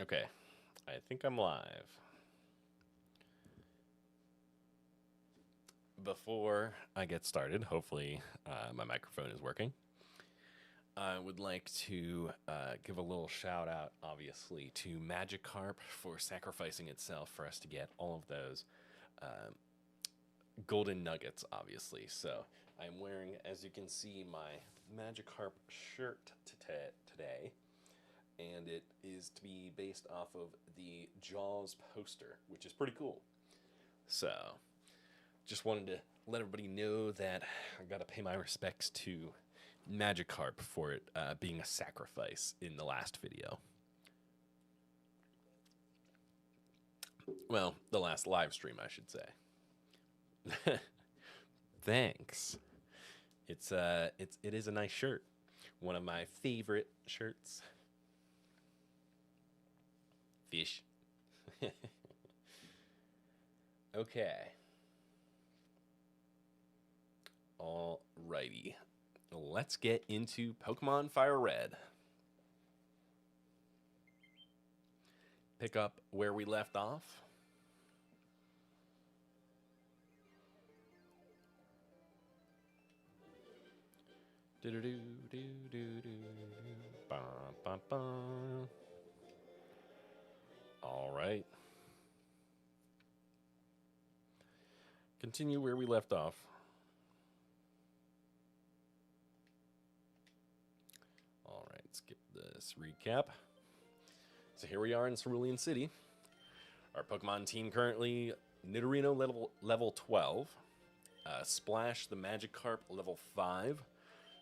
Okay, I think I'm live. Before I get started, hopefully my microphone is working. I would like to give a little shout out, obviously, to Magikarp for sacrificing itself for us to get all of those golden nuggets, obviously. So I'm wearing, as you can see, my Magikarp shirt today, and it is to be based off of the Jaws poster, which is pretty cool. So just wanted to let everybody know that I got to pay my respects to Magikarp for it being a sacrifice in the last video. Well, the last live stream, I should say. Thanks. It is a nice shirt. One of my favorite shirts. Fish. Okay. Alrighty. Let's get into Pokemon Fire Red. Pick up where we left off. All right. Continue where we left off. All right, skip this recap. So here we are in Cerulean City. Our Pokemon team currently Nidorino level 12, Splash the Magikarp level 5,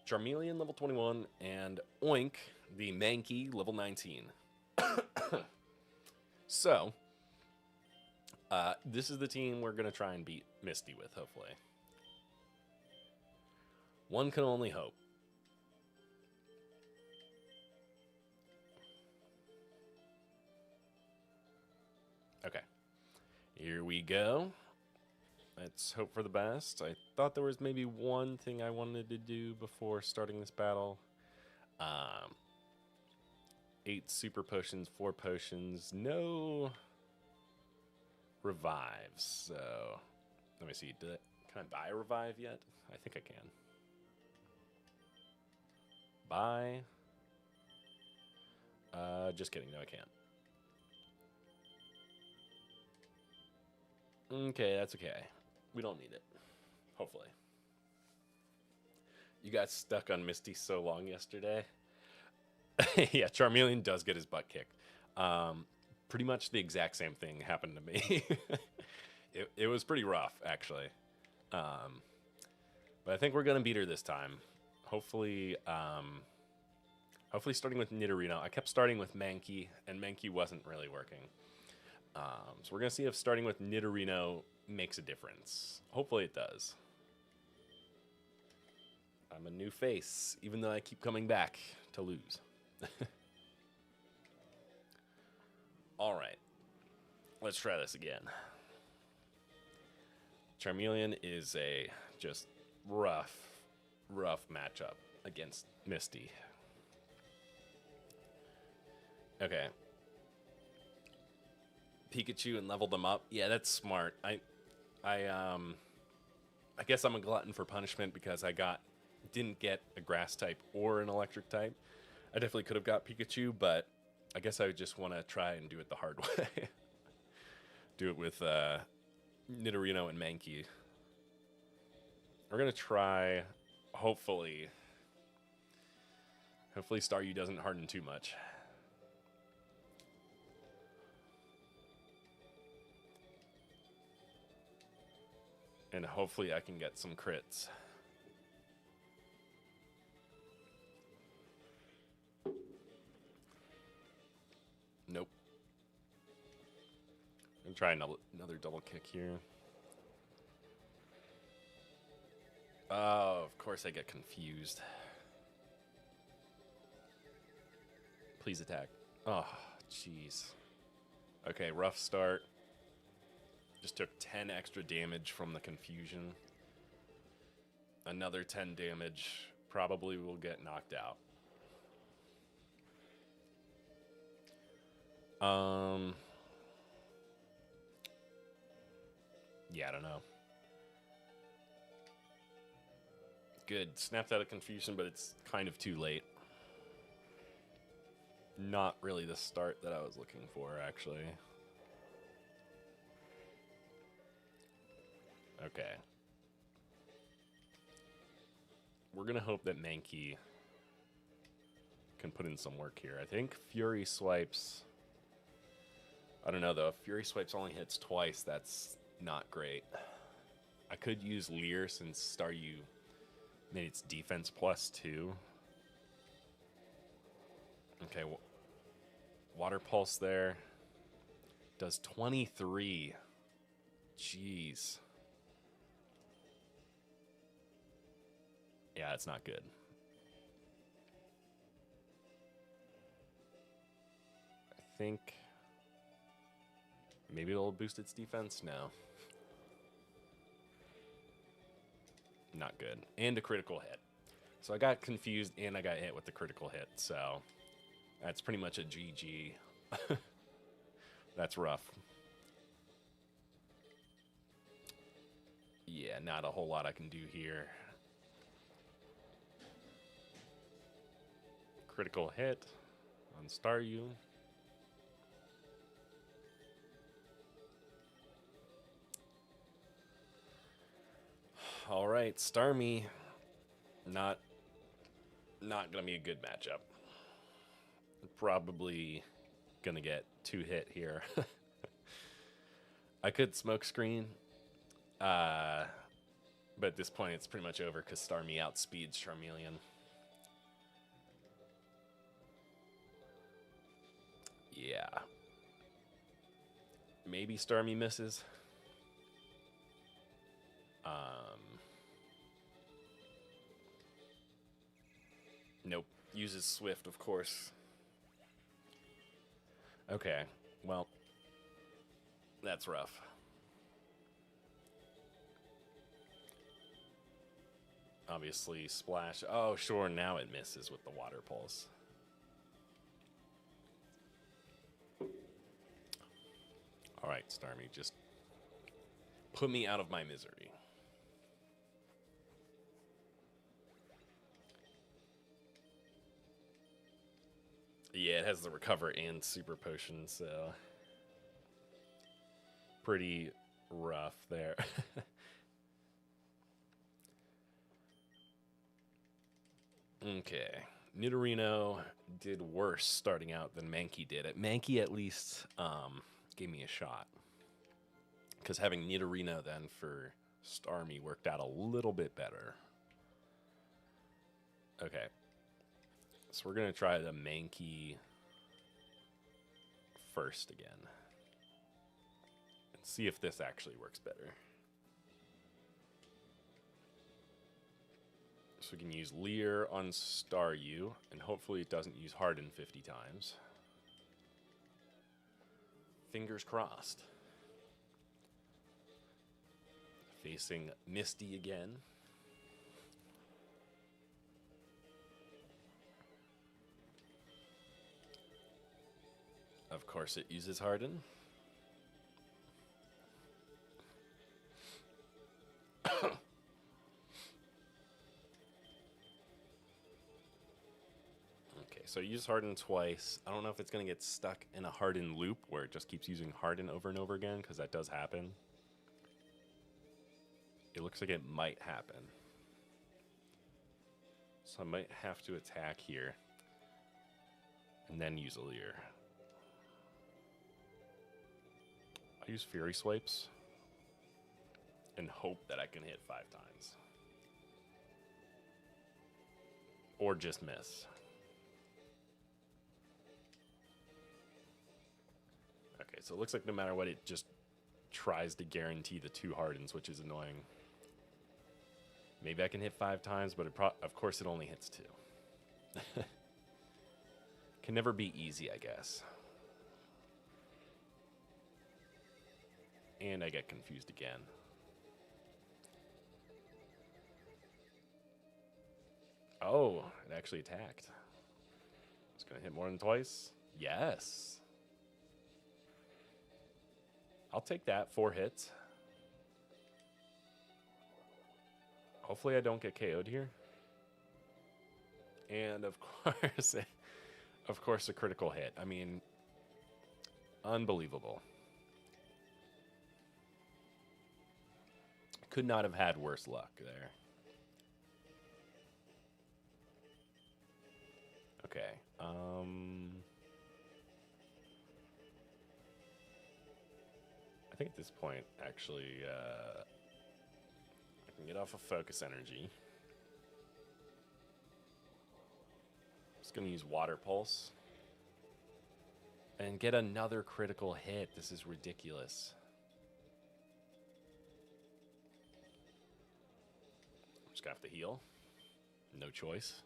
Charmeleon level 21, and Oink the Mankey level 19. So, this is the team we're going to try and beat Misty with, hopefully. One can only hope. Okay, here we go. Let's hope for the best. I thought there was maybe one thing I wanted to do before starting this battle. 8 super potions, 4 potions, no revives. So, let me see. Can I buy a revive yet? I think I can. Buy. Just kidding. No, I can't. Okay, that's okay. We don't need it. Hopefully. You got stuck on Misty so long yesterday. Yeah, Charmeleon does get his butt kicked. Pretty much the exact same thing happened to me. It was pretty rough, actually. But I think we're going to beat her this time. Hopefully, hopefully starting with Nidorino. I kept starting with Mankey, and Mankey wasn't really working. So we're going to see if starting with Nidorino makes a difference. Hopefully it does. I'm a new face, even though I keep coming back to lose. All right. Let's try this again. Charmeleon is a just rough matchup against Misty. Okay. Pikachu and leveled them up. Yeah, that's smart. I guess I'm a glutton for punishment because I didn't get a grass type or an electric type. I definitely could have got Pikachu, but I guess I just want to try and do it the hard way. Do it with Nidorino and Mankey. We're gonna try. Hopefully Staryu doesn't harden too much. And hopefully I can get some crits. Nope. I'm trying another double kick here. Oh, of course I get confused. Please attack. Oh, jeez. Okay, rough start. Just took 10 extra damage from the confusion. Another 10 damage. Probably will get knocked out. Yeah, I don't know. Good. Snapped out of confusion, but it's kind of too late. Not really the start that I was looking for, actually. Okay. We're going to hope that Mankey can put in some work here. I think Fury Swipes... I don't know, though. If Fury Swipes only hits twice, that's not great. I could use Leer since Staryu made its defense +2. Okay, Water Pulse there. Does 23. Jeez. Yeah, it's not good. I think maybe it'll boost its defense? No. Not good. And a critical hit. So I got confused and I got hit with the critical hit. So that's pretty much a GG. That's rough. Yeah, not a whole lot I can do here. Critical hit on Staryu. All right, Starmie. Not gonna be a good matchup. Probably gonna get 2 hit here. I could smoke screen, but at this point it's pretty much over because Starmie outspeeds Charmeleon. Yeah. Maybe Starmie misses. Nope. Uses Swift, of course. Okay. Well, that's rough. Obviously, Splash. Oh, sure. Now it misses with the Water Pulse. All right, Starmie, just put me out of my misery. Yeah, it has the Recover and Super Potion, so pretty rough there. Okay. Nidorino did worse starting out than Mankey did. Mankey at least gave me a shot. Because having Nidorino then for Starmie worked out a little bit better. Okay. So we're going to try the Mankey first again. And see if this actually works better. So we can use Leer on Staryu, and hopefully it doesn't use Harden 50 times. Fingers crossed. Facing Misty again. Of course it uses Harden. Okay, so use Harden twice. I don't know if it's going to get stuck in a Harden loop where it just keeps using Harden over and over again, because that does happen. It looks like it might happen. So I might have to attack here. And then use a Leer. I use Fury Swipes. And hope that I can hit 5 times. Or just miss. Okay, so it looks like no matter what, it just tries to guarantee the 2 Hardens, which is annoying. Maybe I can hit 5 times, but of course it only hits 2. Can never be easy, I guess. And I get confused again. Oh, it actually attacked. It's going to hit more than twice. Yes. I'll take that. 4 hits. Hopefully I don't get KO'd here. And of course, a critical hit. I mean, unbelievable. Could not have had worse luck there. Okay. I think at this point, actually, I can get off of focus energy. Just gonna use water pulse and get another critical hit. This is ridiculous. I'm just gonna have to heal. No choice.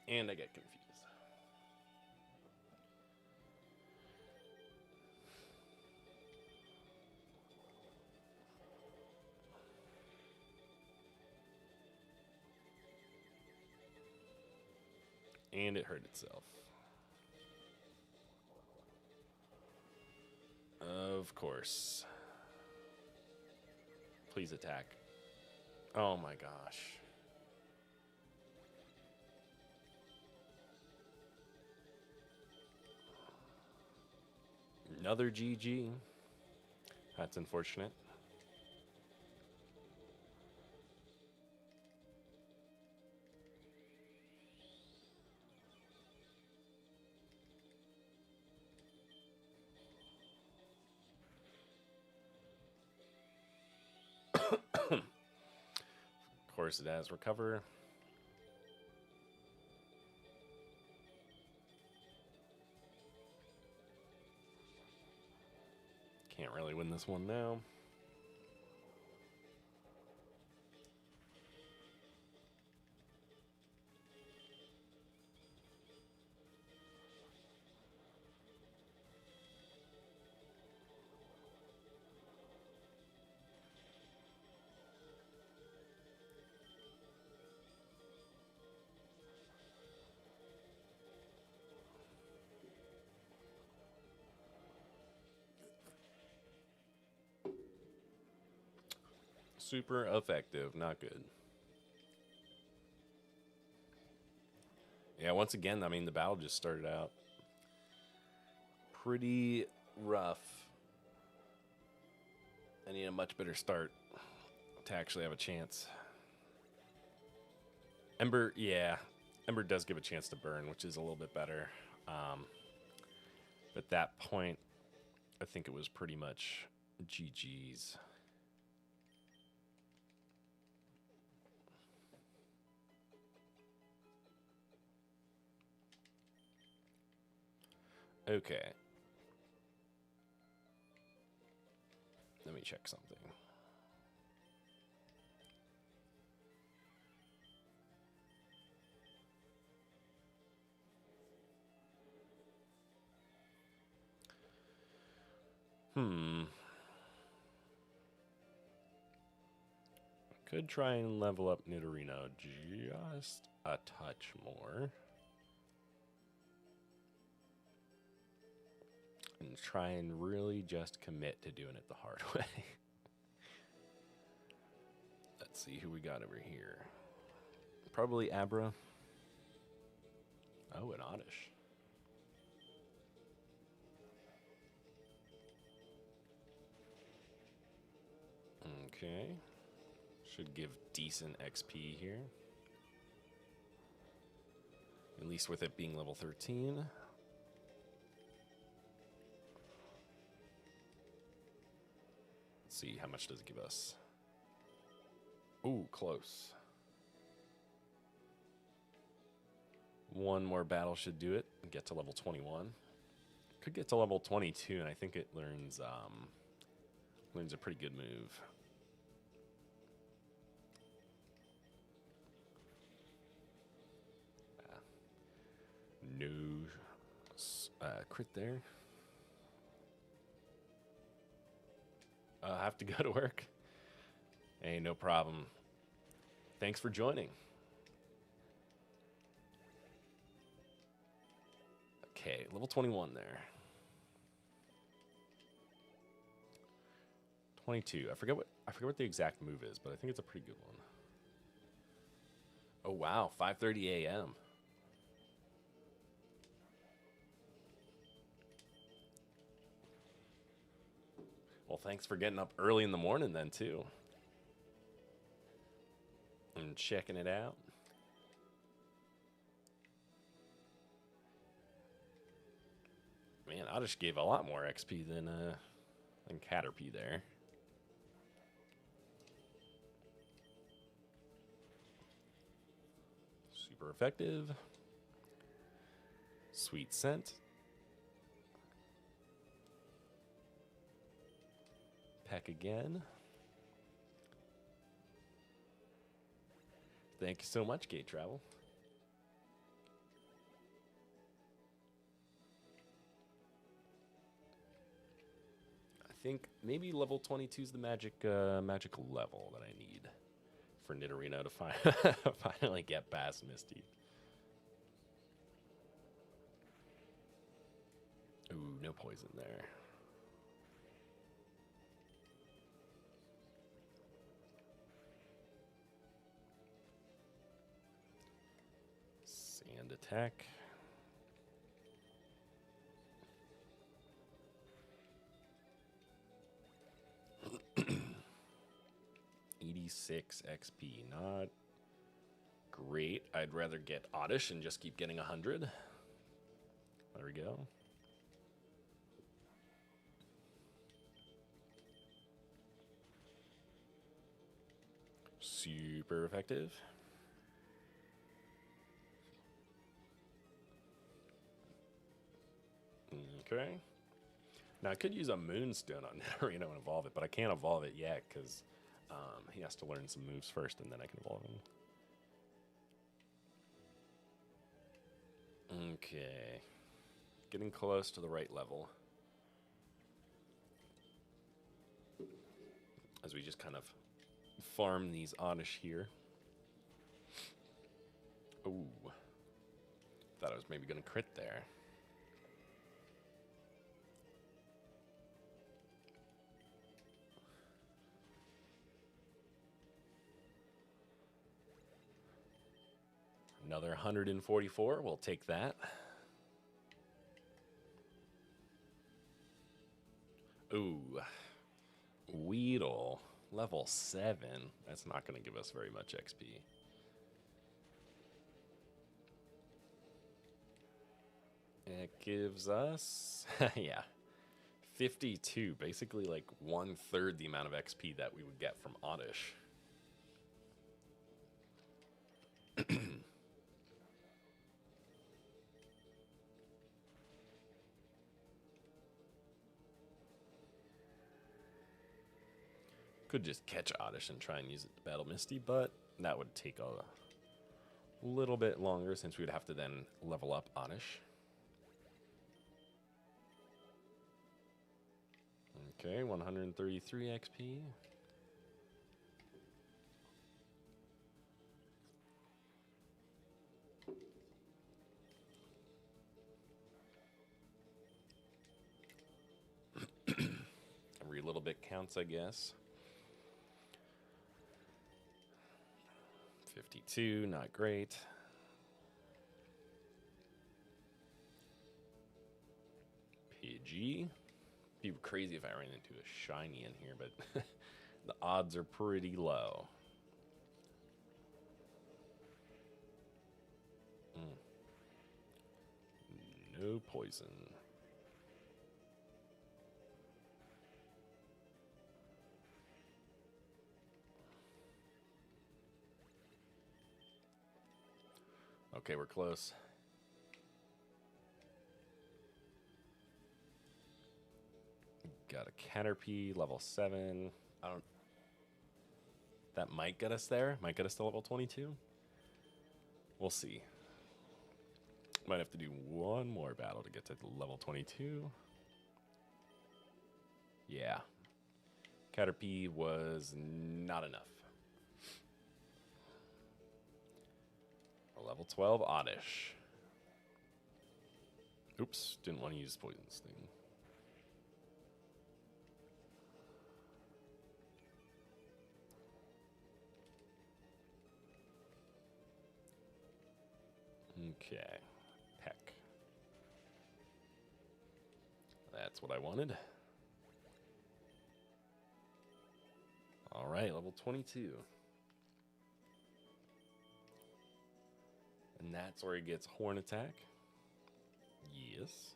And I get confused. And it hurt itself. Of course. Please attack. Oh my gosh. Another GG. That's unfortunate. Of course it has recover. Can't really win this one now. Super effective, not good. Yeah, once again, I mean, the battle just started out pretty rough. I need a much better start to actually have a chance. Ember, yeah. Ember does give a chance to burn, which is a little bit better. At that point, I think it was pretty much GG's. Okay. Let me check something. Could try and level up Nidorino just a touch more. And try and really just commit to doing it the hard way. Let's see who we got over here. Probably Abra. Oh, and Oddish. Okay. Should give decent XP here. At least with it being level 13. Let's see, how much does it give us? Ooh, close. One more battle should do it. Get to level 21. Could get to level 22, and I think it learns a pretty good move. No crit there. I have to go to work. Hey, no problem. Thanks for joining. Okay, level 21 there. 22. I forget what the exact move is, but I think it's a pretty good one. Oh wow, 5:30 a.m. Well, thanks for getting up early in the morning then too. And checking it out. Man, Oddish gave a lot more XP than Caterpie there. Super effective. Sweet scent. Peck again. Thank you so much, Gate Travel. I think maybe level 22 is the magical level that I need for Nidorino to finally get past Misty. Ooh, no poison there. Sand attack. $86 XP, not great. I'd rather get Oddish and just keep getting 100. There we go. Super effective. Okay. Now I could use a Moonstone on Nidorino and evolve it, but I can't evolve it yet because he has to learn some moves first, and then I can evolve him. Okay. Getting close to the right level. As we just kind of farm these Oddish here. Ooh. Thought I was maybe going to crit there. Another 144. We'll take that. Ooh. Weedle. Level 7. That's not going to give us very much XP. It gives us, yeah, 52. Basically like 1/3 the amount of XP that we would get from Oddish. Could just catch Oddish and try and use it to battle Misty, but that would take a little bit longer since we would have to then level up Oddish. Okay, 133 XP. Every little bit counts, I guess. 52, not great. Pidgey. Be crazy if I ran into a shiny in here, but the odds are pretty low. No poison. Okay, we're close. Got a Caterpie, level 7. That might get us there. Might get us to level 22. We'll see. Might have to do one more battle to get to level 22. Yeah. Caterpie was not enough. level 12 Oddish. Oops, didn't want to use Poison Sting. Okay, Peck. That's what I wanted. All right, level 22. And that's where he gets Horn Attack. Yes.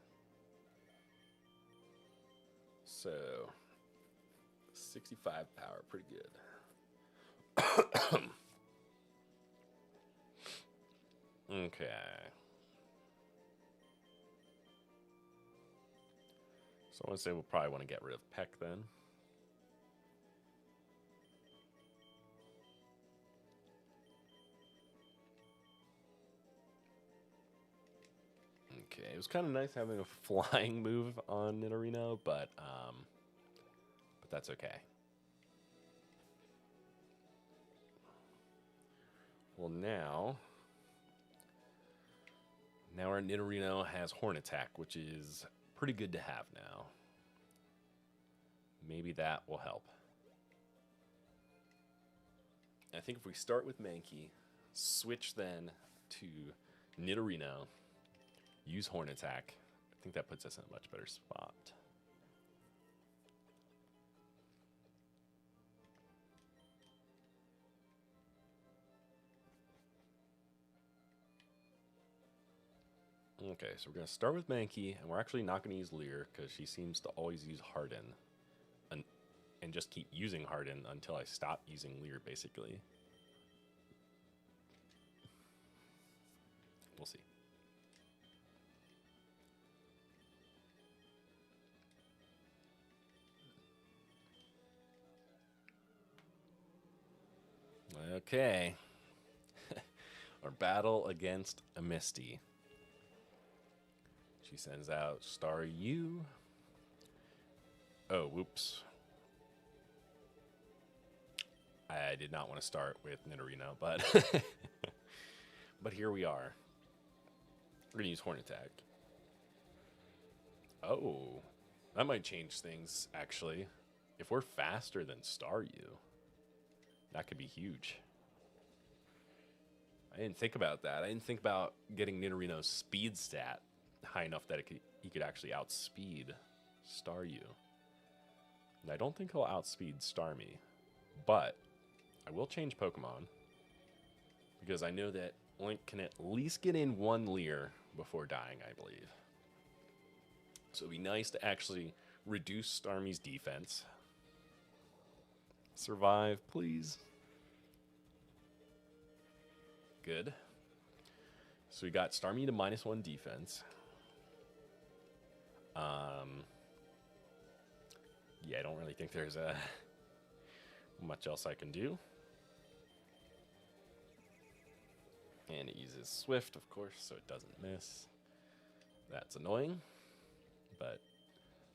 So, 65 power, pretty good. Okay. So I want to say we'll probably want to get rid of Peck then. Okay, it was kind of nice having a flying move on Nidorino, but that's okay. Well, now our Nidorino has Horn Attack, which is pretty good to have now. Maybe that will help. I think if we start with Mankey, switch then to Nidorino, use Horn Attack, I think that puts us in a much better spot. Okay, so we're going to start with Mankey, and we're actually not going to use Leer, because she seems to always use Harden. And just keep using Harden until I stop using Leer, basically. We'll see. Okay. Our battle against a Misty. She sends out Star U. Oh, whoops. I did not want to start with Nidorino, but but here we are. We're going to use Horn Attack. Oh, that might change things, actually. If we're faster than Star U, that could be huge. I didn't think about that. I didn't think about getting Nidorino's speed stat high enough that he could actually outspeed Star U. And I don't think he'll outspeed Starmie, but I will change Pokemon because I know that Link can at least get in one Leer before dying, I believe. So it'd be nice to actually reduce Starmie's defense. Survive, please. Good. So we got Starmie to -1 defense. Yeah, I don't really think there's much else I can do. And it uses Swift, of course, so it doesn't miss. That's annoying, but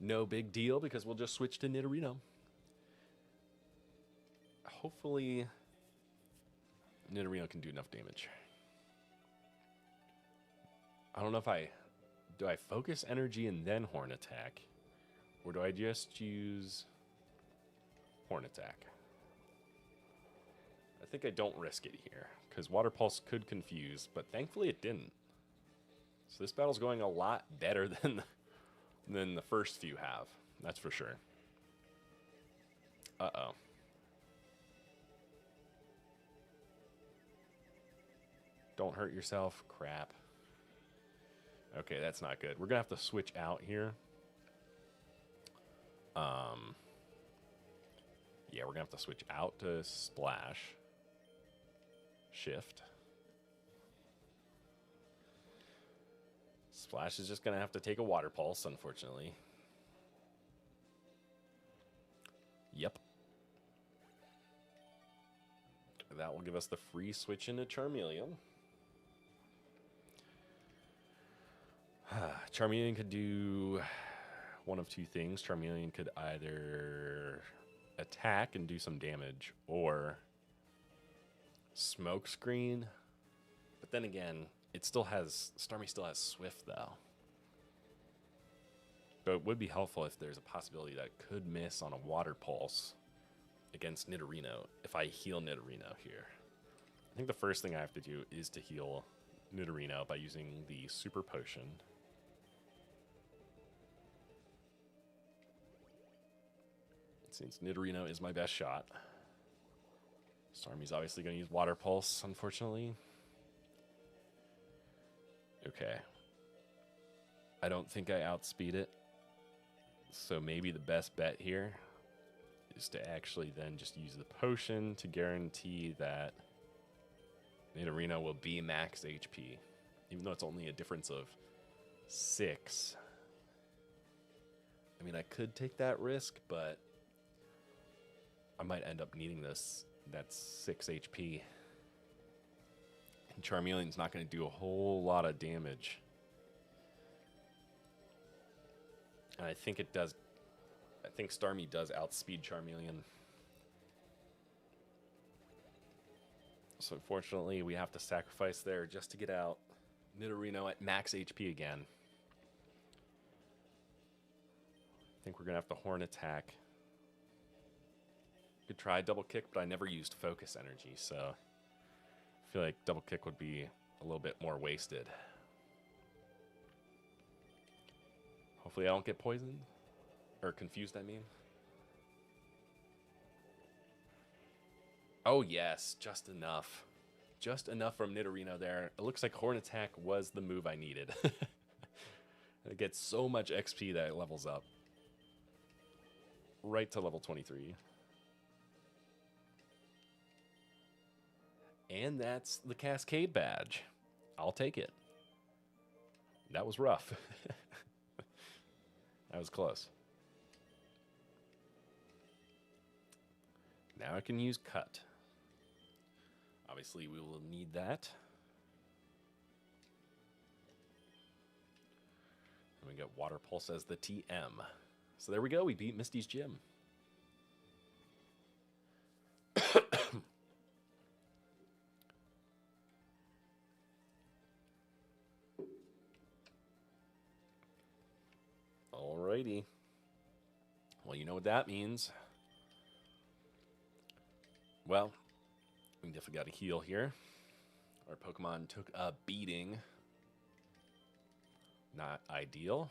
no big deal because we'll just switch to Nidorino. Hopefully, Nidorino can do enough damage. I don't know if do I focus energy and then Horn Attack, or do I just use Horn Attack? I think I don't risk it here, because Water Pulse could confuse, but thankfully it didn't. So this battle's going a lot better than the first few have, that's for sure. Uh-oh. Don't hurt yourself. Crap. Okay, that's not good. We're going to have to switch out here. Yeah, we're going to have to switch out to Splash. Shift. Splash is just going to have to take a Water Pulse, unfortunately. Yep. That will give us the free switch into Charmeleon. Charmeleon could do one of two things. Charmeleon could either attack and do some damage, or Smoke Screen. But then again, Starmie still has Swift, though. But it would be helpful if there's a possibility that it could miss on a Water Pulse against Nidorino if I heal Nidorino here. I think the first thing I have to do is to heal Nidorino by using the Super Potion. Since Nidorino is my best shot. Starmie's obviously going to use Water Pulse, unfortunately. Okay. I don't think I outspeed it. So maybe the best bet here is to actually then just use the potion to guarantee that Nidorino will be max HP. Even though it's only a difference of 6. I mean, I could take that risk, but I might end up needing that 6 HP. And Charmeleon's not going to do a whole lot of damage. And I think it does. I think Starmie does outspeed Charmeleon. So unfortunately, we have to sacrifice there just to get out Nidorino at max HP again. I think we're going to have to Horn Attack. Could try Double Kick, but I never used Focus Energy, so I feel like Double Kick would be a little bit more wasted. Hopefully I don't get poisoned. Or confused, I mean. Oh, yes. Just enough. Just enough from Nidorino there. It looks like Horn Attack was the move I needed. It gets so much XP that it levels up. Right to level 23. And that's the Cascade badge. I'll take it. That was rough. That was close. Now I can use Cut. Obviously, we will need that. And we got Water Pulse as the TM. So there we go. We beat Misty's gym. Alrighty. Well, you know what that means. Well, we definitely got to heal here. Our Pokemon took a beating. Not ideal.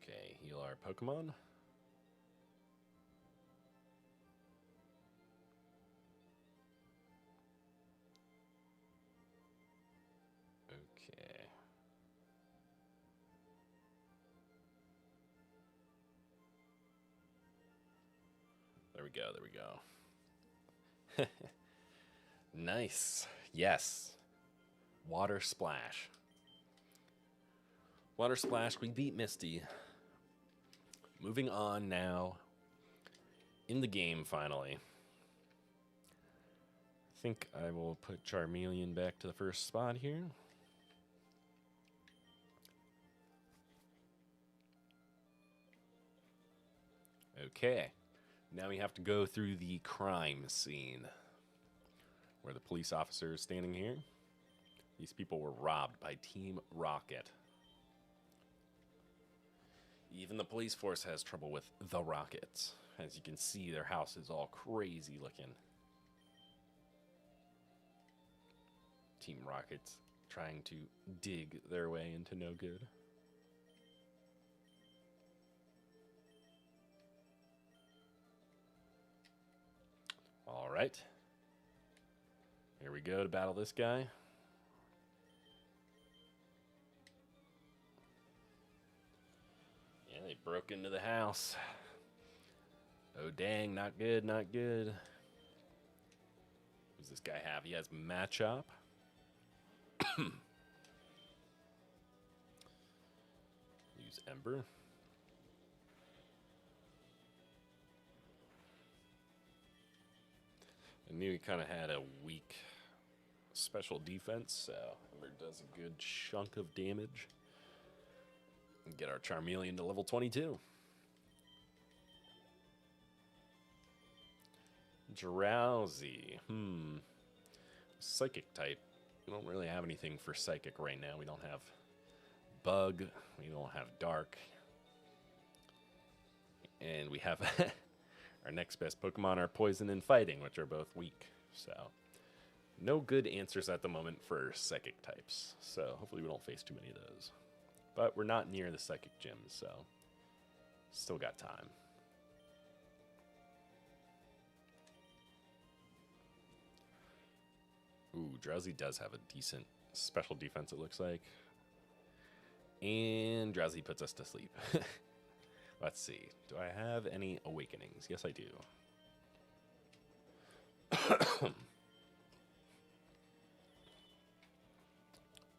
Okay, heal our Pokemon. Okay. There we go, there we go. Nice. Yes. Water Splash. Water Splash, we beat Misty. Moving on now. In the game, finally. I think I will put Charmeleon back to the first spot here. Okay. Now we have to go through the crime scene. Where the police officer is standing here. These people were robbed by Team Rocket. Even the police force has trouble with the Rockets. As you can see, their house is all crazy looking. Team Rocket's trying to dig their way into no good. All right. Here we go to battle this guy. Yeah, they broke into the house. Oh, dang, not good, not good. Who's this guy have? He has Machop. Use Ember. I knew he kind of had a weak special defense, so Ember does a good chunk of damage. And get our Charmeleon to level 22. Drowsy. Psychic type. We don't really have anything for psychic right now. We don't have bug. We don't have dark. And we have our next best Pokemon are poison and fighting, which are both weak. So no good answers at the moment for psychic types. So hopefully we don't face too many of those. But we're not near the psychic gym, so still got time. Ooh, Drowsy does have a decent special defense, it looks like. And Drowsy puts us to sleep. Let's see. Do I have any awakenings? Yes, I do.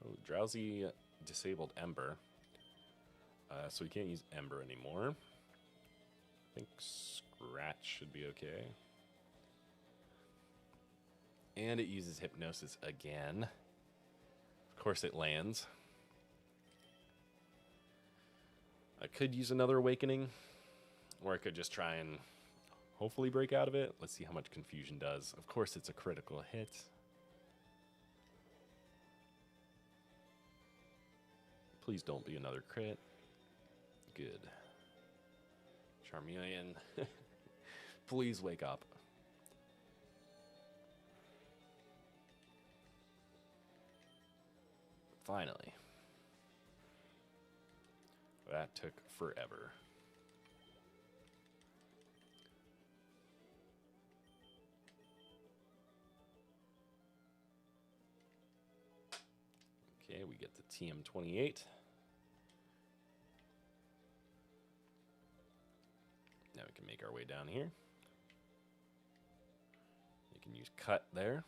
Oh, Drowsy disabled Ember. So we can't use Ember anymore. I think Scratch should be okay. And it uses Hypnosis again. Of course it lands. I could use another Awakening, or I could just try and hopefully break out of it. Let's see how much Confusion does. Of course it's a critical hit. Please don't be another crit. Good. Charmeleon, please wake up. Finally. That took forever. Okay, we get the TM28. Now we can make our way down here. We can use Cut there.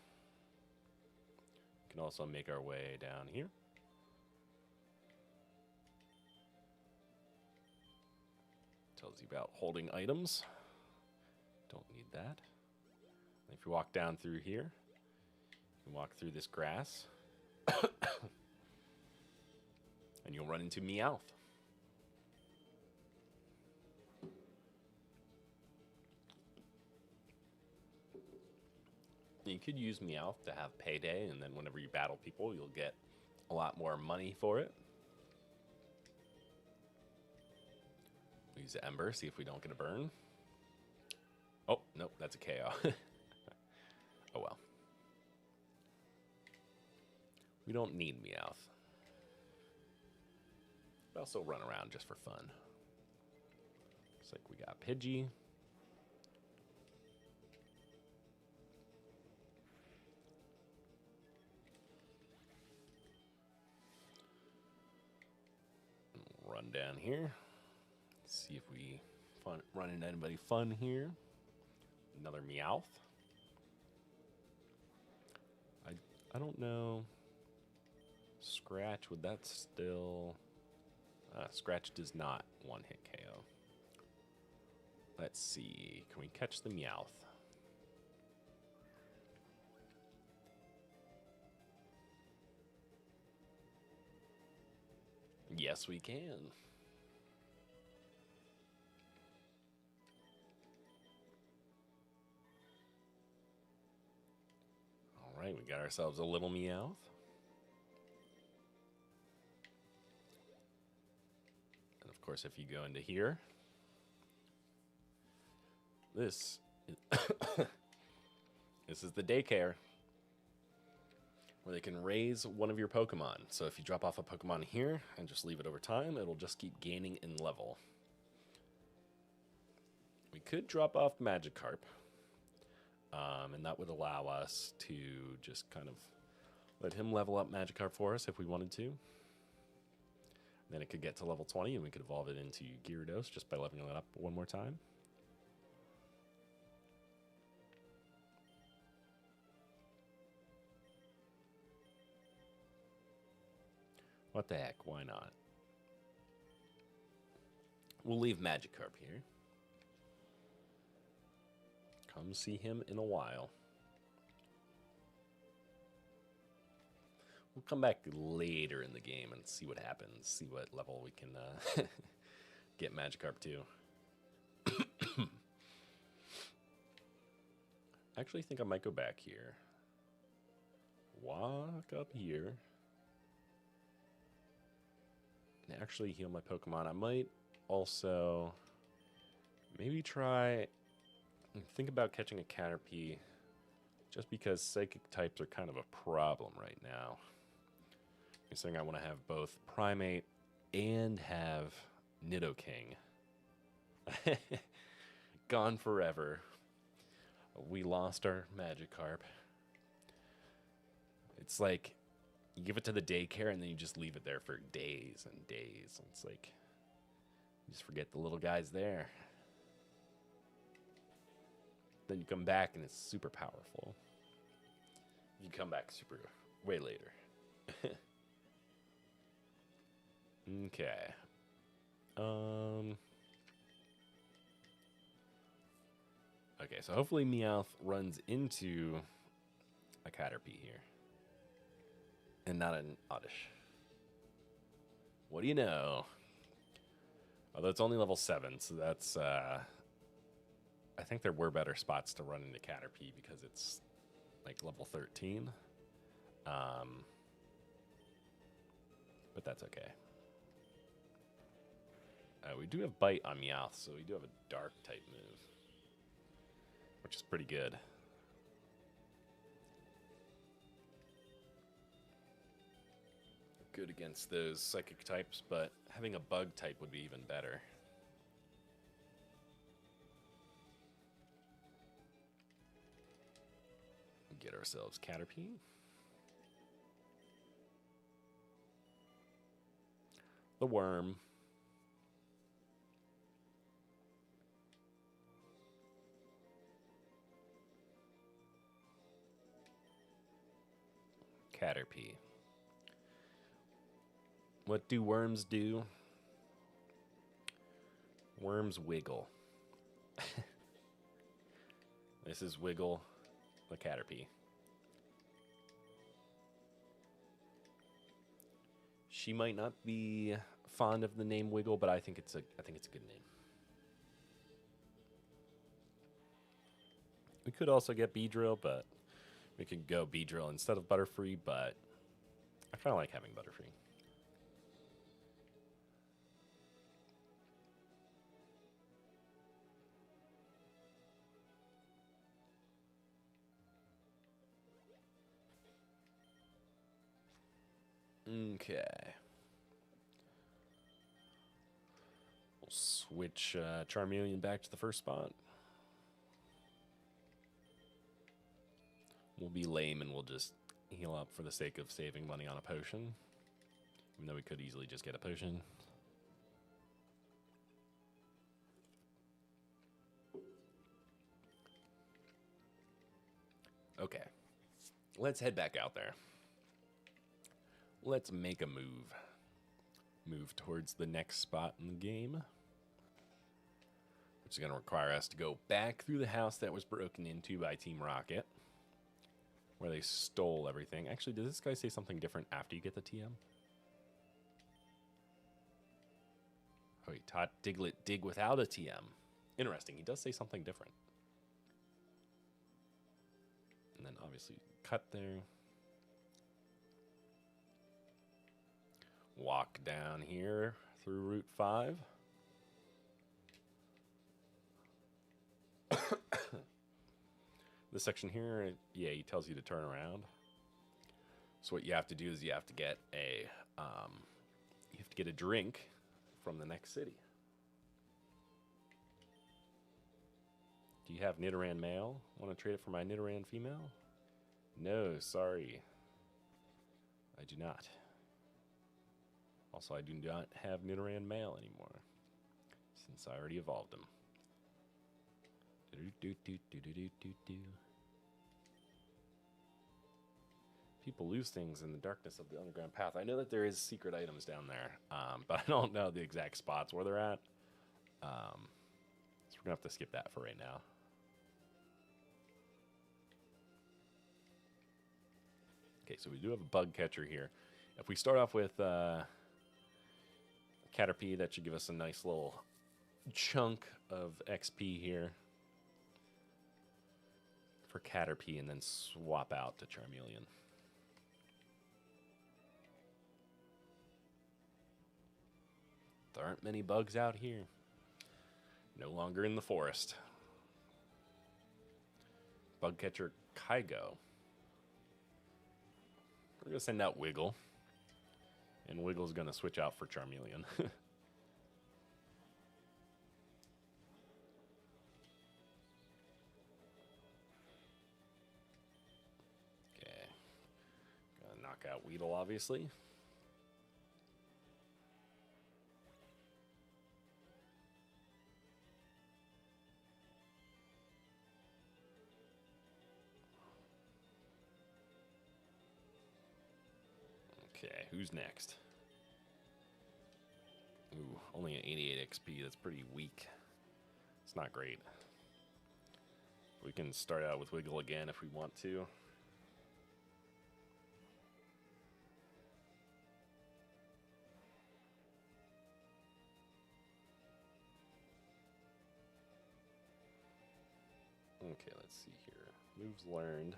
We can also make our way down here. Tells you about holding items. Don't need that. If you walk down through here, you can walk through this grass. And you'll run into Meowth. You could use Meowth to have payday, and then whenever you battle people, you'll get a lot more money for it. We'll use Ember, see if we don't get a burn. Oh, nope, that's a KO. Oh well. We don't need Meowth. But also run around just for fun. Looks like we got Pidgey. Run down here. See if we run into anybody fun here. Another Meowth. I don't know. Scratch, would that still... Scratch does not one-hit KO. Let's see. Can we catch the Meowth? Yes, we can. All right, we got ourselves a little Meowth. And of course, if you go into here, this is the daycare where they can raise one of your Pokemon. So if you drop off a Pokemon here and just leave it over time, it'll just keep gaining in level. We could drop off Magikarp, and that would allow us to just kind of let him level up Magikarp for us if we wanted to. Then it could get to level 20 and we could evolve it into Gyarados just by leveling it up one more time. What the heck, why not? We'll leave Magikarp here. Come see him in a while. We'll come back later in the game and see what happens. See what level we can get Magikarp to. actually think I might go back here. Walk up here. And actually heal my Pokemon. I might also maybe try and think about catching a Caterpie, just because Psychic types are kind of a problem right now. Considering I want to have both Primate and have Nidoking. Gone forever. We lost our Magikarp. It's like you give it to the daycare and then you just leave it there for days and days. It's like you just forget the little guy's there. Then you come back and it's super powerful. You come back way later. Okay. Okay, so hopefully Meowth runs into a Caterpie here. And not an Oddish. What do you know? Although it's only level 7, so that's... I think there were better spots to run into Caterpie because it's like level 13. But that's okay. We do have Bite on Meowth, so we do have a Dark type move, which is pretty good. Good against those Psychic types, but having a Bug type would be even better. Get ourselves Caterpie. The worm. Caterpie. What do worms do? Worms wiggle. This is Wiggle, the Caterpie. She might not be fond of the name Wiggle, but I think it's a good name. We could also get Beedrill, but we could go Beedrill instead of Butterfree, but I kind of like having Butterfree. Okay. We'll switch Charmeleon back to the first spot. We'll be lame and we'll just heal up for the sake of saving money on a potion. Even though we could easily just get a potion. Okay. Let's head back out there. Let's make a move. Move towards the next spot in the game. Which is going to require us to go back through the house that was broken into by Team Rocket. Where they stole everything. Actually, does this guy say something different after you get the TM? Oh, he taught Diglett dig without a TM. Interesting. He does say something different. And then obviously cut there. Walk down here through Route 5. This section here, yeah, he tells you to turn around. So what you have to do is you have to get a drink from the next city. Do you have Nidoran male? Want to trade it for my Nidoran female? No, sorry. I do not. Also, I do not have Nidoran male anymore, since I already evolved him. People lose things in the darkness of the underground path. I know that there is secret items down there, but I don't know the exact spots where they're at. So we're gonna have to skip that for right now. Okay, so we do have a bug catcher here. If we start off with Caterpie, that should give us a nice little chunk of XP here. for Caterpie and then swap out to Charmeleon. There aren't many bugs out here. No longer in the forest. Bug catcher Kygo. We're going to send out Wiggle. And Wiggle's going to switch out for Charmeleon. Okay. Gonna knock out Weedle, obviously. Okay, who's next? Ooh, only an 88 XP. That's pretty weak. It's not great. We can start out with Wiggle again if we want to. Okay, let's see here. Moves learned.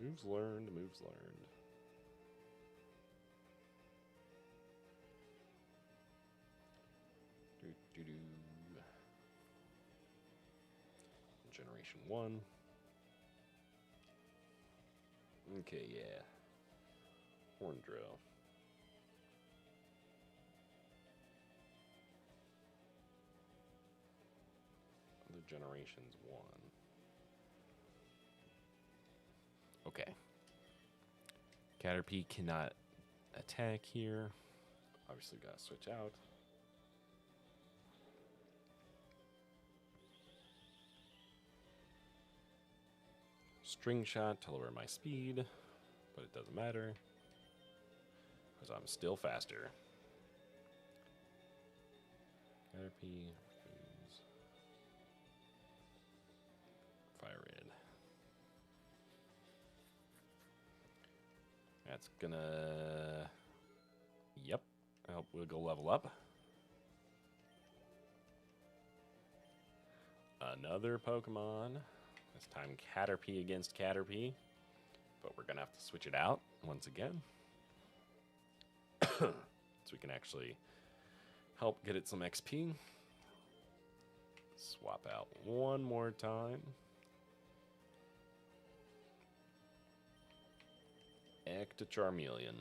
Moves learned, moves learned. Do-do-do. Generation 1. Okay, yeah. Horn drill. Other generations 1. Okay. Caterpie cannot attack here. Obviously gotta switch out. String shot to lower my speed, but it doesn't matter because I'm still faster. Caterpie, Fire Red. That's gonna, yep, help Wiggle level up. Another Pokemon. This time Caterpie against Caterpie, but we're gonna have to switch it out once again. So we can actually help get it some XP. Swap out one more time. Act to Charmeleon.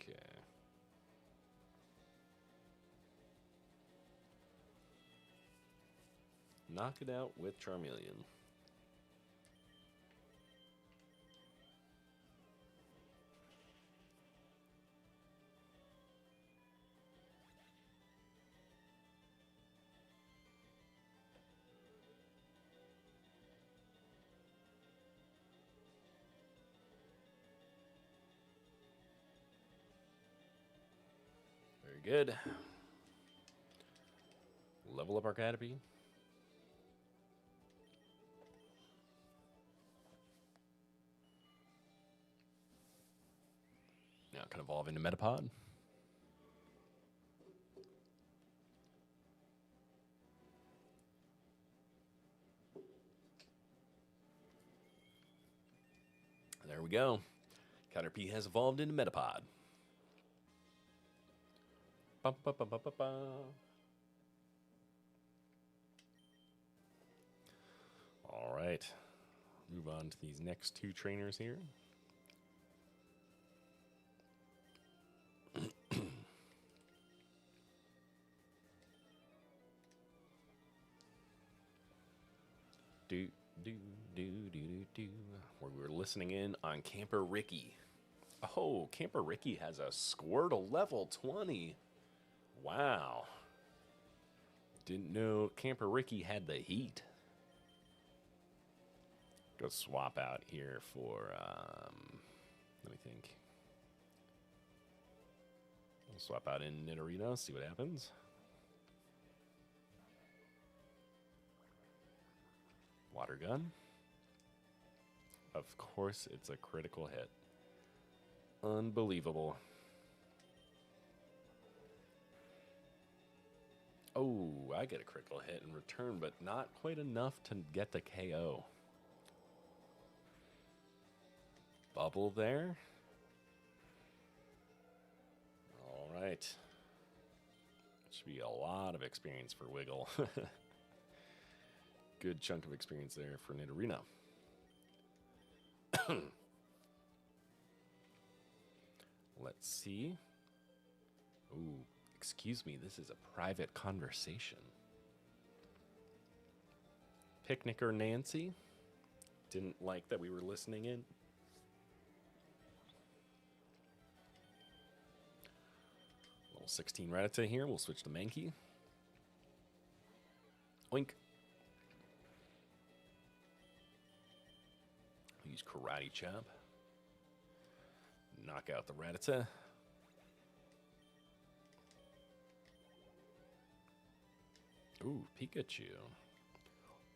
Okay. Knock it out with Charmeleon. Very good. Level up our Caterpie. Now it can evolve into Metapod. There we go. Caterpie has evolved into Metapod. Ba, ba, ba, ba, ba, ba. All right. Move on to these next two trainers here. Where we're listening in on Camper Ricky. Oh, Camper Ricky has a Squirtle level 20. Wow. Didn't know Camper Ricky had the heat. Go swap out here for, let me think. We'll swap out in Nidorino, see what happens. water gun. Of course, it's a critical hit. Unbelievable. Oh, I get a critical hit in return, but not quite enough to get the KO. Bubble there. All right. Should be a lot of experience for Wiggle. Good chunk of experience there for Nidorino. Let's see. Ooh, excuse me, this is a private conversation. Picnicker Nancy didn't like that we were listening in. Level 16 Rattata here. We'll switch to Mankey. Oink. Use Karate Chop. Knock out the Rattata. Ooh, Pikachu.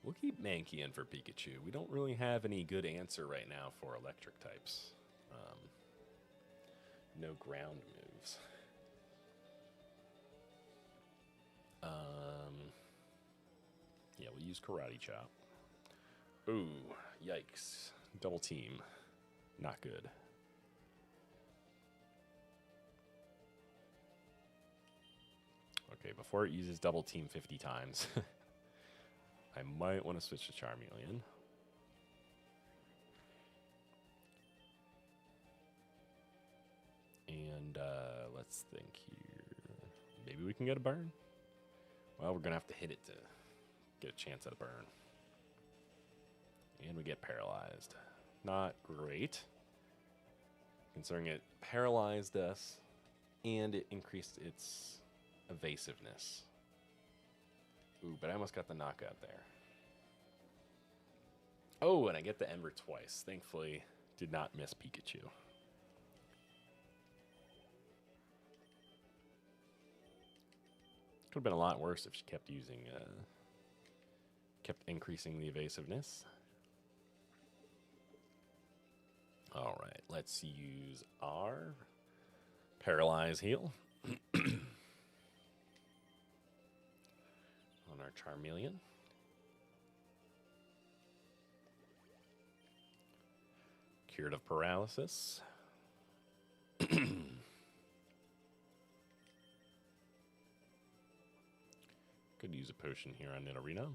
We'll keep Mankey in for Pikachu. We don't really have any good answer right now for electric types. No ground moves. Yeah, we'll use Karate Chop. Ooh, yikes. Double team. Not good. Okay, before it uses double team 50 times, I might want to switch to Charmeleon. And let's think here. Maybe we can get a burn? Well, we're going to have to hit it to get a chance at a burn. And we get paralyzed. Not great. Considering it paralyzed us and it increased its evasiveness. Ooh, but I almost got the knockout there. Oh, and I get the Ember twice. Thankfully, did not miss Pikachu. Could have been a lot worse if she kept using, kept increasing the evasiveness. All right, let's use our Paralyze Heal on our Charmeleon. Curative Paralysis. Could use a potion here on Nidorino.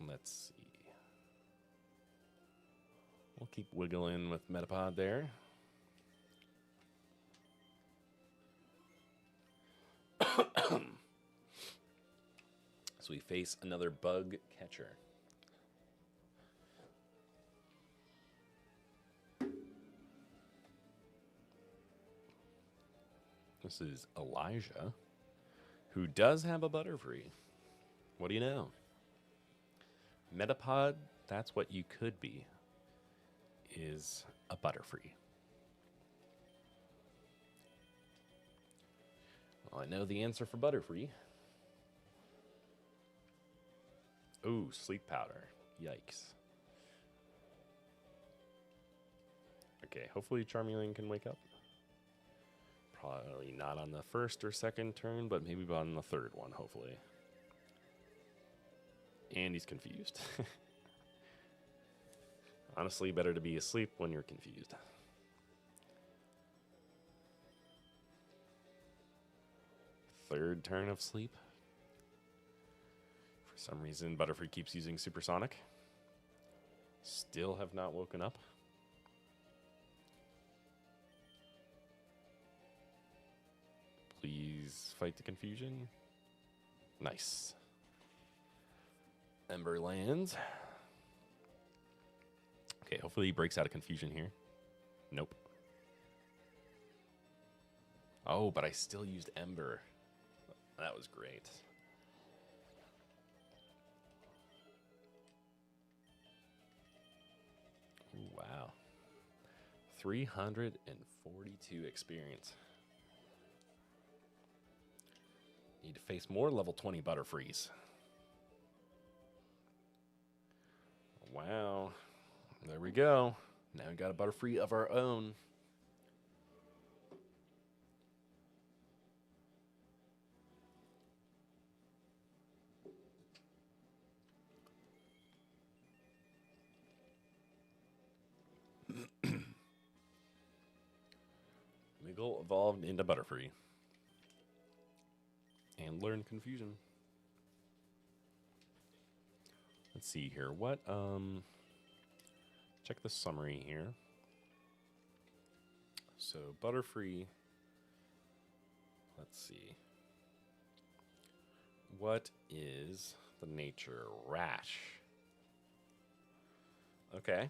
Let's see. We'll keep wiggling with Metapod there. So we face another bug catcher. This is Elijah, who does have a Butterfree. What do you know? Metapod, that's what you could be, is a Butterfree. Well, I know the answer for Butterfree. Ooh, Sleep Powder. Yikes. Okay, hopefully Charmeleon can wake up. Probably not on the first or second turn, but maybe on the third one, hopefully. And he's confused. Honestly, better to be asleep when you're confused. Third turn of sleep. For some reason, Butterfree keeps using Supersonic. Still have not woken up. Please fight the confusion. Nice. Ember lands. Okay, hopefully he breaks out of confusion here. Nope. Oh, but I still used Ember. That was great. Ooh, wow. 342 experience. A need to face more level 20 Butterfrees. Wow. There we go. Now we got a Butterfree of our own. Wiggle evolved into Butterfree. And learned Confusion. Let's see here. What, check the summary here. So, Butterfree. Let's see. What is the nature? Rash. Okay.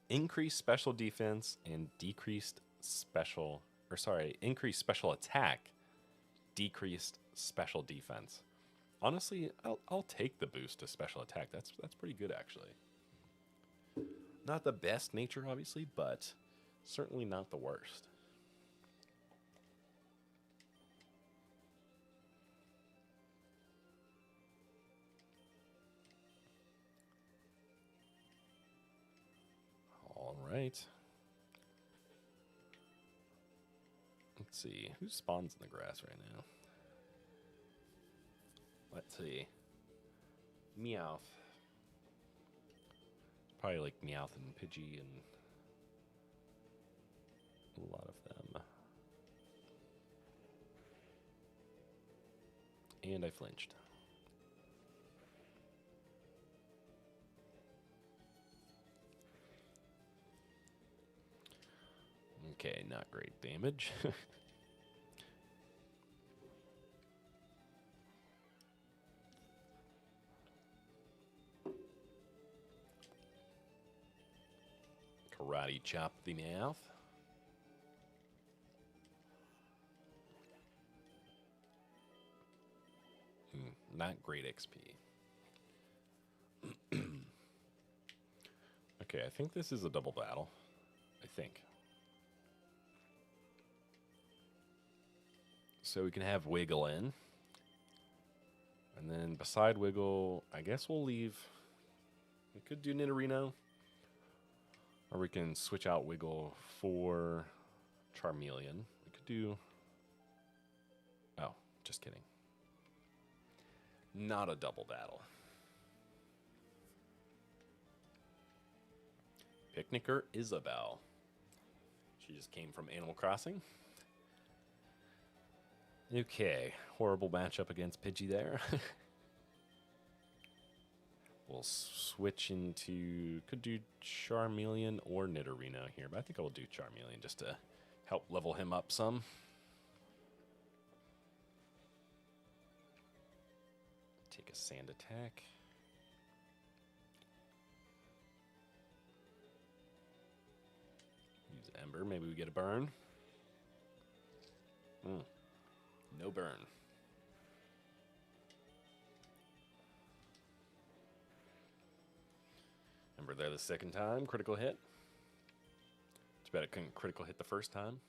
Increased special defense and decreased special, or sorry, increased special attack, decreased special defense. Honestly, I'll take the boost to special attack. That's pretty good, actually. Not the best nature, obviously, but certainly not the worst. All right. Let's see. Who spawns in the grass right now? Let's see. Meowth. Probably like Meowth and Pidgey and a lot of them. And I flinched. Okay, not great damage. Karate chop the Meowth. Not great XP. Okay, I think this is a double battle. I think. So we can have Wiggle in. And then beside Wiggle, I guess we'll leave... We could do Nidorino. Or we can switch out Wiggle for Charmeleon. We could do... Oh, just kidding. Not a double battle. Picnicker Isabelle. She just came from Animal Crossing. Okay, horrible matchup against Pidgey there. We'll switch into... Could do Charmeleon or Nidorino here, but I think I will do Charmeleon just to help level him up some. Take a Sand Attack. Use Ember, maybe we get a burn. No burn. Ember there the second time, critical hit. Too bad it couldn't critical hit the first time.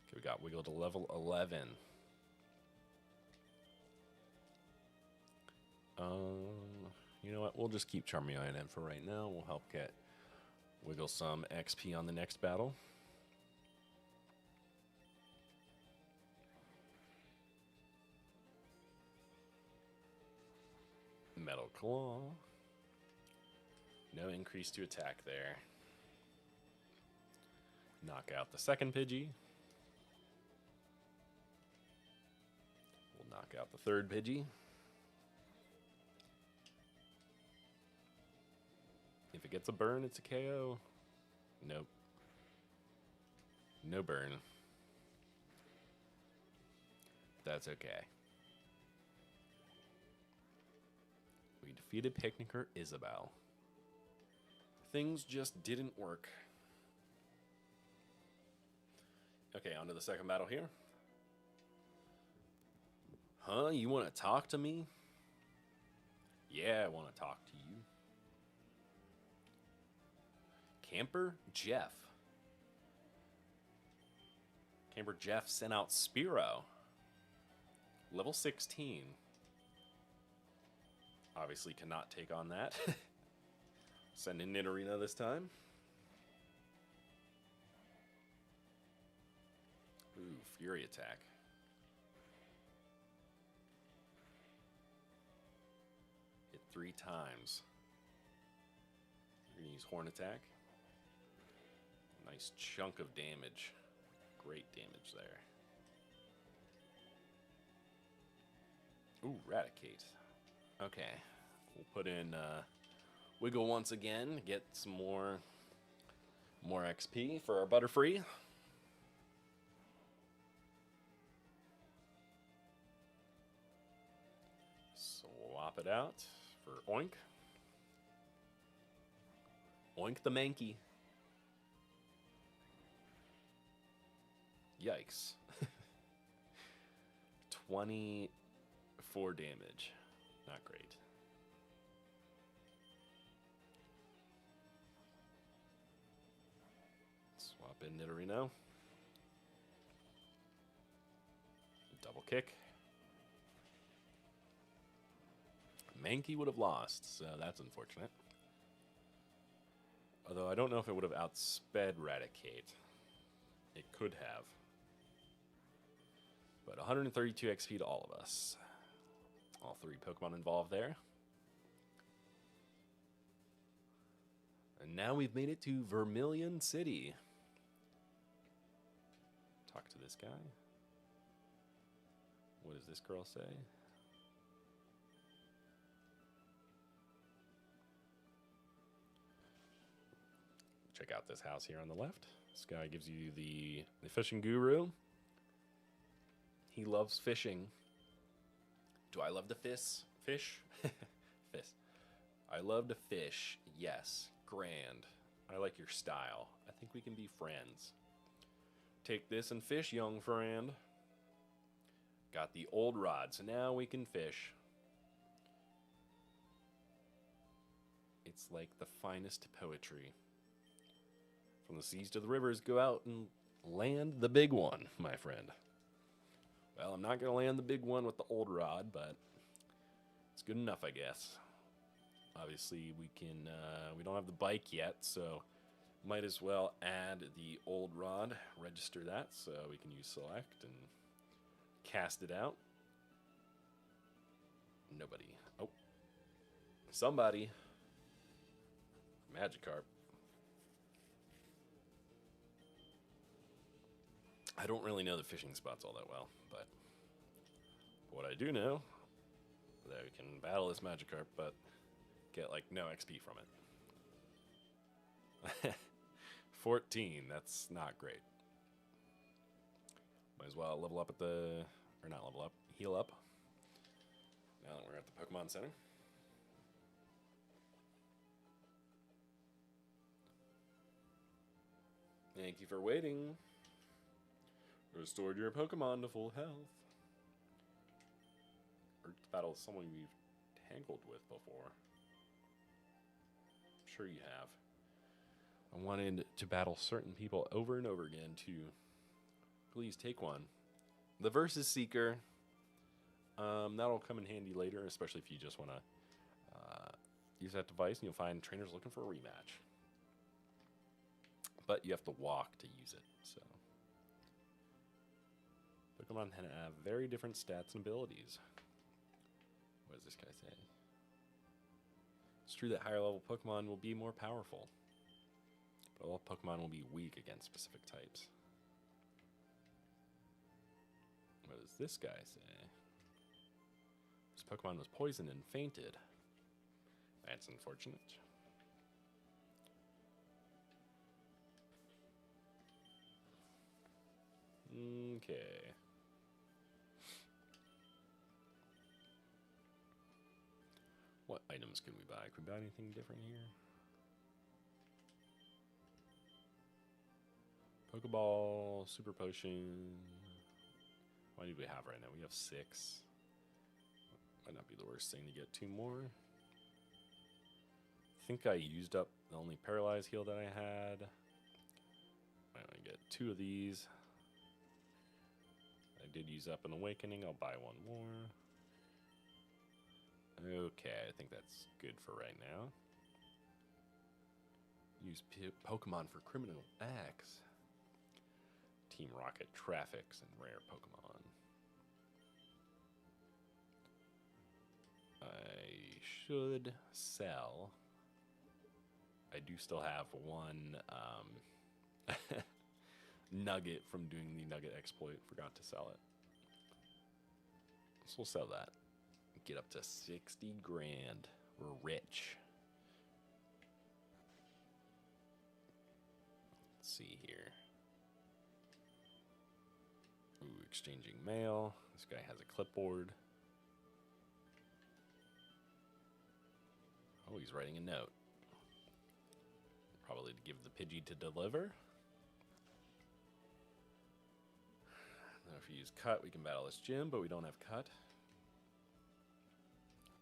Okay, we got Wiggle to level 11. You know what? We'll just keep Charmeleon in for right now. We'll help get Wiggle some XP on the next battle. Metal Claw. No increase to attack there. Knock out the second Pidgey. We'll knock out the third Pidgey. If it gets a burn, it's a KO. Nope. No burn. That's okay. We defeated Picnicker Isabelle. Things just didn't work. Okay, on to the second battle here. Huh? You want to talk to me? Yeah, I want to talk to you. Camper Jeff. Camper Jeff sent out Spearow. Level 16. Obviously cannot take on that. Send in Nidorino this time. Ooh, Fury attack. Hit 3 times. We're gonna use Horn attack. Nice chunk of damage. Great damage there. Ooh, Raticate. Okay. We'll put in Wiggle once again. Get some more XP for our Butterfree. Swap it out for Oink. Oink the Mankey. Yikes. 24 damage. Not great. Swap in Nidorino. Double kick. Mankey would have lost, so that's unfortunate. Although I don't know if it would have outsped Raticate. It could have. But 132 XP to all of us. All 3 Pokemon involved there. And now we've made it to Vermilion City. Talk to this guy. What does this girl say? Check out this house here on the left. This guy gives you the fishing guru. He loves fishing. Do I love to fish? Fish? Fish. I love to fish. Yes. Grand. I like your style. I think we can be friends. Take this and fish, young friend. Got the old rod, so now we can fish. It's like the finest poetry. From the seas to the rivers, go out and land the big one, my friend. Well, I'm not going to land the big one with the old rod, but it's good enough, I guess. Obviously, we don't have the bike yet, so might as well add the old rod, register that, so we can use select and cast it out. Nobody. Oh. Somebody. Magikarp. I don't really know the fishing spots all that well, but what I do know, that we can battle this Magikarp, but get like no XP from it. 14, that's not great. Might as well level up at the, or not level up, heal up. Now that we're at the Pokemon Center. Thank you for waiting. Restored your Pokemon to full health. Or to battle someone you've tangled with before. I'm sure you have. I wanted to battle certain people over and over again to please take one. The Versus Seeker. That'll come in handy later, especially if you just want to use that device and you'll find trainers looking for a rematch. But you have to walk to use it, so. Pokemon have very different stats and abilities. What does this guy say? It's true that higher level Pokemon will be more powerful, but all Pokemon will be weak against specific types. What does this guy say? This Pokemon was poisoned and fainted. That's unfortunate. Okay. What items can we buy? Can we buy anything different here? Pokeball, Super Potion. What do we have right now? We have 6. Might not be the worst thing to get 2 more. I think I used up the only Paralyzed heal that I had. I'm going to get 2 of these. I did use up an awakening. I'll buy one more. Okay, I think that's good for right now. Use Pokemon for criminal acts. Team Rocket traffics and rare Pokemon. I should sell. I do still have one nugget from doing the nugget exploit. Forgot to sell it. So we'll sell that. Get up to 60 grand. We're rich. Let's see here. Ooh, exchanging mail. This guy has a clipboard. Oh, he's writing a note. Probably to give the Pidgey to deliver. Now if we use Cut, we can battle this gym, but we don't have Cut.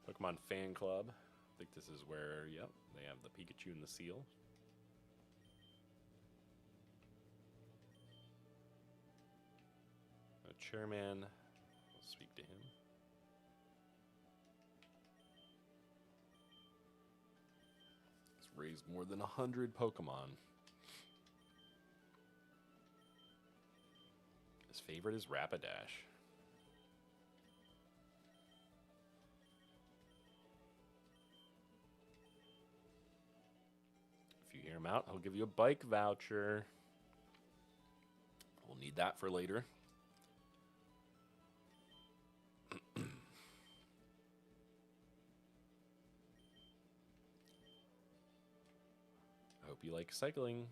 Pokemon Fan Club. I think this is where, yep, they have the Pikachu and the seal. Chairman, we'll speak to him. He's raised more than 100 Pokemon. His favorite is Rapidash. If you hear him out, he'll give you a bike voucher. We'll need that for later. Hope you like cycling.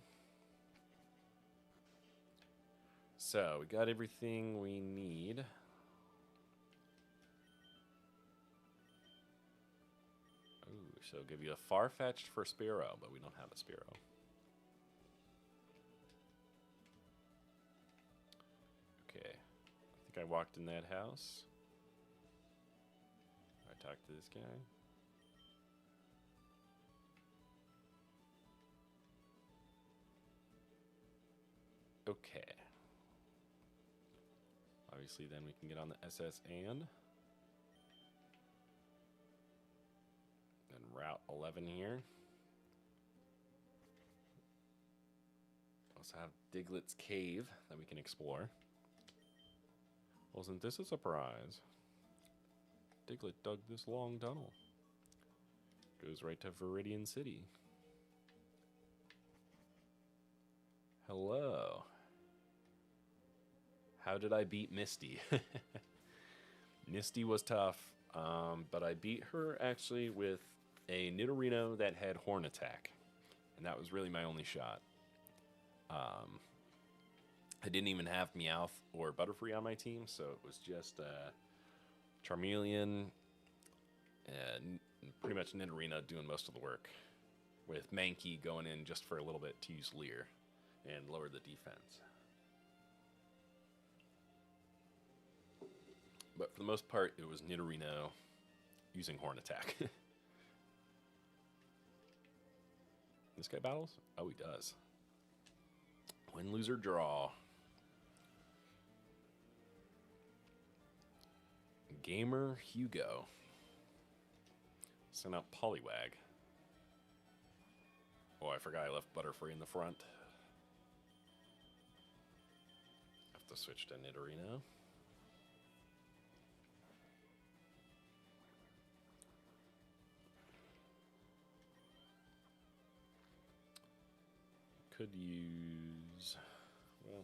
So, we got everything we need. Ooh, so give you a Farfetch'd for Spearow, but we don't have a Spearow. Okay. I think I walked in that house. I talked to this guy. Okay. Obviously, then we can get on the SS and Route 11 here. Also have Diglett's Cave that we can explore. Wasn't this a surprise? Diglett dug this long tunnel. Goes right to Viridian City. Hello. How did I beat Misty? Misty was tough, but I beat her actually with a Nidorino that had Horn Attack, and that was really my only shot. I didn't even have Meowth or Butterfree on my team, so it was just Charmeleon and pretty much Nidorino doing most of the work, with Mankey going in just for a little bit to use Leer and lower the defense. But for the most part, it was Nidorino using Horn Attack. This guy battles? Oh, he does. Win, lose, or draw. Gamer Hugo. Send out Poliwag. Oh, I forgot I left Butterfree in the front. Have to switch to Nidorino. Could use, well,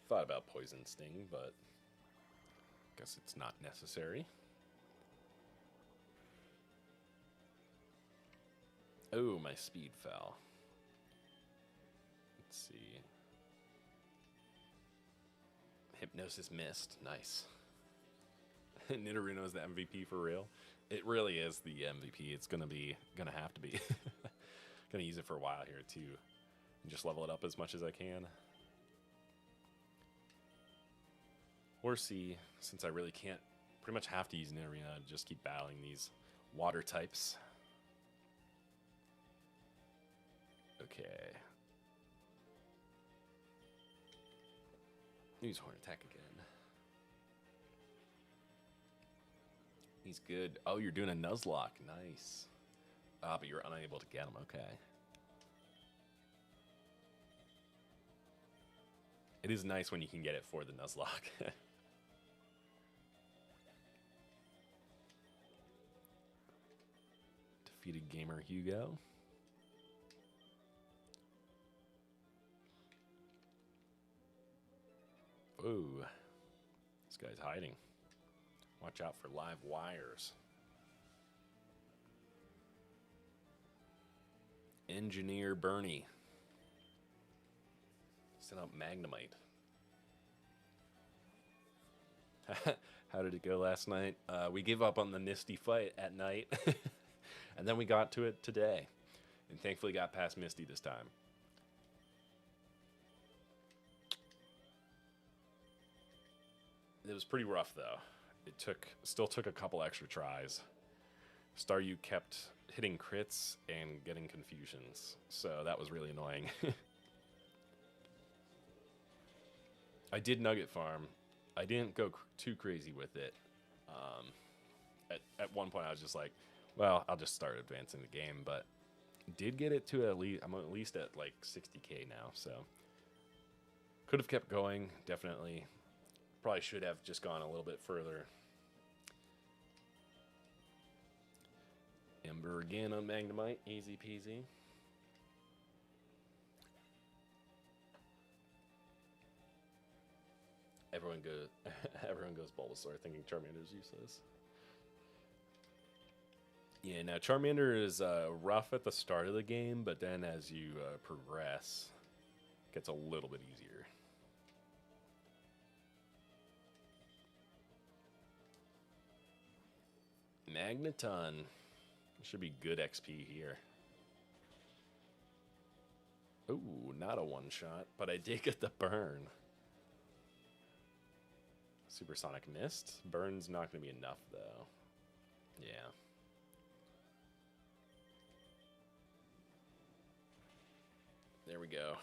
thought about Poison Sting, but guess it's not necessary. Oh, my speed fell. Let's see. Hypnosis missed. Nice. Nidorino is the MVP for real. It really is the MVP. It's gonna have to be. Gonna use it for a while here too. And just level it up as much as I can. Or see, since I really can't, pretty much have to use Nidorino to just keep battling these water types. Okay. Use Horn Attack again. He's good. Oh, you're doing a Nuzlocke. Nice. Ah, but you're unable to get him. Okay. It is nice when you can get it for the Nuzlocke. Defeated gamer Hugo. Ooh. This guy's hiding. Watch out for live wires. Engineer Bernie. Sent out Magnemite. How did it go last night? We gave up on the Misty fight at night. And then we got to it today. And thankfully got past Misty this time. It was pretty rough though. It still took a couple extra tries. Staryu kept hitting crits and getting confusions. So that was really annoying. I did Nugget Farm. I didn't go too crazy with it. At one point I was just like, well, I'll just start advancing the game, but did get it to at least, I'm at least at like 60k now, so could have kept going, definitely. Probably should have just gone a little bit further. Ember again on Magnemite, easy peasy. Everyone goes Bulbasaur, thinking Charmander's useless. Yeah, now Charmander is rough at the start of the game, but then as you progress, it gets a little bit easier. Magneton. Should be good XP here. Ooh, not a one-shot, but I did get the burn. Supersonic Mist. Burn's not going to be enough, though. Yeah. There we go.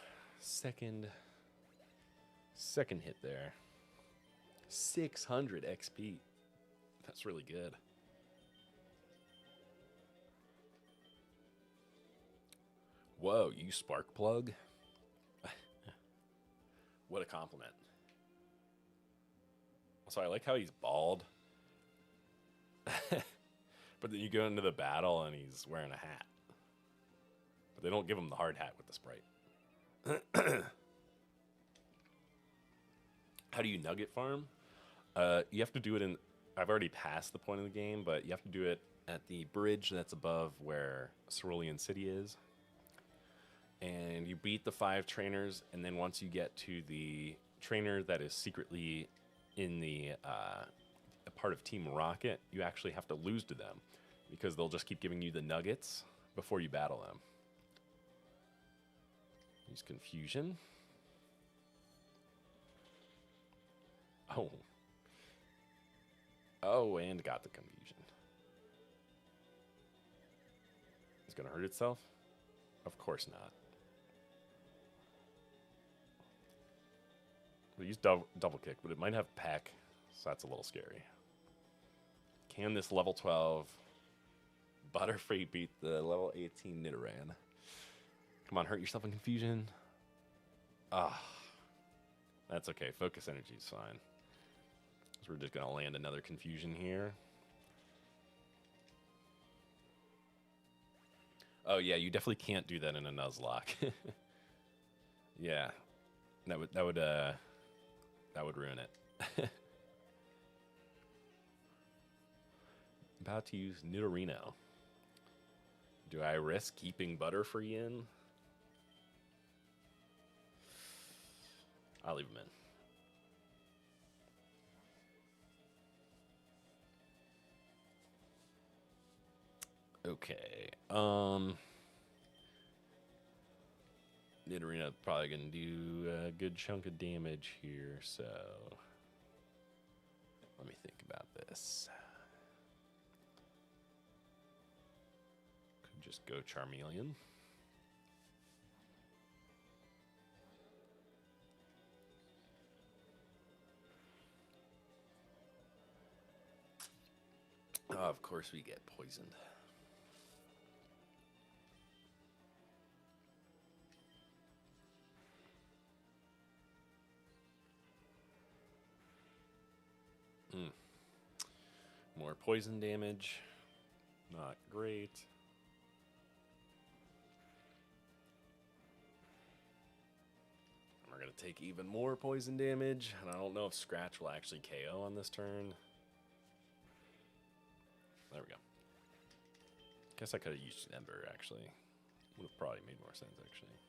Second hit there. 600 XP. That's really good. Whoa, you spark plug? What a compliment. So I like how he's bald. But then you go into the battle and he's wearing a hat. But they don't give him the hard hat with the sprite. How do you nugget farm? You have to do it in... I've already passed the point of the game, but you have to do it at the bridge that's above where Cerulean City is. And you beat the 5 trainers, and then once you get to the trainer that is secretly in the a part of Team Rocket, you actually have to lose to them because they'll just keep giving you the nuggets before you battle them. Use Confusion. Oh. Oh, and got the Confusion. It's going to hurt itself? Of course not. We'll use double kick, but it might have Peck, so that's a little scary. Can this level 12 Butterfree beat the level 18 Nidoran? Come on, hurt yourself in Confusion. Ah, that's okay. Focus energy is fine. So we're just going to land another Confusion here. Oh yeah, you definitely can't do that in a Nuzlocke. Yeah, that would ruin it. About to use Nidorino. Do I risk keeping Butterfree in? I'll leave him in. Okay. Nidorino probably gonna do a good chunk of damage here, so let me think about this. Could just go Charmeleon. Oh, of course we get poisoned. More poison damage. Not great. And we're going to take even more poison damage. And I don't know if Scratch will actually KO on this turn. There we go. Guess I could have used Ember, actually. Would have probably made more sense, actually.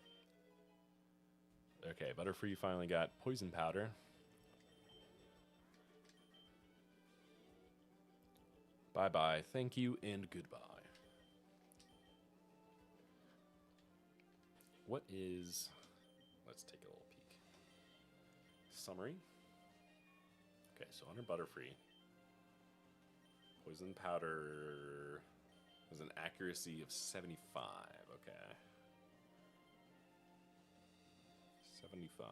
Okay, Butterfree finally got Poison Powder. Bye-bye, thank you, and goodbye. What is... Let's take a little peek. Summary. Okay, so under Butterfree, Poison Powder has an accuracy of 75. Okay. 75.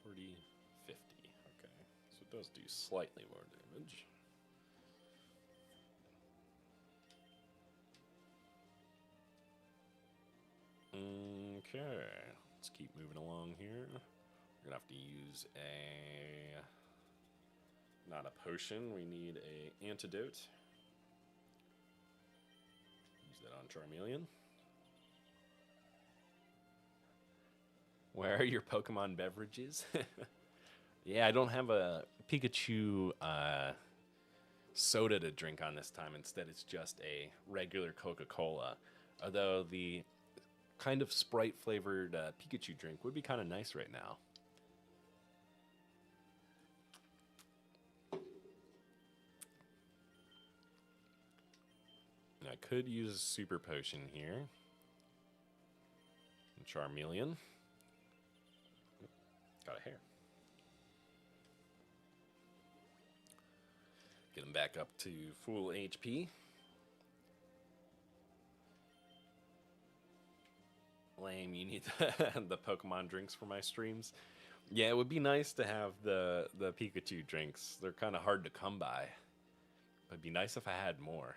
$40, $50. Okay, so it does do slightly more damage. Okay, let's keep moving along here. We're gonna have to use not a potion, we need a antidote. Use that on Charmeleon. Where are your Pokemon beverages? Yeah, I don't have a Pikachu soda to drink on this time. Instead, it's just a regular Coca-Cola. Although the kind of Sprite-flavored Pikachu drink would be kind of nice right now. And I could use a Super Potion here. Charmeleon. Got a hair. Get him back up to full HP. Lame, you need the Pokemon drinks for my streams. Yeah, it would be nice to have the Pikachu drinks. They're kind of hard to come by. But it'd be nice if I had more.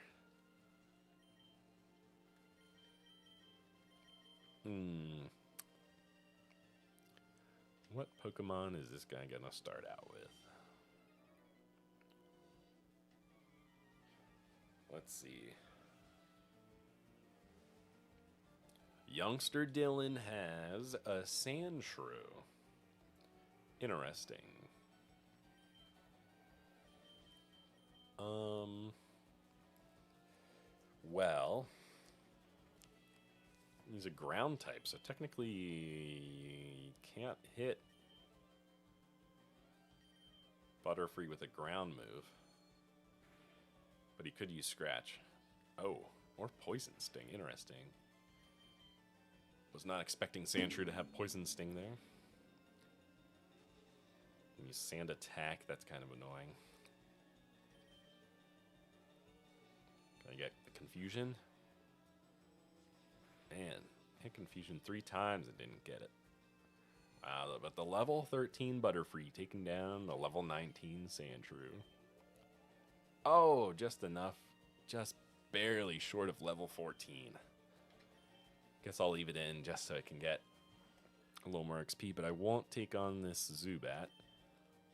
What Pokemon is this guy gonna start out with? Let's see. Youngster Dylan has a Sandshrew. Interesting. Well, he's a ground type, so technically he can't hit Butterfree with a ground move. But he could use Scratch. Oh, or Poison Sting. Interesting. Was not expecting Sandshrew to have Poison Sting there. And use Sand Attack. That's kind of annoying. Can I get the Confusion? Man, hit Confusion 3 times and didn't get it. Wow, but the level 13 Butterfree taking down the level 19 Sandshrew. Oh, just enough. Just barely short of level 14. Guess I'll leave it in just so I can get a little more XP, but I won't take on this Zubat.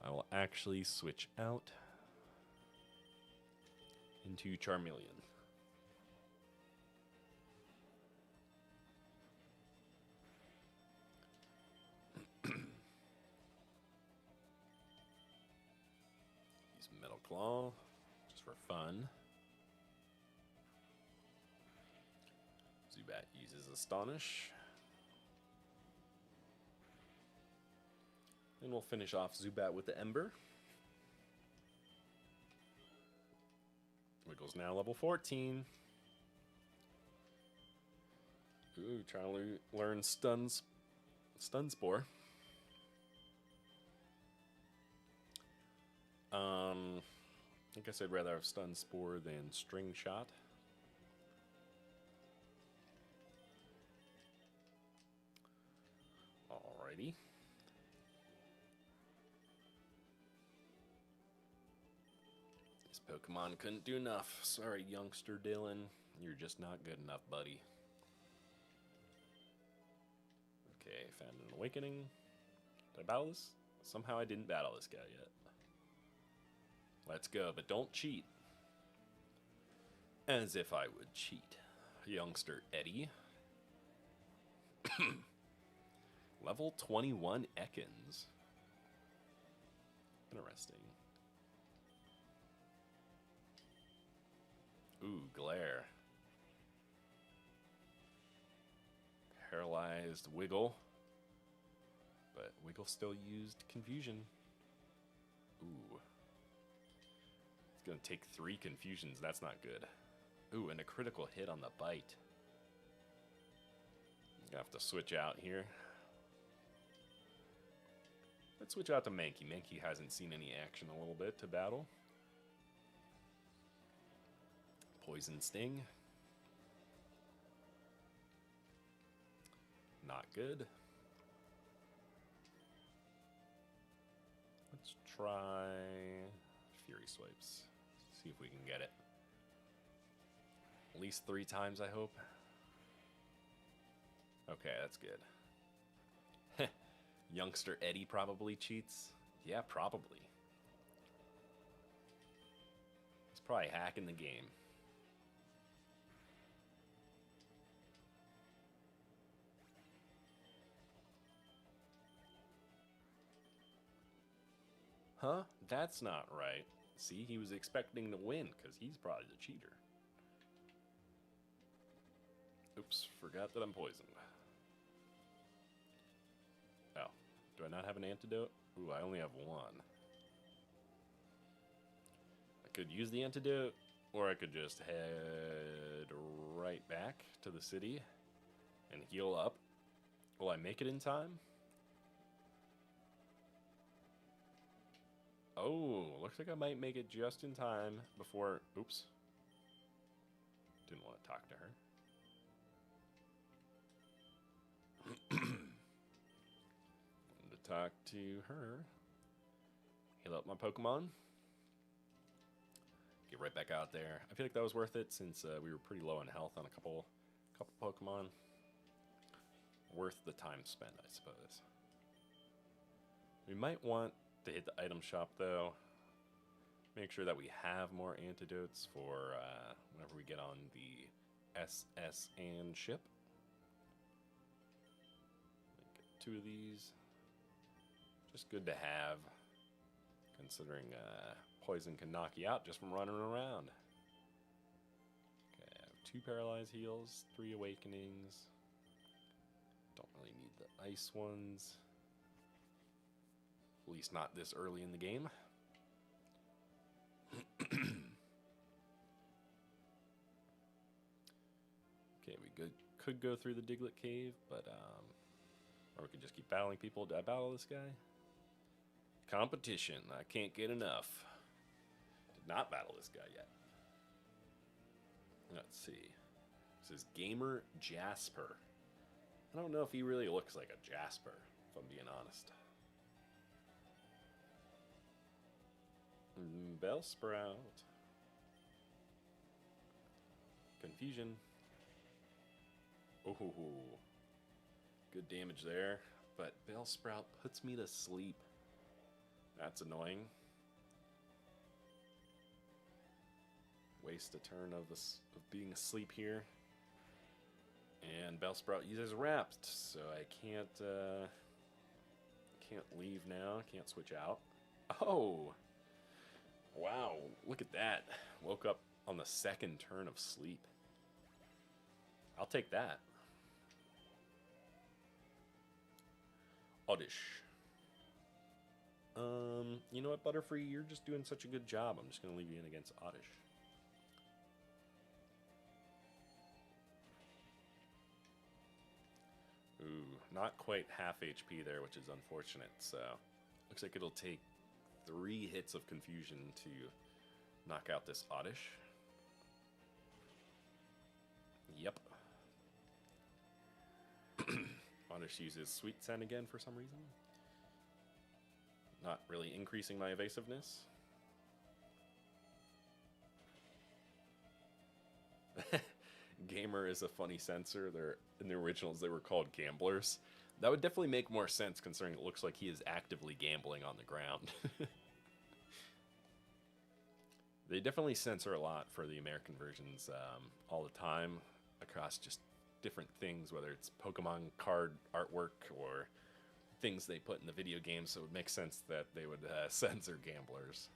I will actually switch out into Charmeleon. Use Metal Claw just for fun. Zubat uses Astonish. And we'll finish off Zubat with the Ember. Wiggle's now level 14. Ooh, trying to learn Stun Spore. I guess I'd rather have Stun Spore than String Shot. Alrighty. This Pokemon couldn't do enough. Sorry, youngster Dylan. You're just not good enough, buddy. Okay, found an Awakening. Did I battle this? Somehow I didn't battle this guy yet. Let's go, but don't cheat. As if I would cheat. Youngster Eddie. Level 21 Ekans. Interesting. Ooh, Glare. Paralyzed Wiggle. But Wiggle still used Confusion. Ooh. It's gonna take 3 Confusions. That's not good. Ooh, and a critical hit on the bite. Gonna have to switch out here. Let's switch out to Mankey. Mankey hasn't seen any action a little bit to battle. Poison Sting. Not good. Let's try Fury Swipes. See if we can get it. At least 3 times, I hope. Okay, that's good. Youngster Eddie probably cheats. Yeah, probably. He's probably hacking the game. Huh? That's not right. See, he was expecting to win because he's probably the cheater. Oops, forgot that I'm poisoned. Oh, do I not have an antidote? Ooh, I only have 1. I could use the antidote, or I could just head right back to the city and heal up. Will I make it in time? Oh, looks like I might make it just in time before... Oops. Didn't want to talk to her. To talk to her. Heal up my Pokemon. Get right back out there. I feel like that was worth it since we were pretty low on health on a couple Pokemon. Worth the time spent, I suppose. We might want to hit the item shop though. Make sure that we have more antidotes for whenever we get on the SS and ship. Get 2 of these. Just good to have, considering poison can knock you out just from running around. Okay, I have 2 paralyzed heals, 3 awakenings. Don't really need the ice ones. At least not this early in the game. Okay, we could go through the Diglett Cave, but or we could just keep battling people. Did I battle this guy? Competition. I can't get enough. Did not battle this guy yet. Let's see. This is Gamer Jasper. I don't know if he really looks like a Jasper, if I'm being honest. Bellsprout. Confusion. Oh, good damage there. But Bellsprout puts me to sleep. That's annoying. Waste a turn of being asleep here. And Bellsprout uses Wrapped, so I can't leave now. Can't switch out. Oh! Wow, look at that. Woke up on the 2nd turn of sleep. I'll take that. Oddish. You know what, Butterfree? You're just doing such a good job. I'm just going to leave you in against Oddish. Ooh, not quite half HP there, which is unfortunate. So, looks like it'll take 3 hits of Confusion to knock out this Oddish. Yep. Oddish uses Sweet Scent again for some reason. Not really increasing my evasiveness. Gamer is a funny censor. In the originals, they were called gamblers. That would definitely make more sense considering it looks like he is actively gambling on the ground. They definitely censor a lot for the American versions all the time across just different things, whether it's Pokemon card artwork or things they put in the video game, so it would make sense that they would censor gamblers.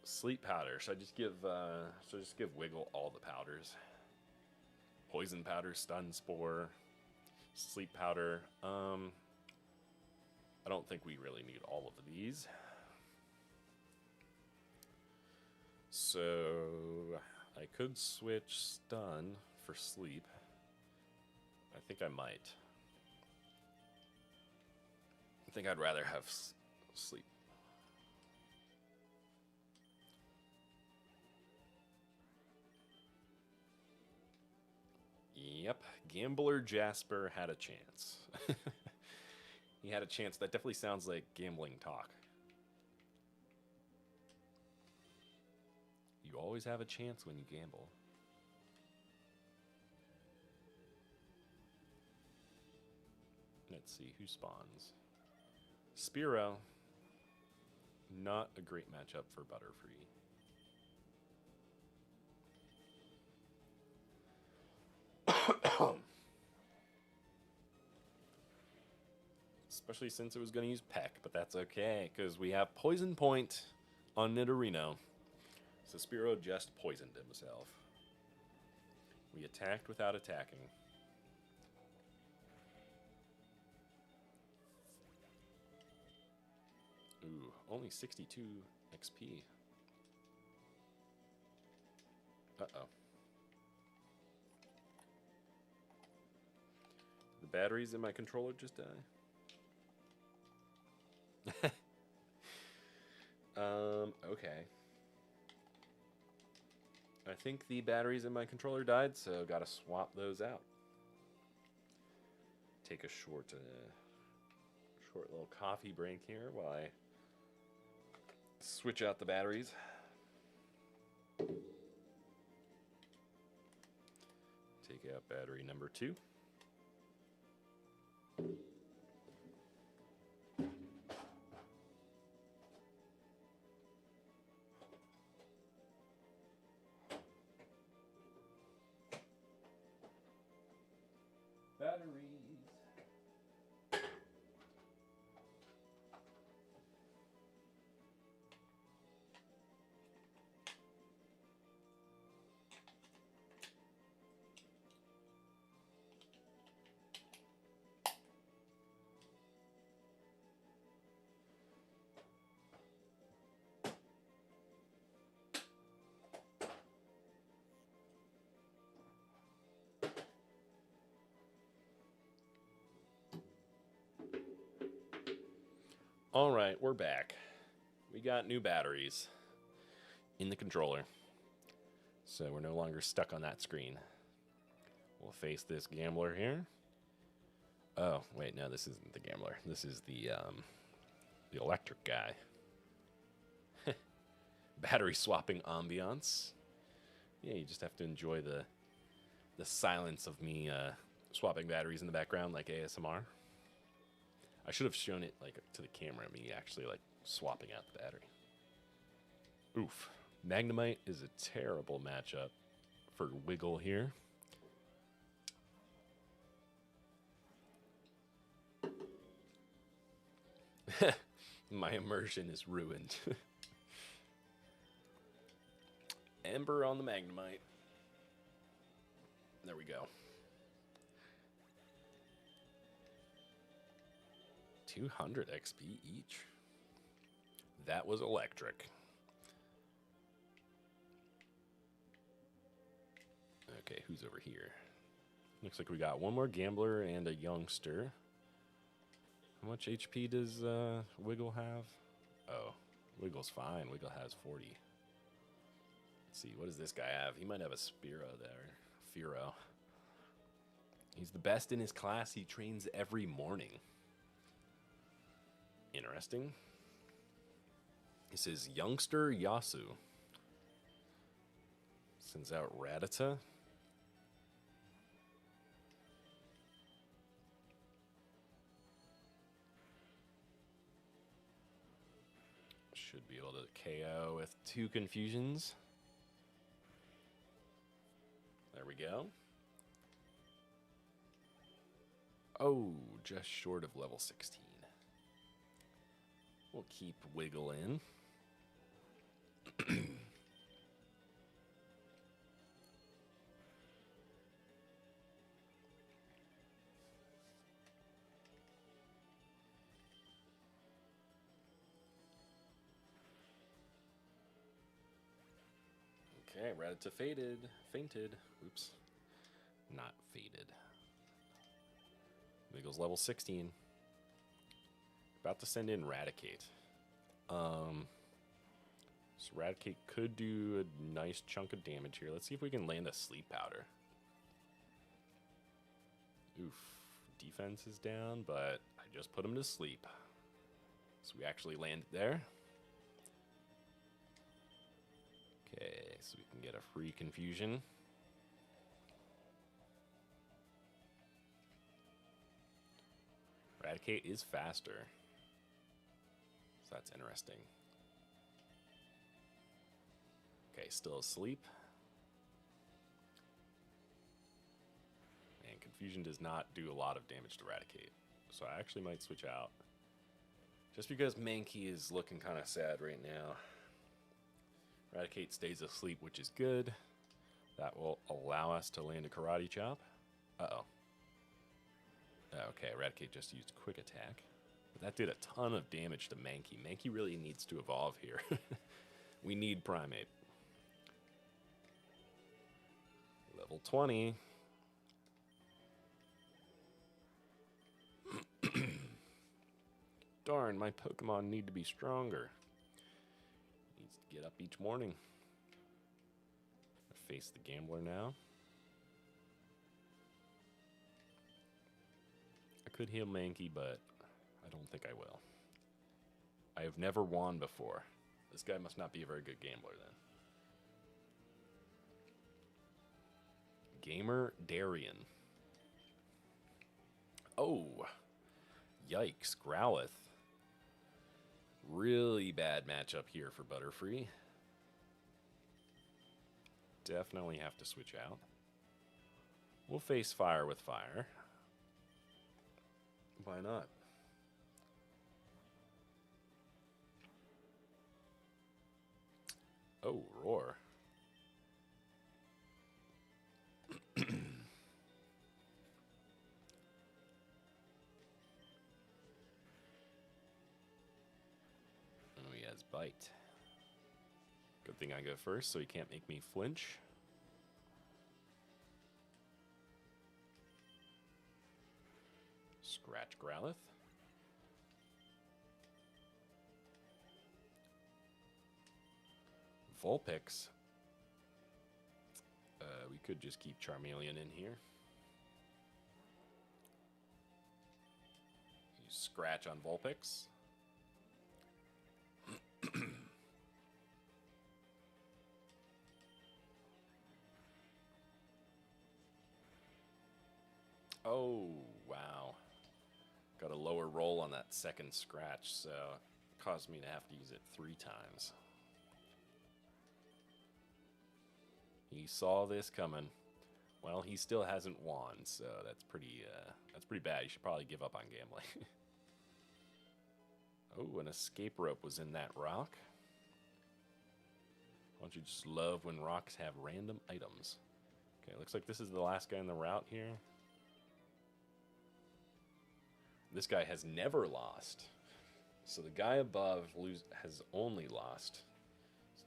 Sleep powder. Should I just give Wiggle all the powders? Poison powder, stun spore, sleep powder. I don't think we really need all of these. So I could switch stun for sleep. I think I might. I think I'd rather have sleep. Yep, Gambler Jasper had a chance. He had a chance. That definitely sounds like gambling talk. You always have a chance when you gamble. Let's see, who spawns? Spearow. Not a great matchup for Butterfree. Especially since it was going to use Peck, but that's okay, because we have Poison Point on Nidorino. So Spearow just poisoned himself. We attacked without attacking. Ooh, only 62 XP. Uh-oh. The batteries in my controller just die. Okay. I think the batteries in my controller died, so gotta swap those out. Take a short little coffee break here while I switch out the batteries. Take out battery number 2. Batteries. All right, we're back. We got new batteries in the controller, so we're no longer stuck on that screen. We'll face this gambler here. Oh, wait, no, this isn't the gambler. This is the electric guy. Battery swapping ambiance. Yeah, you just have to enjoy the silence of me swapping batteries in the background like ASMR. I should have shown it like to the camera, me actually like swapping out the battery. Oof. Magnemite is a terrible matchup for Wiggle here. My immersion is ruined. Ember on the Magnemite. There we go. 200 XP each. That was electric. Okay, who's over here? Looks like we got one more gambler and a youngster. How much HP does Wiggle have? Oh, Wiggle's fine. Wiggle has 40. Let's see, what does this guy have? He might have a Spearow there. Fearow. He's the best in his class. He trains every morning. Interesting. This is Youngster Yasu. Sends out Rattata. Should be able to KO with 2 confusions. There we go. Oh, just short of level 16. We'll keep Wiggle in. Okay, Rattata fainted. Oops. Not faded. Wiggle's level 16. About to send in Raticate. So Raticate could do a nice chunk of damage here. Let's see if we can land a Sleep Powder. Oof. Defense is down, but I just put him to sleep. So we actually landed there. Okay, so we can get a free confusion. Raticate is faster. So that's interesting. Okay, still asleep. And confusion does not do a lot of damage to Raticate. So I actually might switch out. Just because Mankey is looking kind of sad right now. Raticate stays asleep, which is good. That will allow us to land a Karate Chop. Uh-oh. Okay, Raticate just used Quick Attack. But that did a ton of damage to Mankey. Mankey really needs to evolve here. We need Primate. Level 20. Darn, my Pokemon need to be stronger. Needs to get up each morning. Face the Gambler now. I could heal Mankey, but I don't think I will. I have never won before. This guy must not be a very good gambler then. Gamer Darien. Oh, yikes, Growlithe. Really bad matchup here for Butterfree. Definitely have to switch out. We'll face fire with fire. Why not? Oh, Roar. Oh, he has Bite. Good thing I go first so he can't make me flinch. Scratch Growlithe. Vulpix. We could just keep Charmeleon in here. You scratch on Vulpix. Oh, wow. Got a lower roll on that second scratch, so it caused me to have to use it 3 times. He saw this coming. Well, he still hasn't won, so that's pretty bad. You should probably give up on gambling. Oh, an escape rope was in that rock. Don't you just love when rocks have random items? Okay, looks like this is the last guy in the route here. This guy has never lost. So the guy above has only lost.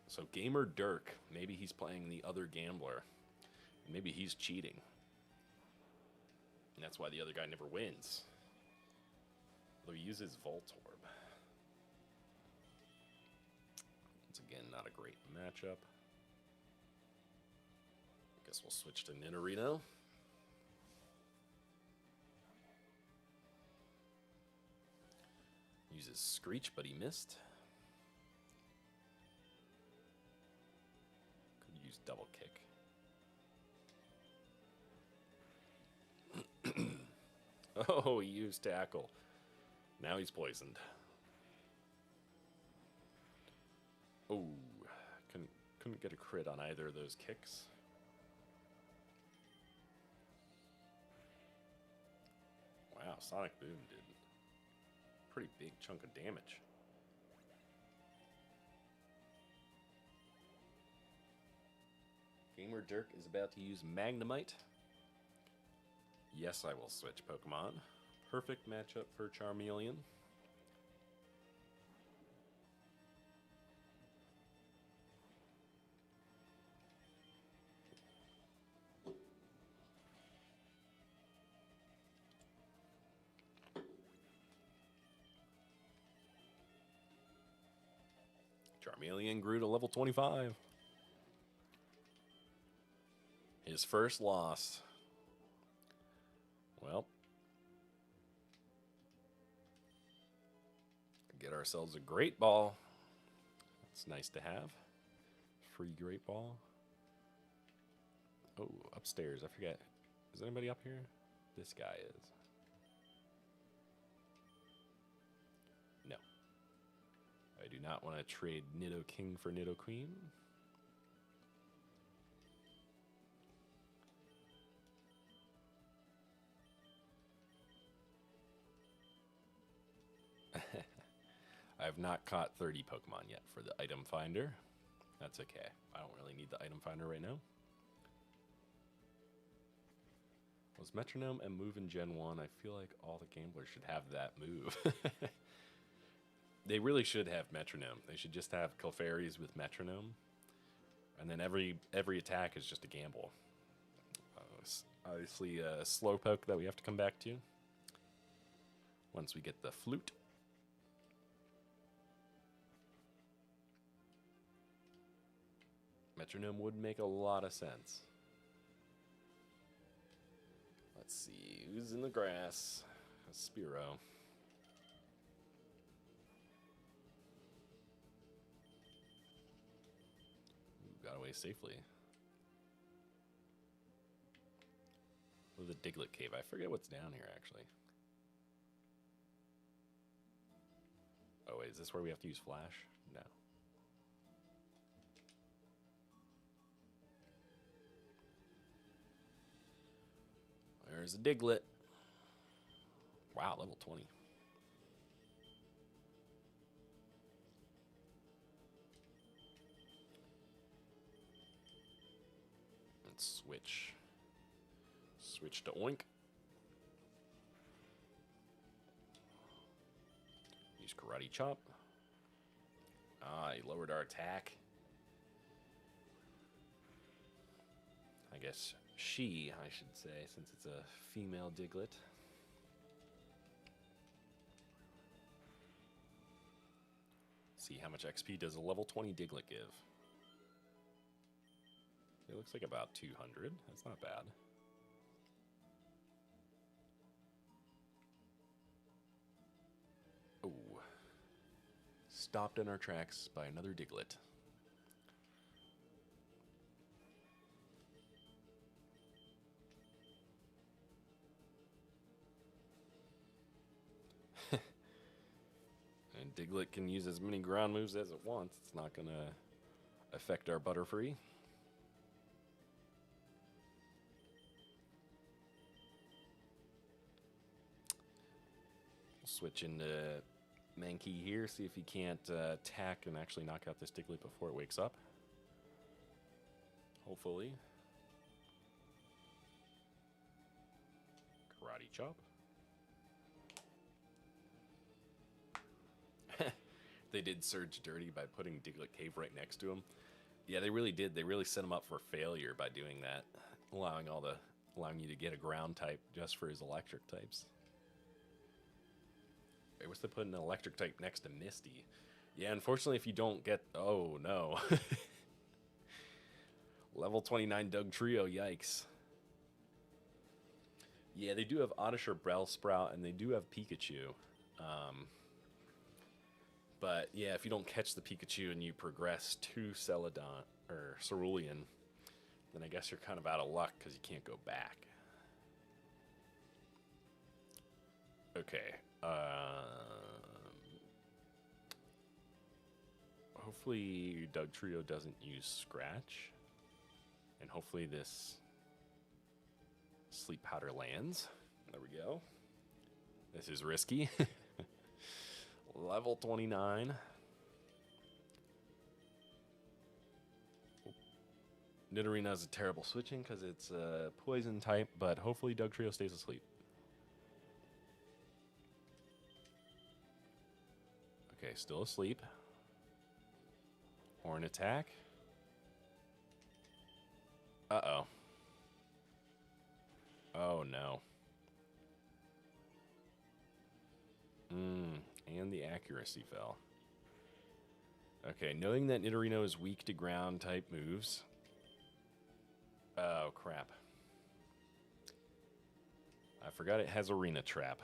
So Gamer Dirk, maybe he's playing the other gambler. Maybe he's cheating. And that's why the other guy never wins. Though he uses Voltorb. Once again, not a great matchup. I guess we'll switch to Nidorino. Uses Screech, but he missed. Could use Double Kick. Oh, he used Tackle. Now he's poisoned. Oh, couldn't get a crit on either of those kicks. Wow, Sonic Boom did a pretty big chunk of damage. Gamer Dirk is about to use Magnemite. Yes, I will switch Pokemon. Perfect matchup for Charmeleon. Charmeleon grew to level 25. His first loss. Well, get ourselves a Great Ball. That's nice to have. Free Great Ball. Oh, upstairs. I forget. Is anybody up here? This guy is. No. I do not want to trade Nidoking for Nidoqueen. I have not caught 30 Pokemon yet for the item finder. That's okay. I don't really need the item finder right now. Was Metronome and Move in Gen 1? I feel like all the gamblers should have that move. They really should have Metronome. They should just have Clefairies with Metronome. And then every attack is just a gamble. Obviously, a Slowpoke that we have to come back to once we get the Flute. Metronome would make a lot of sense. Let's see, who's in the grass? A Spearow. Ooh, got away safely. Or the Diglett Cave. I forget what's down here, actually. Oh, wait, is this where we have to use Flash? No. There's a Diglett. Wow, level 20. Let's switch. Switch to Oink. Use Karate Chop. Ah, he lowered our attack. I guess she, I should say, since it's a female Diglett. See how much XP does a level 20 Diglett give. It looks like about 200. That's not bad. Oh. Stopped in our tracks by another Diglett. And Diglett can use as many ground moves as it wants. It's not going to affect our Butterfree. We'll switch into Mankey here, see if he can't attack and actually knock out this Diglett before it wakes up. Hopefully. Karate Chop. They did Surge dirty by putting Diglett Cave right next to him. Yeah, they really did. They really set him up for failure by doing that, allowing you to get a ground type just for his electric types. I wish they put an electric type next to Misty. Yeah, unfortunately, if you don't get... Oh, no. Level 29 Doug Trio, yikes. Yeah, they do have Oddish or Bellsprout, and they do have Pikachu. But, yeah, if you don't catch the Pikachu and you progress to Celadon, or Cerulean, then I guess you're kind of out of luck because you can't go back. Okay. Hopefully Doug Trio doesn't use Scratch. And hopefully this Sleep Powder lands. There we go. This is risky. Level 29. Nidorina is a terrible switching because it's a poison type, but hopefully Doug Trio stays asleep. Okay, still asleep. Horn attack. Uh-oh. Oh, no. And the accuracy fell. Okay, knowing that Nidorino is weak to ground type moves. Oh, crap. I forgot it has Arena Trap.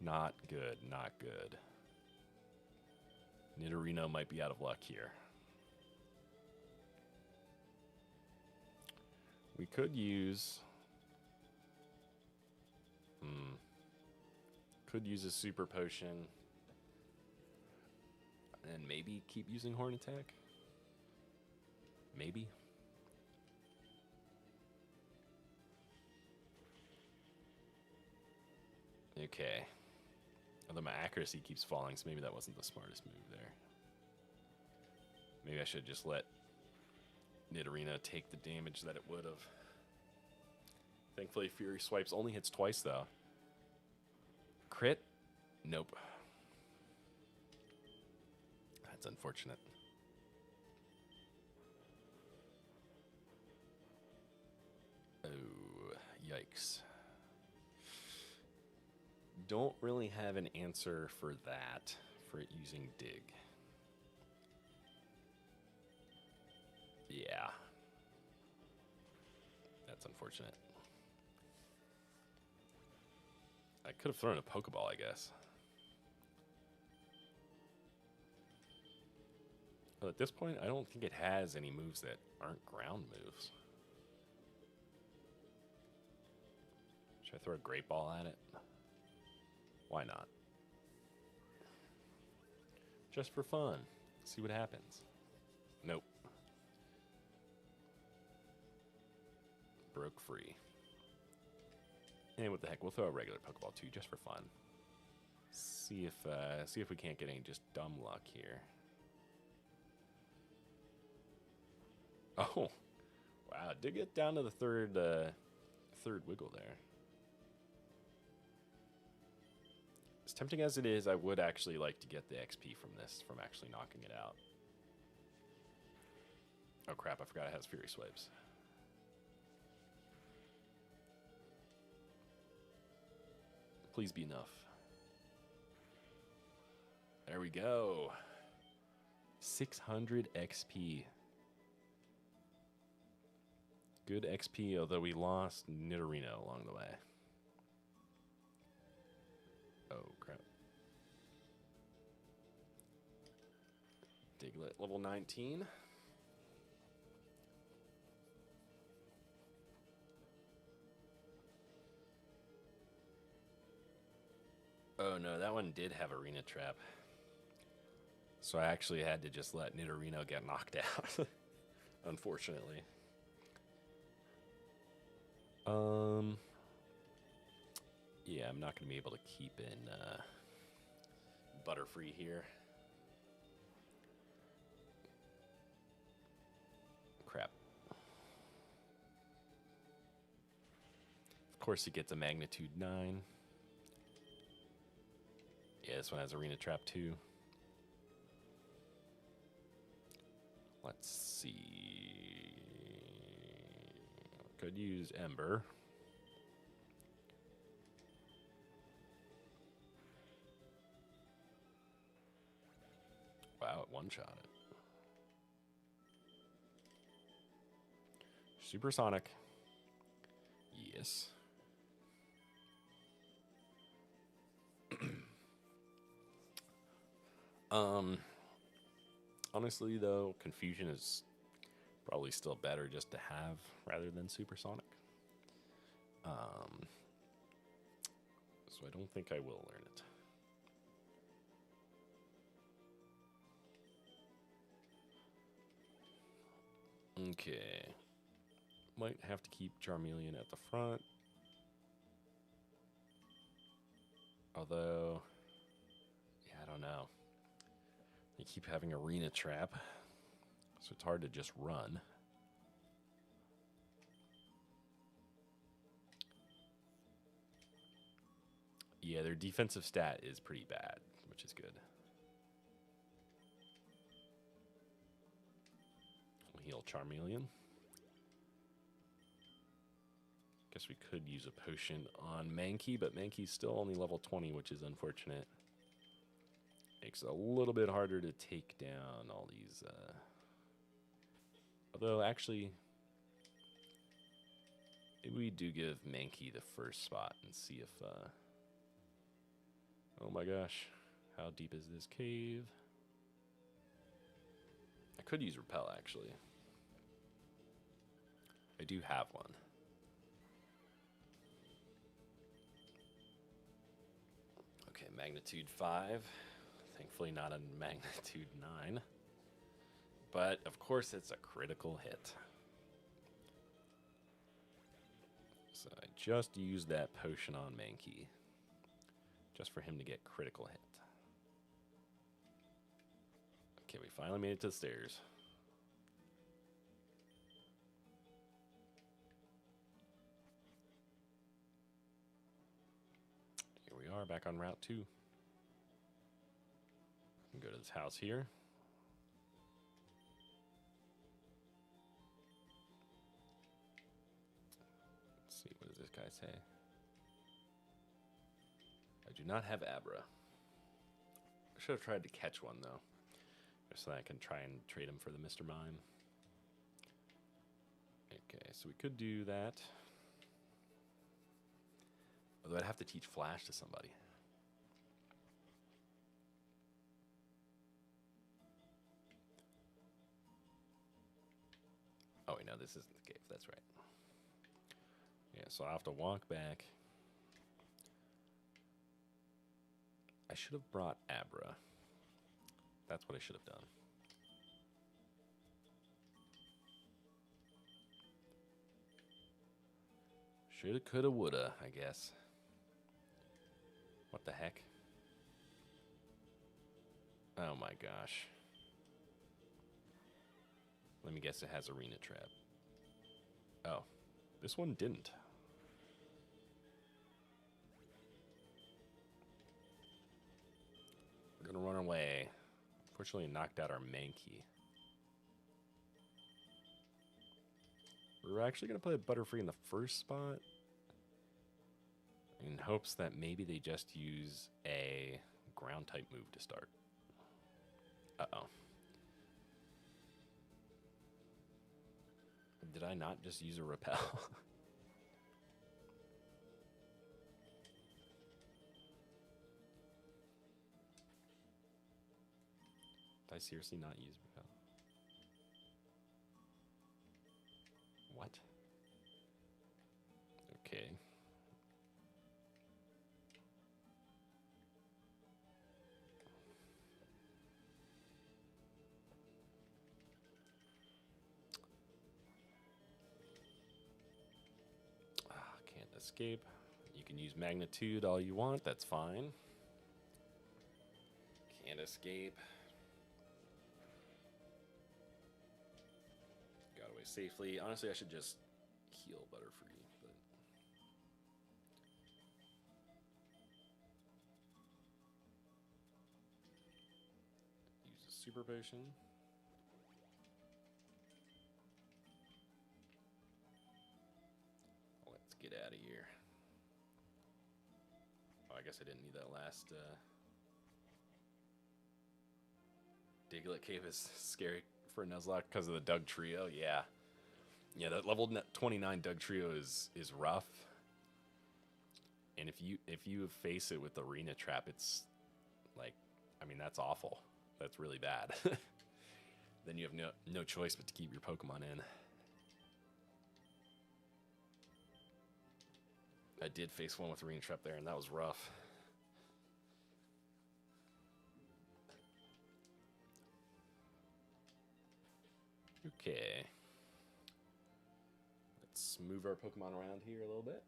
Not good, not good. Nidorino might be out of luck here. We could use... Could use a Super Potion. And maybe keep using Horn Attack? Maybe. Okay. Although my accuracy keeps falling, so maybe that wasn't the smartest move there. Maybe I should just let Nidorino take the damage that it would have. Thankfully, Fury Swipes only hits twice, though. Crit? Nope. That's unfortunate. Oh, yikes. Don't really have an answer for that, for it using Dig. Yeah. That's unfortunate. I could have thrown a Pokeball, I guess. But at this point, I don't think it has any moves that aren't ground moves. Should I throw a Great Ball at it? Why not? Just for fun. See what happens. Nope. Broke free. And what the heck, we'll throw a regular Pokeball too, just for fun. See if we can't get any just dumb luck here. Oh, wow! Did get down to the third wiggle there. As tempting as it is, I would actually like to get the XP from this, from actually knocking it out. Oh crap! I forgot it has Fury Swipes. Please be enough. There we go. 600 XP. Good XP, although we lost Nidorino along the way. Oh, crap. Diglett, level 19. Oh no, that one did have Arena Trap. So I actually had to just let Nidorino get knocked out. Unfortunately. Yeah, I'm not going to be able to keep in Butterfree here. Crap. Of course, he gets a Magnitude 9. Yeah, this one has Arena Trap too. Let's see. Could use Ember. one-shot it. Supersonic. Yes. Honestly, though, Confusion is probably still better just to have rather than Supersonic. So I don't think I will learn it. Okay. Might have to keep Charmeleon at the front. Although, yeah, I don't know. They keep having Arena Trap, so it's hard to just run. Yeah, their defensive stat is pretty bad, which is good. We'll heal Charmeleon. Guess we could use a potion on Mankey, but Mankey's still only level 20, which is unfortunate. Makes it a little bit harder to take down all these. Although, actually, maybe we do give Mankey the first spot and see if... Oh my gosh, how deep is this cave? I could use Repel, actually. I do have one. Okay, Magnitude 5. Thankfully not a Magnitude 9. But, of course, it's a critical hit. So I just used that potion on Mankey. Just for him to get critical hit. Okay, we finally made it to the stairs. Here we are, back on Route 2. We can go to this house here. Let's see, what does this guy say? I do not have Abra. I should have tried to catch one, though. Just so that I can try and trade him for the Mr. Mime. Okay, so we could do that. Although I'd have to teach Flash to somebody. Oh, wait, no, this isn't the cave. That's right. Yeah, so I'll have to walk back. I should have brought Abra. That's what I should have done. Shoulda, coulda, woulda, I guess. What the heck? Oh my gosh. Let me guess, it has Arena Trap. Oh, this one didn't. We're gonna run away. Unfortunately, knocked out our Mankey. We're actually gonna play Butterfree in the first spot in hopes that maybe they just use a ground type move to start. Uh-oh. Did I not just use a Repel? Did I seriously not use Repel? What? Okay. Can't escape. You can use Magnitude all you want, that's fine. Can't escape. Got away safely. Honestly, I should just heal Butterfree, but use a super potion. Let's get out of here. Oh, I guess I didn't need that last dig Diglett Cave is scary for Nuzlocke because of the Doug Trio. Yeah. Yeah, that level 29 Doug Trio is rough. And if you face it with Arena Trap, it's like, I mean, that's awful. That's really bad. Then you have no choice but to keep your Pokemon in. I did face one with Arena Trap there, and that was rough. Okay. Let's move our Pokemon around here a little bit.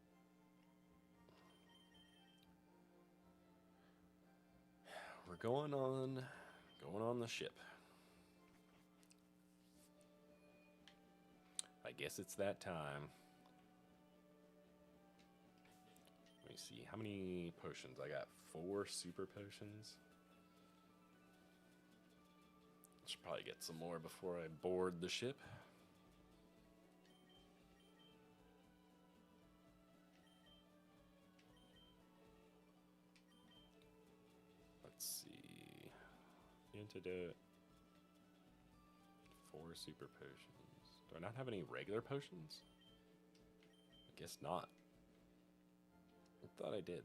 We're going on the ship. I guess it's that time. Let me see, how many potions? I got 4 super potions. Should probably get some more before I board the ship. Let's see. Antidote. 4 super potions. Do I not have any regular potions? I guess not. I thought I did.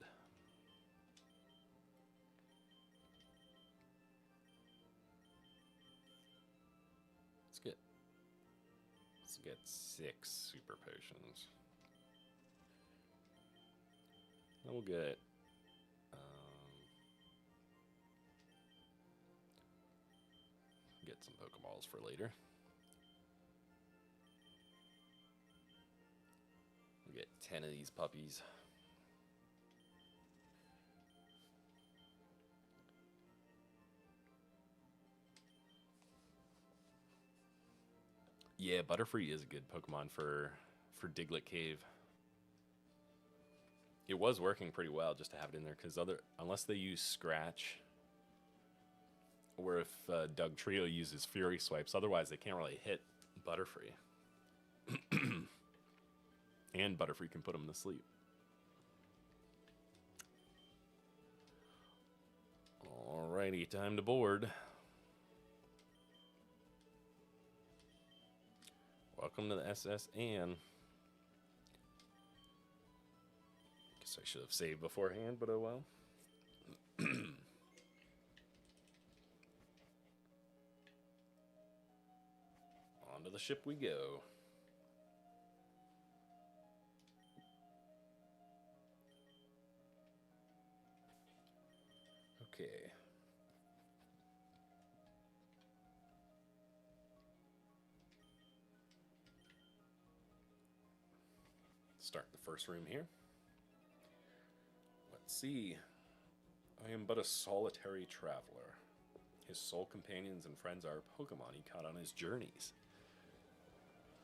Let's get 6 super potions. Then we'll get some Pokeballs for later. We'll get 10 of these puppies. Yeah, Butterfree is a good Pokemon for Diglett Cave. It was working pretty well just to have it in there, because unless they use Scratch, or if Doug Trio uses Fury Swipes, otherwise they can't really hit Butterfree. And Butterfree can put them to sleep. Alrighty, time to board. Welcome to the SS Anne. Guess I should have saved beforehand, but oh well. Onto the ship we go. Okay. Start the first room here. Let's see. I am but a solitary traveler. His sole companions and friends are Pokemon he caught on his journeys.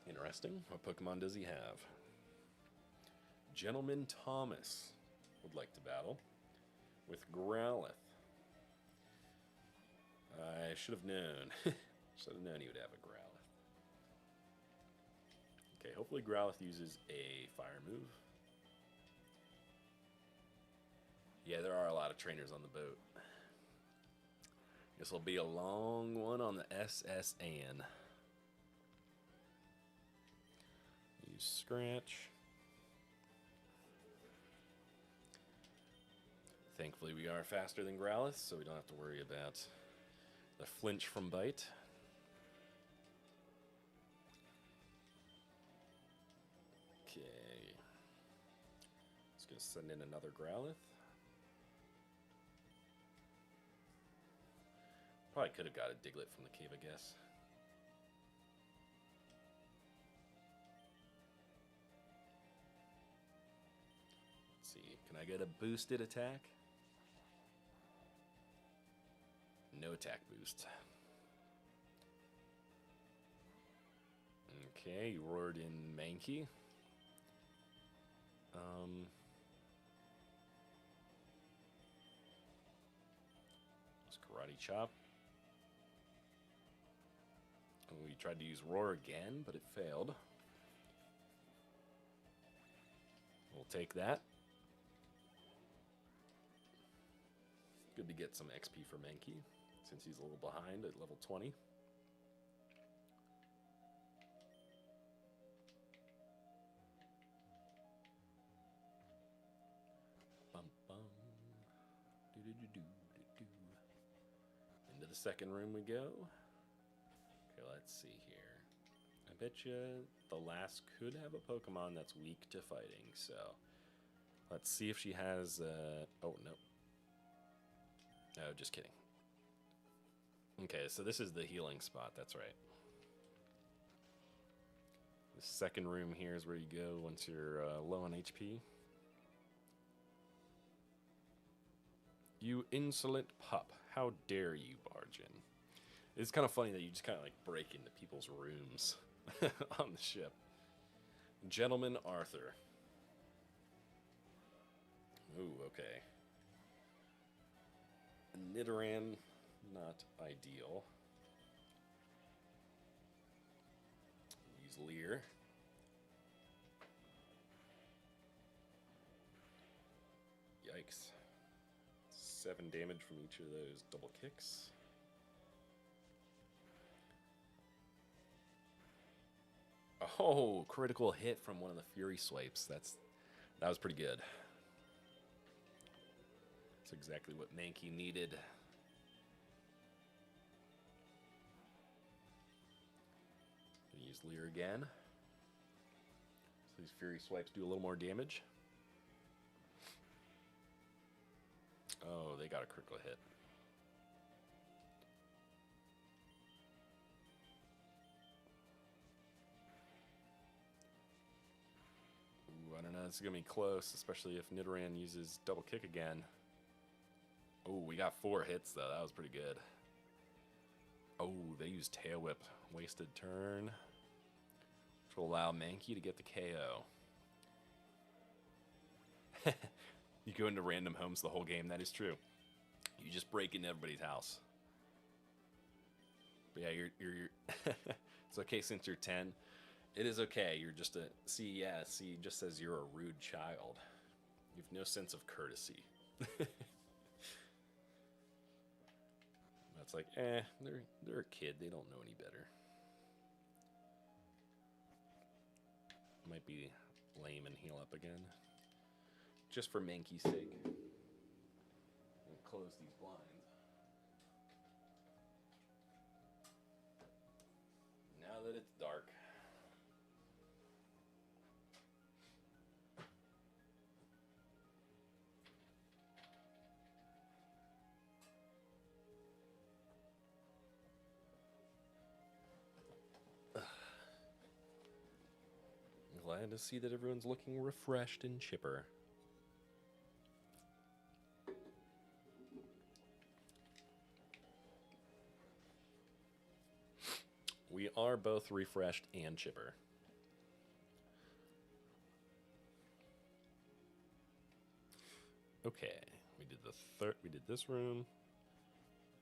Interesting. What Pokemon does he have? Gentleman Thomas would like to battle with Growlithe. I should have known. Should have known he would have a Growlithe. Okay, hopefully Growlithe uses a fire move. Yeah, there are a lot of trainers on the boat. This will be a long one on the SS Anne. Use Scratch. Thankfully we are faster than Growlithe, so we don't have to worry about the flinch from bite. Okay. Just gonna send in another Growlithe. Probably could have got a Diglett from the cave, I guess. Let's see, can I get a boosted attack? No attack boost. Okay, you roared in Mankey. Just Karate Chop. We tried to use Roar again, but it failed. We'll take that. Good to get some XP for Mankey. since he's a little behind at level 20. Bum, bum. Do-do-do-do-do-do. Into the second room we go. Okay, let's see here. I bet you the lass could have a Pokemon that's weak to fighting, so let's see if she has, oh, no. No, just kidding. Okay, so this is the healing spot, that's right. The second room here is where you go once you're low on HP. You insolent pup, how dare you barge in? It's kind of funny that you just kind of like break into people's rooms on the ship. Gentleman Arthur. Ooh, okay. Nidoran, not ideal. Use Leer. Yikes. 7 damage from each of those double kicks. Oh, critical hit from one of the Fury Swipes. That was pretty good. That's exactly what Mankey needed. Gonna use Leer again. So these Fury Swipes do a little more damage. Oh, they got a critical hit. Ooh, I don't know. This is going to be close, especially if Nidoran uses double kick again. Oh, we got 4 hits, though. That was pretty good. Oh, they used Tail Whip. Wasted turn. Which will allow Mankey to get the KO. You go into random homes the whole game. That is true. You just break into everybody's house. But yeah, you're it's okay since you're 10. It is okay. You're just a see, just says you're a rude child. You've no sense of courtesy. That's like, they're a kid. They don't know any better. Might be lame and heal up again. Just for Mankey's sake. And close these blinds. Now that it's dark. Glad to see that everyone's looking refreshed and chipper. We are both refreshed and chipper. Okay, we did the third. We did this room.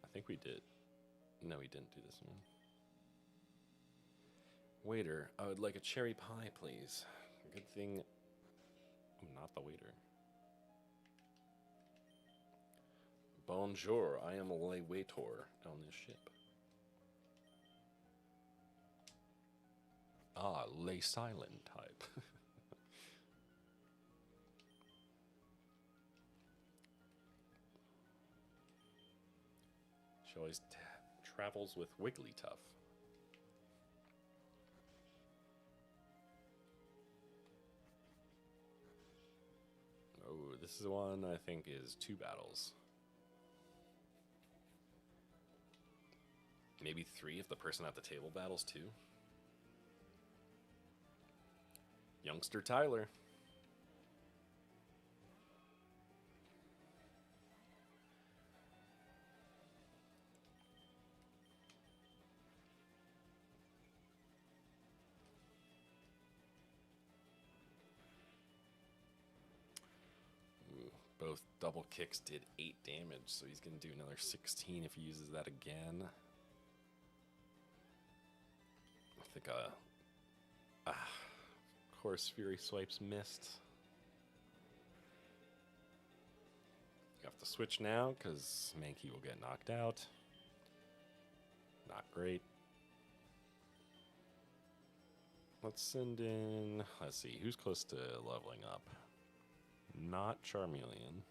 I think we did. No, we didn't do this one. Waiter, I would like a cherry pie, please. Good thing I'm not the waiter. Bonjour, I am a waiter on this ship. Ah, lay silent type. She always travels with Wigglytuff. Oh, this is one I think is 2 battles. Maybe 3 if the person at the table battles 2. Youngster Tyler. Ooh, both double kicks did 8 damage, so he's going to do another 16 if he uses that again. I think, of course, Fury Swipes missed. You have to switch now, because Mankey will get knocked out. Not great. Let's send in... Let's see, who's close to leveling up? Not Charmeleon.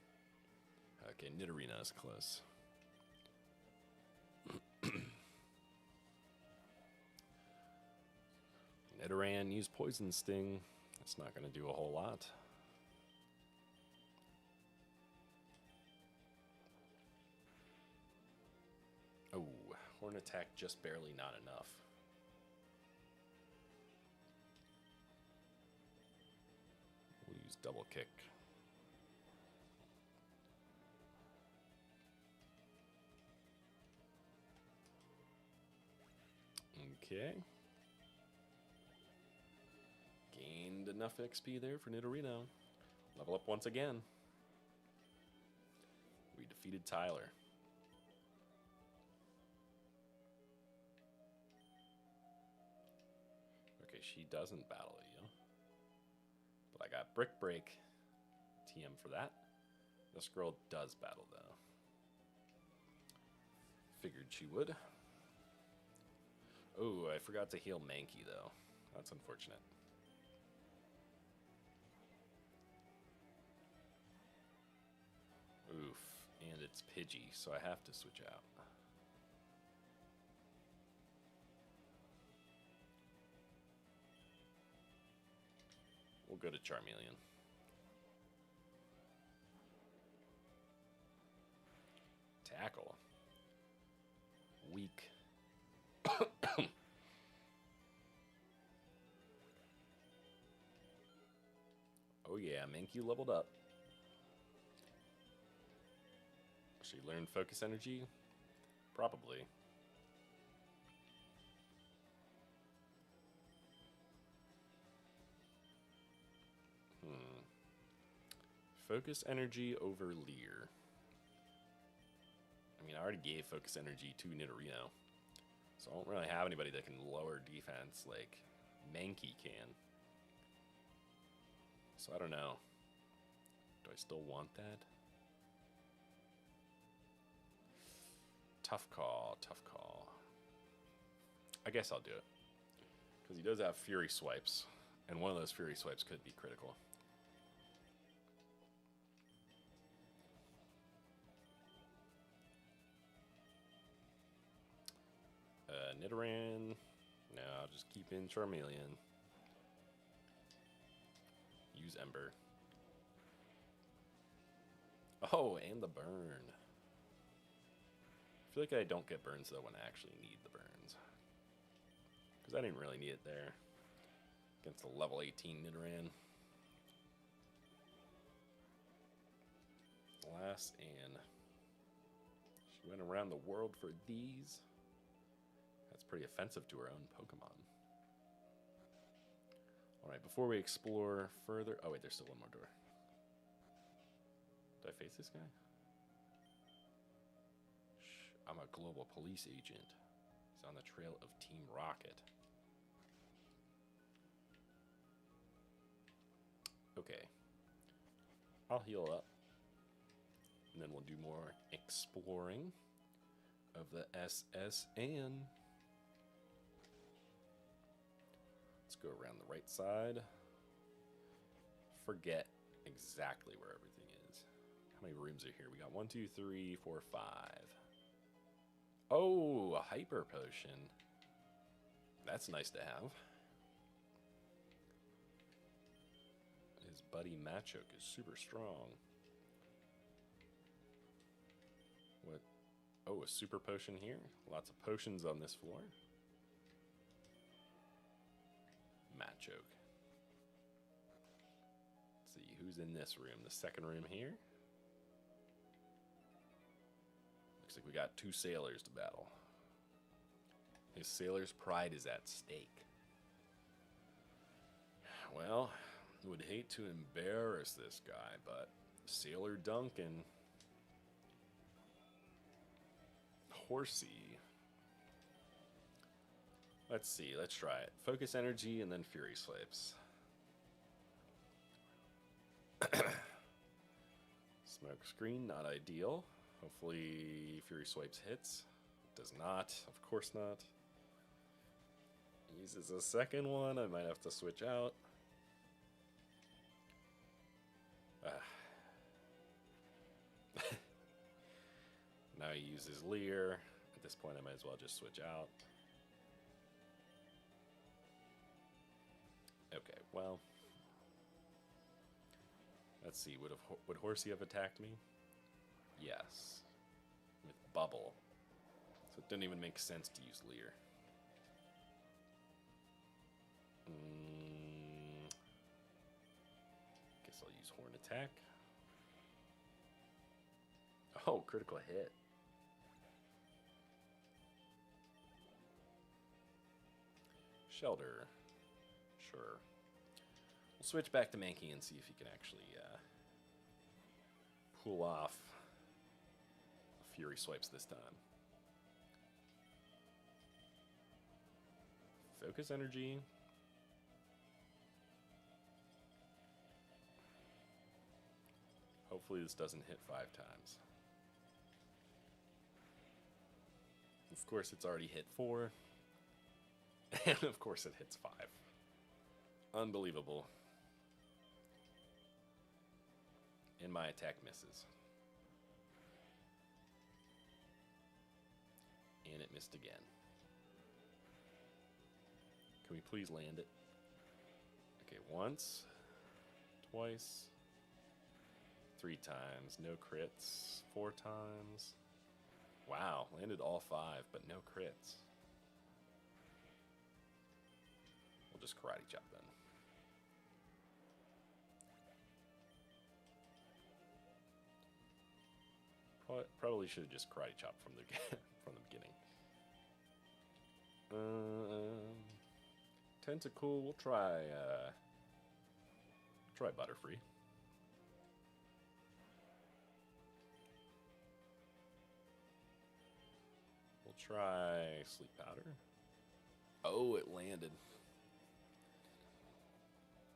Okay, Nidorina is close. Nidoran used Poison Sting. That's not going to do a whole lot. Oh, Horn Attack just barely not enough. We'll use Double Kick. Okay. Gained enough XP there for Nidorino. Level up once again. We defeated Tyler. Okay, she doesn't battle you. But I got Brick Break. TM for that. This girl does battle, though. Figured she would. Oh, I forgot to heal Mankey, though. That's unfortunate. Oof. And it's Pidgey, so I have to switch out. We'll go to Charmeleon. Tackle. Weak. Oh yeah, Mankey leveled up. She learned Focus Energy? Probably. Focus Energy over Leer. I mean, I already gave Focus Energy to Nidorino. So I don't really have anybody that can lower defense like Mankey can. So I don't know. Do I still want that? Tough call, tough call. I guess I'll do it. Because he does have Fury Swipes. And one of those Fury Swipes could be critical. Nidoran. No, I'll just keep in Charmeleon. Use Ember. Oh, and the burn. I feel like I don't get burns, though, when I actually need the burns. Because I didn't really need it there. Against the level 18 Nidoran. Glass Ann. She went around the world for these. That's pretty offensive to her own Pokemon. Alright, before we explore further... Oh, wait, there's still one more door. Do I face this guy? Shh, I'm a global police agent. He's on the trail of Team Rocket. Okay. I'll heal up. And then we'll do more exploring of the SSN. Let's go around the right side. Forget exactly where everything is. How many rooms are here? We got 1, 2, 3, 4, 5. Oh, a hyper potion. That's nice to have. His buddy Machoke is super strong. What? Oh, a super potion here. Lots of potions on this floor. Machoke. Let's see, who's in this room? The second room here. Looks like we got 2 sailors to battle. His sailor's pride is at stake. Well, would hate to embarrass this guy, but Sailor Duncan... Horsey. Let's see, let's try it. Focus Energy and then Fury Swipes. Smoke Screen, not ideal. Hopefully Fury Swipes hits. Does not. Of course not. Uses a second one. I might have to switch out. Now he uses Leer. At this point, I might as well just switch out. Okay, well. Let's see. Would Horsey have attacked me? Yes. With Bubble. So it didn't even make sense to use Leer. Guess I'll use Horn Attack. Oh, critical hit. Shelter. Sure. We'll switch back to Mankey and see if he can actually pull off Fury Swipes this time. Focus Energy. Hopefully this doesn't hit 5 times. Of course it's already hit 4. And of course it hits 5. Unbelievable. And my attack misses. And it missed again. Can we please land it? Okay, once, twice, 3 times, no crits, 4 times. Wow, landed all 5, but no crits. We'll just Karate Chop then. Probably should have just Karate Chop from the from the beginning. Tentacool, we'll try Butterfree. We'll try Sleep Powder. Oh, it landed.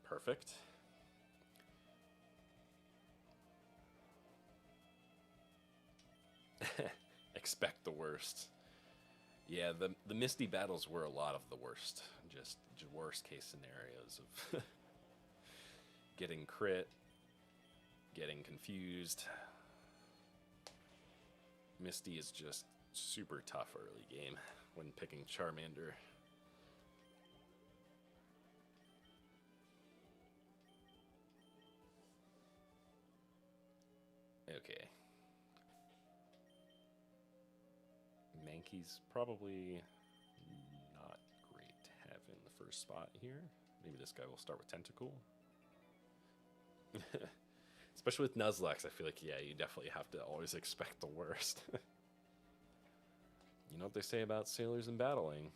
Perfect. Expect the worst. Yeah, the Misty battles were a lot of the worst. Just worst case scenarios of getting crit, getting confused. Misty is just super tough early game when picking Charmander. Okay. Mankey's probably not great to have in the first spot here. Maybe this guy will start with Tentacool. Especially with Nuzlocke, I feel like, yeah, you definitely have to always expect the worst. You know what they say about sailors in battling?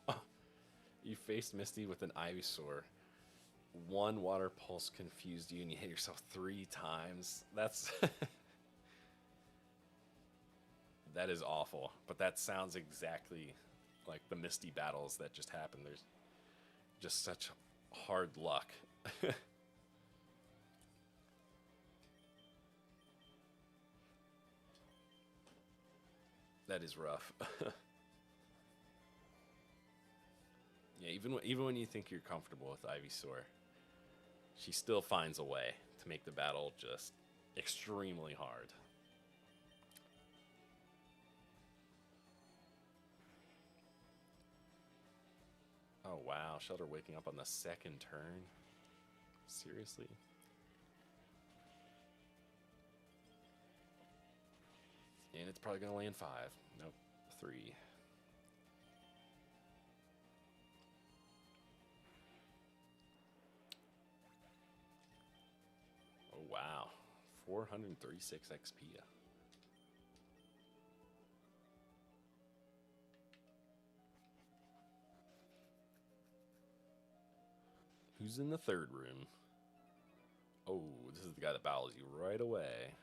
Oh, you faced Misty with an Ivysaur. 1 Water Pulse confused you and you hit yourself 3 times. That's... That is awful. But that sounds exactly like the Misty battles that just happened. There's just such hard luck. That is rough. Yeah, even when you think you're comfortable with Ivysaur, she still finds a way to make the battle just extremely hard. Oh wow, Shelter waking up on the 2nd turn? Seriously? And it's probably gonna land 5. Nope, 3. Oh wow, 436 XP. Who's in the 3rd room? Oh, this is the guy that battles you right away.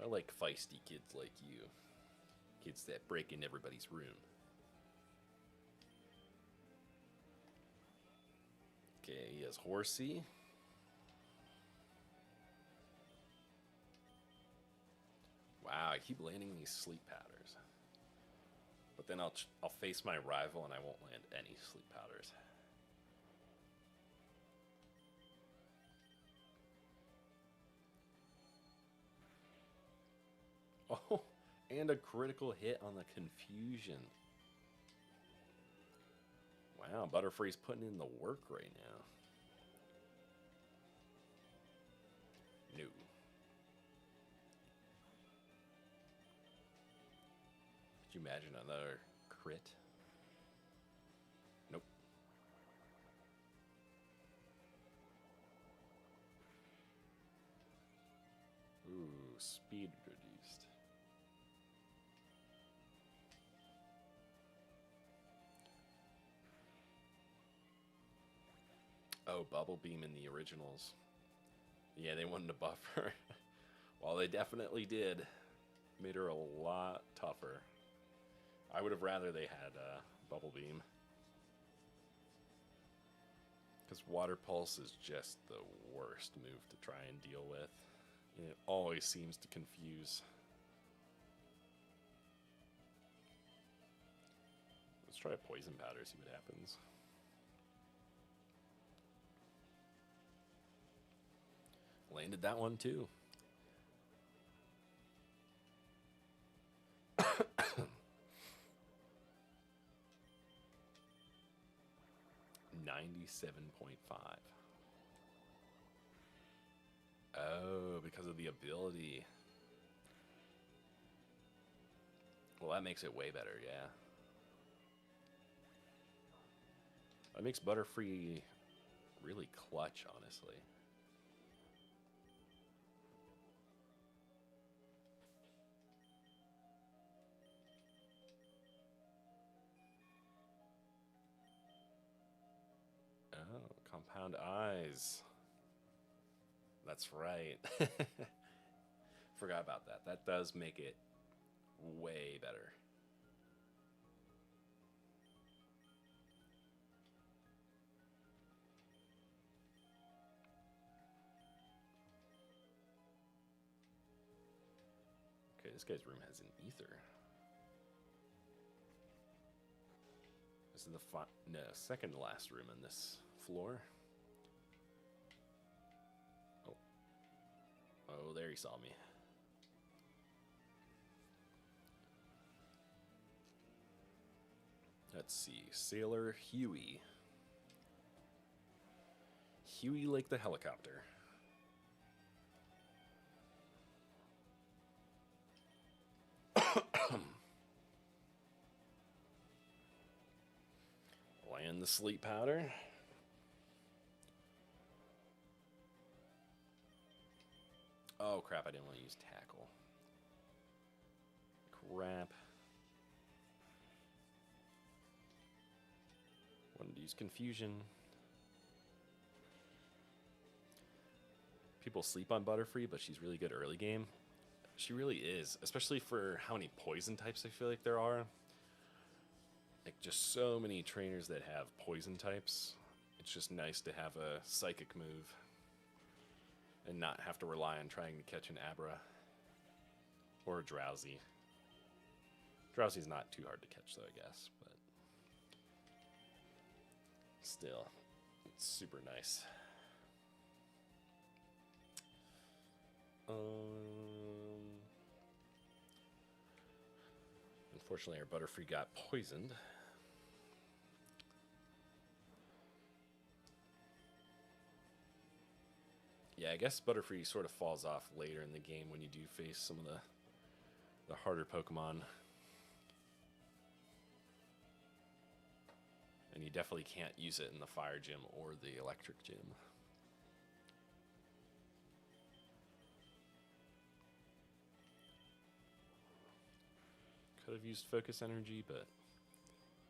I like feisty kids like you. Kids that break in everybody's room. Okay, he has Horsey. I keep landing these sleep powders. But then I'll face my rival and I won't land any sleep powders. Oh, and a critical hit on the confusion. Wow, Butterfree's putting in the work right now. No. Could you imagine another crit? Nope. Ooh, speed reduced. Oh, Bubble Beam in the originals. Yeah, they wanted to buff her. Well, they definitely did. Made her a lot tougher. I would have rather they had Bubble Beam. Because Water Pulse is just the worst move to try and deal with. And it always seems to confuse. Let's try a Poison Powder, see what happens. Landed that one too. $97.5. Oh, because of the ability. Well, that makes it way better, yeah. That makes Butterfree really clutch, honestly. Oh, Compound Eyes. That's right. Forgot about that. That does make it way better. Okay, this guy's room has an ether. This is the second to last room in this floor. Oh. Oh, there he saw me. Let's see. Sailor Huey. Huey like the helicopter. Land the sleep powder. Oh crap, I didn't want to use tackle. Crap. Wanted to use confusion. People sleep on Butterfree, but she's really good early game. She really is, especially for how many poison types I feel like there are. Like, just so many trainers that have poison types. It's just nice to have a psychic move and not have to rely on trying to catch an Abra or a Drowsy. Drowsy's not too hard to catch, though, I guess, but still, it's super nice. Unfortunately, our Butterfree got poisoned. Yeah, I guess Butterfree sort of falls off later in the game when you do face some of the harder Pokemon. And you definitely can't use it in the Fire Gym or the Electric Gym. Could have used Focus Energy, but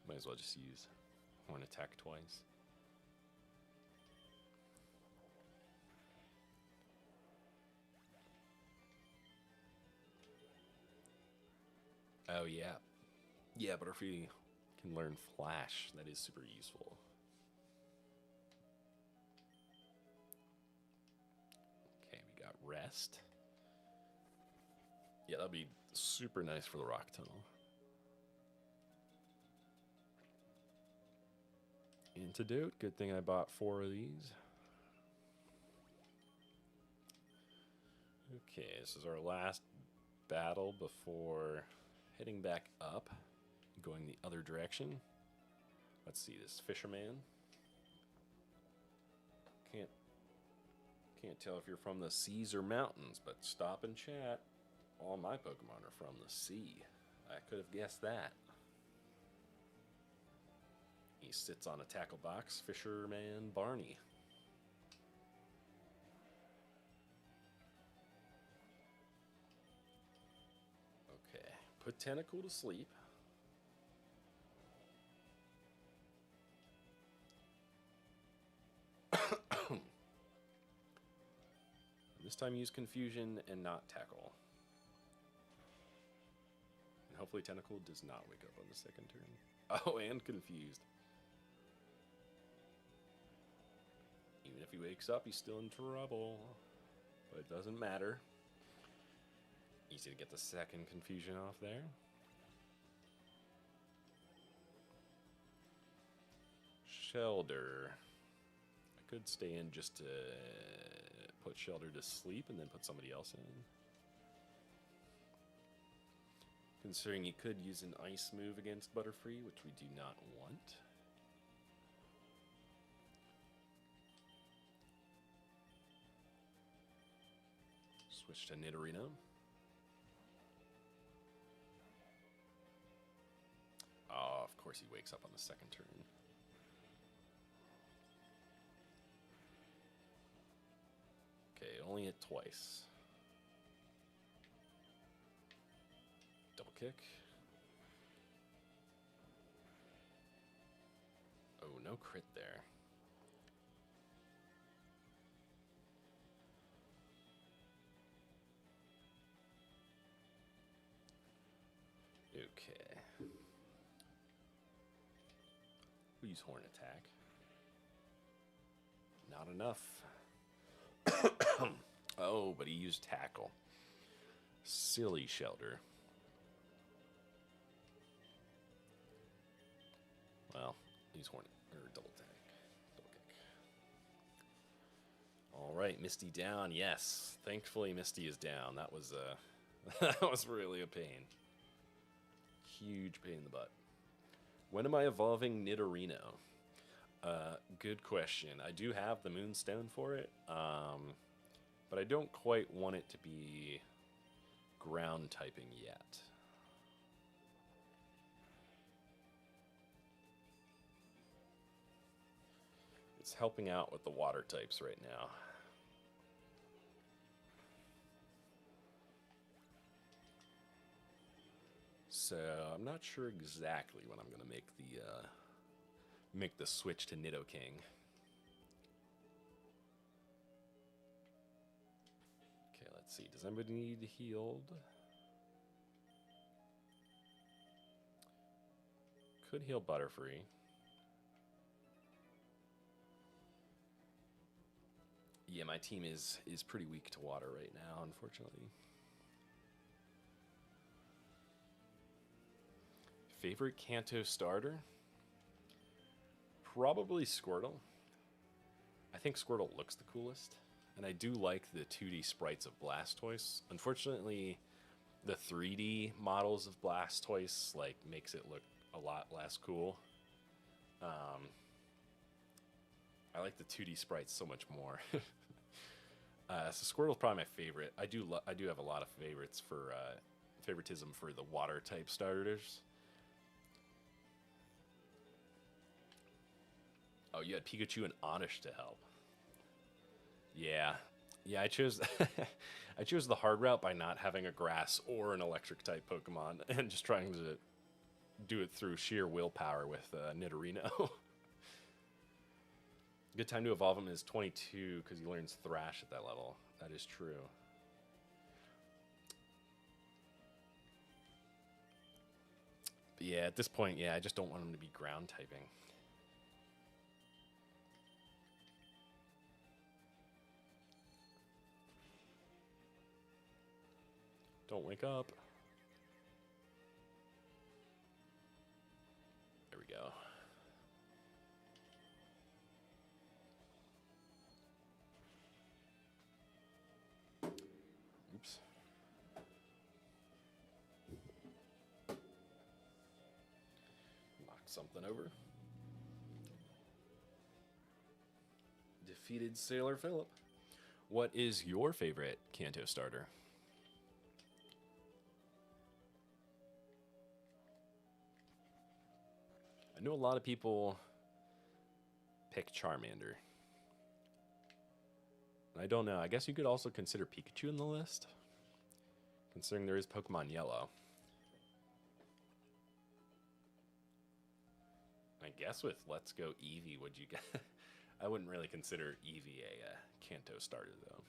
might as well just use Horn Attack twice. Oh yeah. Yeah, Butterfree can learn Flash. That is super useful. Okay, we got Rest. Yeah, that'd be super nice for the rock tunnel. Antidote. Good thing I bought 4 of these. Okay, this is our last battle before heading back up, going the other direction. Let's see, this fisherman. Can't tell if you're from the seas or mountains, but stop and chat. All my Pokemon are from the sea. I could have guessed that. He sits on a tackle box, Fisherman Barney. Okay, put Tentacle to sleep. This time use Confusion and not Tackle. And hopefully Tentacle does not wake up on the second turn. Oh, and Confused. Even if he wakes up, he's still in trouble. But it doesn't matter. Easy to get the second Confusion off there. Shelter. I could stay in just to put Shelter to sleep and then put somebody else in. Considering he could use an ice move against Butterfree, which we do not want. Switch to Nidorino. Oh, of course he wakes up on the second turn. Okay, only hit twice. Double kick. Oh, no crit there. Okay. We'll use Horn Attack. Not enough. Oh, but he used Tackle. Silly Shelter. Well, use Horn or Double Attack. Double kick. All right, Misty down. Yes, thankfully Misty is down. That was that was really a pain. Huge pain in the butt. When am I evolving Nidorino? Good question. I do have the Moonstone for it, but I don't quite want it to be ground typing yet. It's helping out with the water types right now. So I'm not sure exactly when I'm going to make the switch to Nidoking. Okay, let's see. Does anybody need healed? Could heal Butterfree. Yeah, my team is pretty weak to water right now, unfortunately. Favorite Kanto starter? Probably Squirtle. I think Squirtle looks the coolest. And I do like the 2D sprites of Blastoise. Unfortunately, the 3D models of Blastoise makes it look a lot less cool. I like the 2D sprites so much more. So Squirtle's probably my favorite. I do have a lot of favorites for favoritism for the water type starters. Oh, you had Pikachu and Oddish to help. Yeah, I chose I chose the hard route by not having a grass or an electric type Pokemon and just trying to do it through sheer willpower with Nidorino. Good time to evolve him is 22 because he learns Thrash at that level. That is true. But yeah, at this point, I just don't want him to be ground typing. Don't wake up. There we go. Oops. Knock something over. Defeated Sailor Philip. What is your favorite Kanto starter? I know a lot of people pick Charmander. I don't know. I guess you could also consider Pikachu in the list, considering there is Pokemon Yellow. I guess with Let's Go Eevee, would you get... I wouldn't really consider Eevee a Kanto starter, though.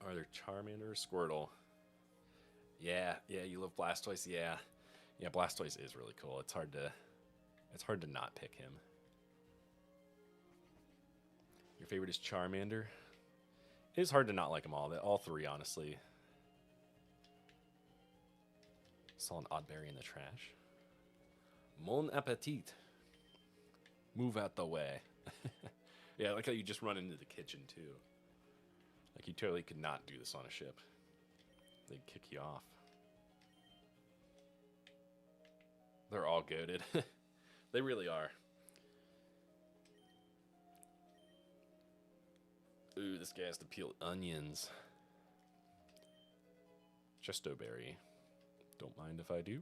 Are there Charmander or Squirtle? Yeah, you love Blastoise, yeah. Yeah, Blastoise is really cool. It's hard to not pick him. Your favorite is Charmander? It is hard to not like them all. All three, honestly. Saw an Oddberry in the trash. Mon appetit. Move out the way. Yeah, I like how you just run into the kitchen, too. Like, you totally could not do this on a ship. They'd kick you off. They're all goated. They really are. Ooh, this guy has to peel onions. Chestoberry. Don't mind if I do.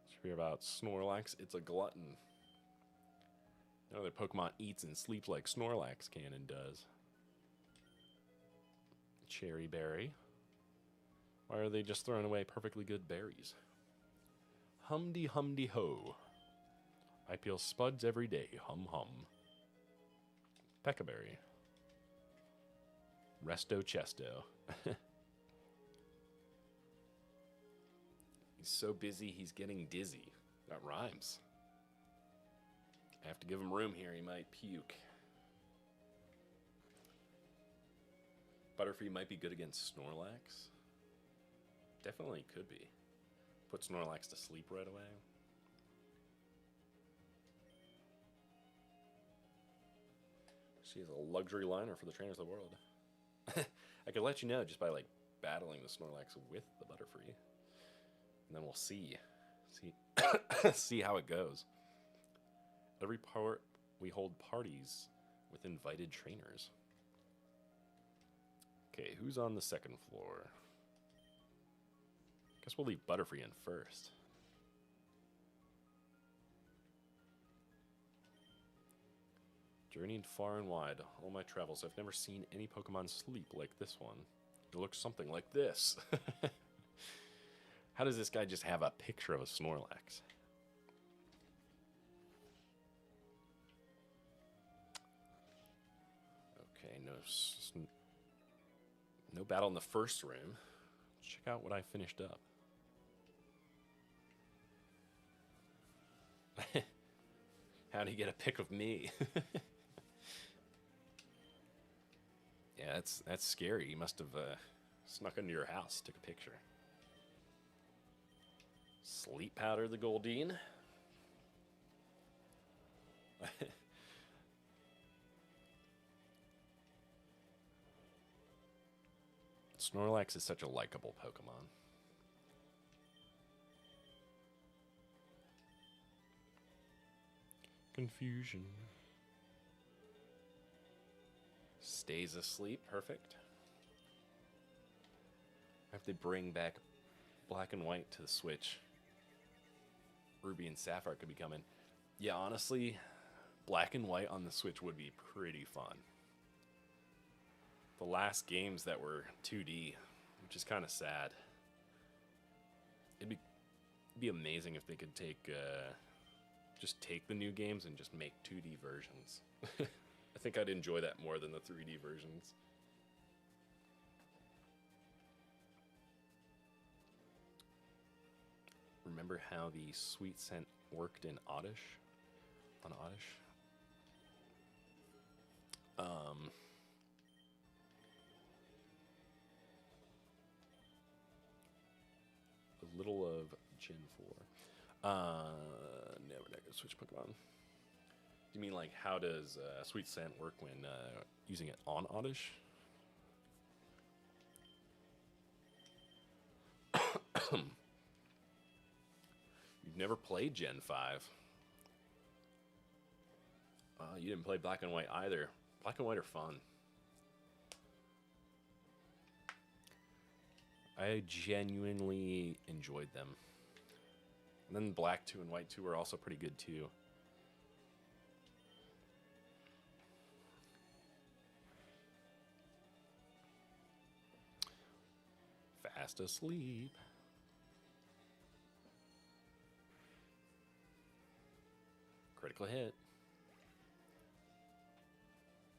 Let's hear about Snorlax. It's a glutton. No other Pokemon eats and sleeps like Snorlax can and does. Cherry Berry. Why are they just throwing away perfectly good berries? Humdy humdy ho. I peel spuds every day. Hum hum. Peccaberry. Resto Chesto. He's so busy, he's getting dizzy. That rhymes. I have to give him room here, he might puke. Butterfree might be good against Snorlax. Definitely could be. Put Snorlax to sleep right away. She is a luxury liner for the trainers of the world. I could let you know just by like battling the Snorlax with the Butterfree. And then we'll see see how it goes. Every part we hold parties with invited trainers. Okay, who's on the second floor? Guess we'll leave Butterfree in first. Journeyed far and wide, all my travels, I've never seen any Pokemon sleep like this one. It looks something like this. How does this guy just have a picture of a Snorlax? Okay, no battle in the first room. Check out what I finished up. How'd he get a pic of me? Yeah, that's scary. He must have snuck into your house, took a picture. Sleep Powder the Goldeen. Snorlax is such a likable Pokemon. Confusion. Stays asleep. Perfect. I have to bring back Black and White to the Switch. Ruby and Sapphire could be coming. Yeah, honestly, Black and White on the Switch would be pretty fun. The last games that were 2D, which is kind of sad. It'd be amazing if they could just take the new games and just make 2D versions. I think I'd enjoy that more than the 3D versions. Remember how the sweet scent worked in Oddish? On Oddish? Gen 4. Never gonna switch Pokemon. Do you mean like how does Sweet Scent work when using it on Oddish? You've never played Gen 5. You didn't play Black and White either. Black and White are fun. I genuinely enjoyed them. And then Black 2 and White 2 were also pretty good too. Fast asleep. Critical hit.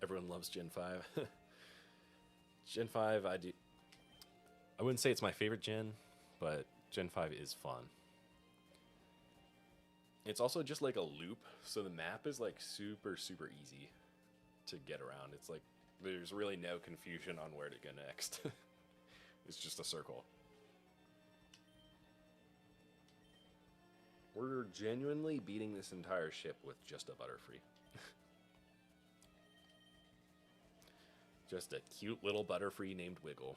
Everyone loves Gen 5. Gen 5, I wouldn't say it's my favorite gen, but Gen 5 is fun. It's also just like a loop, so the map is like super, super easy to get around. It's like there's really no confusion on where to go next. It's just a circle. We're genuinely beating this entire ship with just a Butterfree. Just a cute little Butterfree named Wiggle.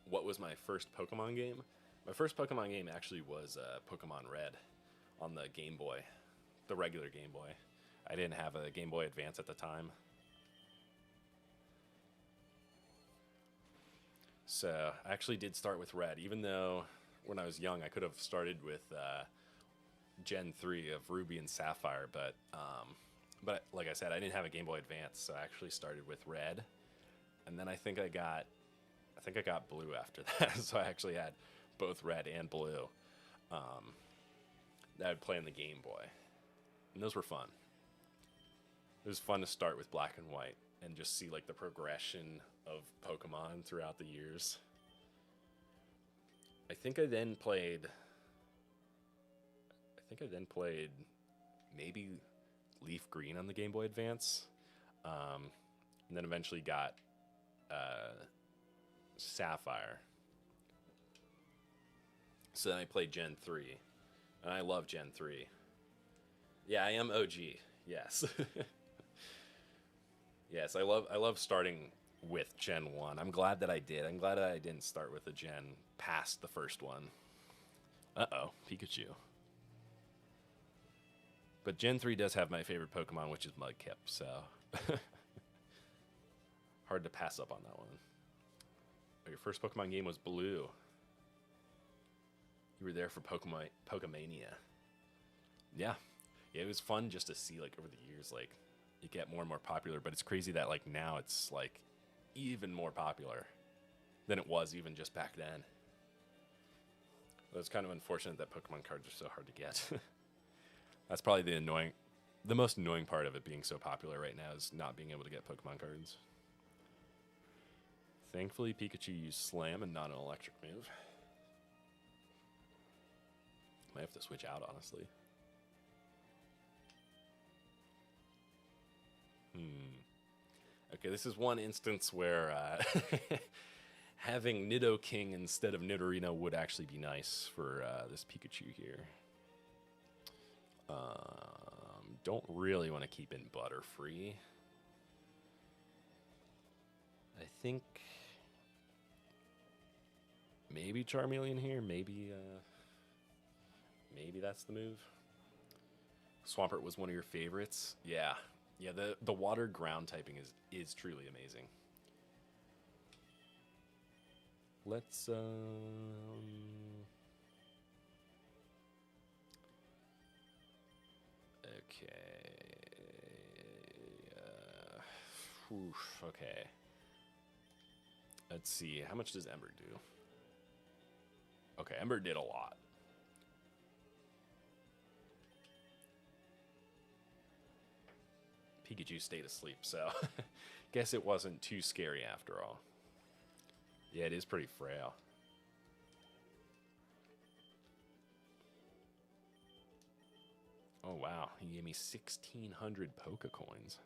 What was my first Pokemon game? My first Pokemon game actually was Pokémon Red on the Game Boy, the regular Game Boy. I didn't have a Game Boy Advance at the time. So I actually did start with Red, even though when I was young I could have started with Gen 3 of Ruby and Sapphire, but like I said, I didn't have a Game Boy Advance, so I actually started with Red, and then I think I got Blue after that. So I actually had both Red and Blue that I would play on the Game Boy, and those were fun. It was fun to start with Black and White and just see like the progression of Pokemon throughout the years. I think I then played maybe Leaf Green on the Game Boy Advance, and then eventually got Sapphire. So then I played Gen 3, and I love Gen 3. Yeah, I am OG. Yes. Yes, I love starting with Gen 1. I'm glad that I did. I'm glad that I didn't start with a gen past the first one. Uh-oh, Pikachu. But Gen 3 does have my favorite Pokemon, which is Mudkip, so hard to pass up on that one. Oh, your first Pokemon game was Blue. You were there for Pokemania. Yeah, it was fun just to see, like, over the years, like, it get more and more popular, but it's crazy that, like, now it's, like, even more popular than it was even just back then. It's kind of unfortunate that Pokemon cards are so hard to get. That's probably the most annoying part of it being so popular right now, is not being able to get Pokemon cards. Thankfully, Pikachu used Slam and not an electric move. Might have to switch out, honestly. Okay, this is one instance where having Nidoking instead of Nidorino would actually be nice for this Pikachu here. Don't really want to keep in Butterfree. I think maybe Charmeleon here. Maybe that's the move. Swampert was one of your favorites. Yeah. Yeah, the water ground typing is truly amazing. Let's okay. Let's see. How much does Ember do? Okay, Ember did a lot. Pikachu stayed asleep, so guess it wasn't too scary after all. Yeah, it is pretty frail. Oh, wow. He gave me 1,600 Pokecoins.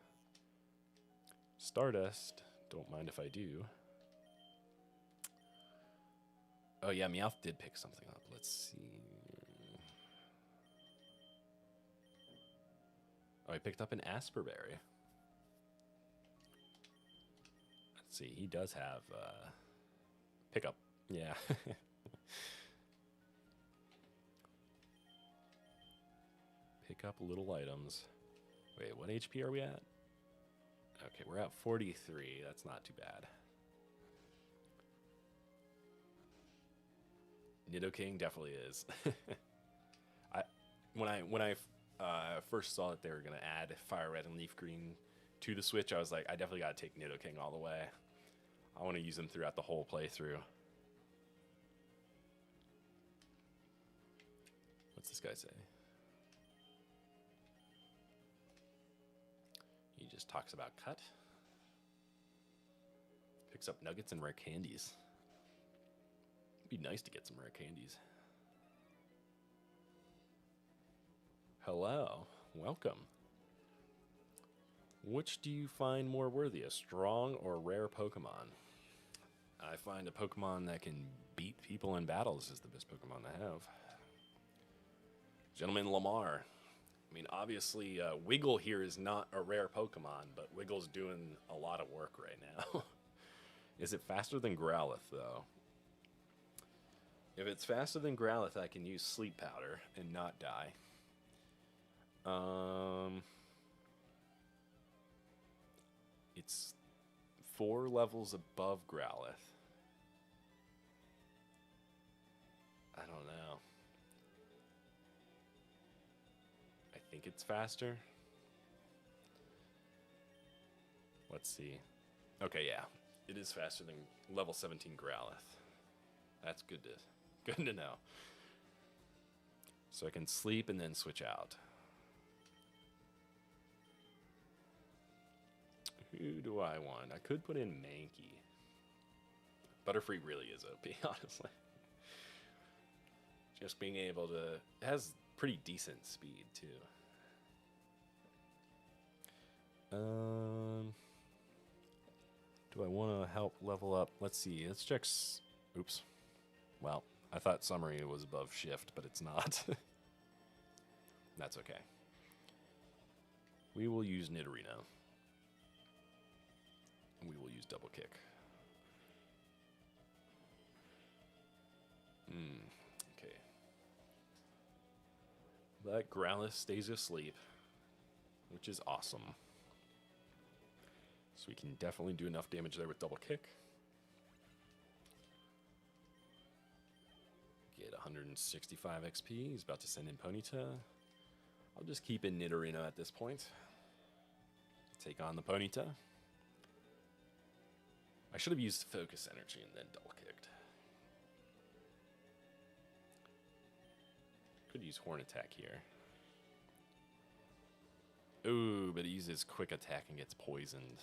Stardust. Don't mind if I do. Oh yeah, Meowth did pick something up. Let's see. Oh, he picked up an Asperberry. Let's see, he does have pickup. Yeah. Pick up little items. Wait, what HP are we at? Okay, we're at 43. That's not too bad. Nidoking definitely is. When I first saw that they were gonna add Fire Red and Leaf Green to the Switch, I was like, I definitely gotta take Nidoking all the way. I want to use him throughout the whole playthrough. What's this guy say? He just talks about cut. Picks up nuggets and rare candies. It'd be nice to get some rare candies. Hello, welcome. Which do you find more worthy, a strong or rare Pokemon? I find a Pokemon that can beat people in battles is the best Pokemon to have. Gentleman Lamar. I mean, obviously, Wiggle here is not a rare Pokemon, but Wiggle's doing a lot of work right now. Is it faster than Growlithe, though? If it's faster than Growlithe, I can use Sleep Powder and not die. It's 4 levels above Growlithe. I don't know. I think it's faster. Let's see. Okay, yeah. It is faster than level 17 Growlithe. That's good to know. So I can sleep and then switch out. Who do I want? I could put in Mankey. Butterfree really is OP, honestly. Just being able to... It has pretty decent speed, too. Do I want to help level up? Let's see. Let's check... Oops. Well, I thought Summary was above Shift, but it's not. That's okay. We will use Nidorino. We will use Double Kick. Okay. But Growlithe stays asleep, which is awesome. So we can definitely do enough damage there with Double Kick. Get 165 XP. He's about to send in Ponyta. I'll just keep in Nidorino at this point. Take on the Ponyta. I should have used Focus Energy and then Double Kicked. Could use Horn Attack here. Ooh, but he uses Quick Attack and gets poisoned.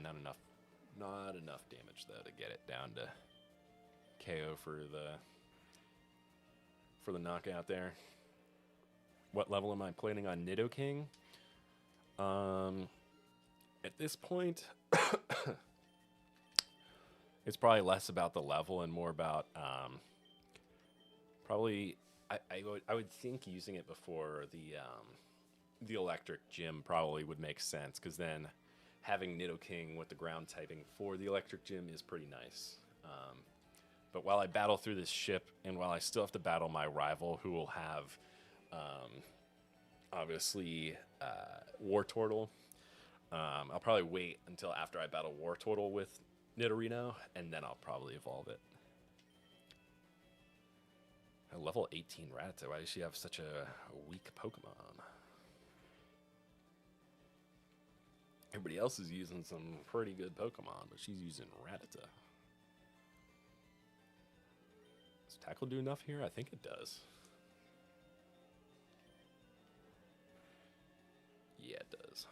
Not enough. Not enough damage though to get it down to KO for the knockout there. What level am I planning on Nidoking? At this point, it's probably less about the level and more about probably I would think using it before the electric gym probably would make sense, because then having Nidoking with the ground typing for the electric gym is pretty nice. But while I battle through this ship, and while I still have to battle my rival, who will have obviously Wartortle, I'll probably wait until after I battle Wartortle with Nidorino, and then I'll probably evolve it. A level 18 Rattata. Why does she have such a weak Pokemon? Everybody else is using some pretty good Pokemon, but she's using Rattata. Does Tackle do enough here? I think it does. Yeah, it does.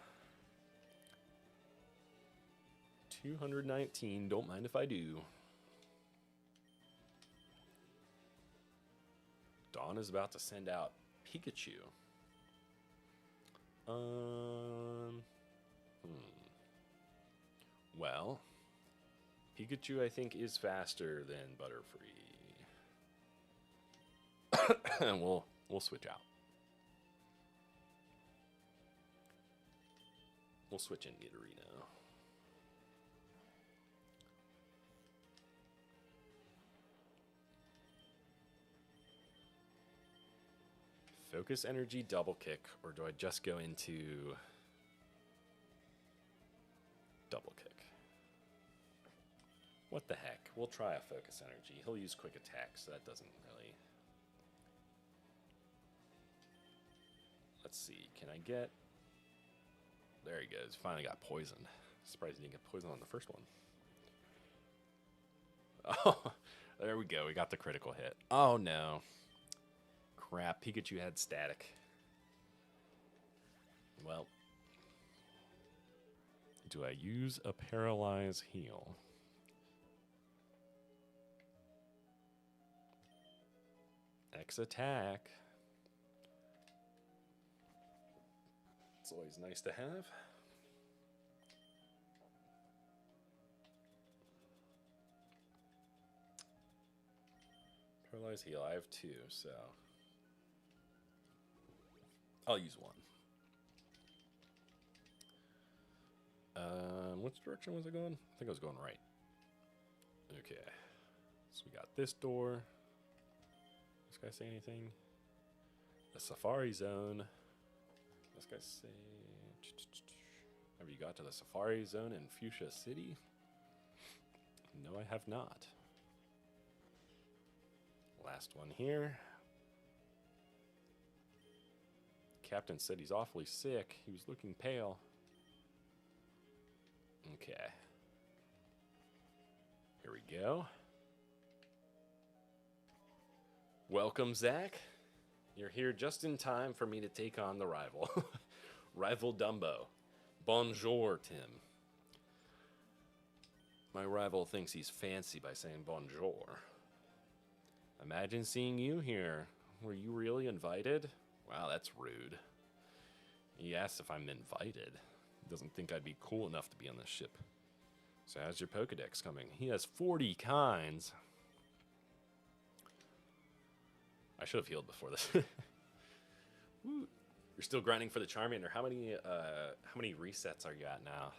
219. Don't mind if I do. Dawn is about to send out Pikachu. Well, Pikachu, I think, is faster than Butterfree. And we'll switch out. We'll switch in Nidorino. Focus Energy Double Kick, or do I just go into Double Kick? What the heck? We'll try a Focus Energy. He'll use Quick Attack, so that doesn't really... Let's see, can I get... There he goes, finally got Poison. Surprised he didn't get Poison on the first one. Oh, there we go, we got the critical hit. Oh no. Crap, Pikachu had Static. Well. Do I use a Paralyze Heal? X attack. It's always nice to have. Paralyze Heal, I have 2, so I'll use 1. Which direction was I going? I think I was going right. Okay. So we got this door. This guy say anything? The Safari Zone. This guy say... Have you got to the Safari Zone in Fuchsia City? No, I have not. Last one here. Captain said he's awfully sick. He was looking pale. Okay. Here we go. Welcome, Zach. You're here just in time for me to take on the rival. Rival Dumbo. Bonjour, Tim. My rival thinks he's fancy by saying bonjour. Imagine seeing you here. Were you really invited? Wow, that's rude. He asked if I'm invited. He doesn't think I'd be cool enough to be on this ship. So how's your Pokedex coming? He has 40 kinds. I should have healed before this. Woo. You're still grinding for the Charmander. How many resets are you at now?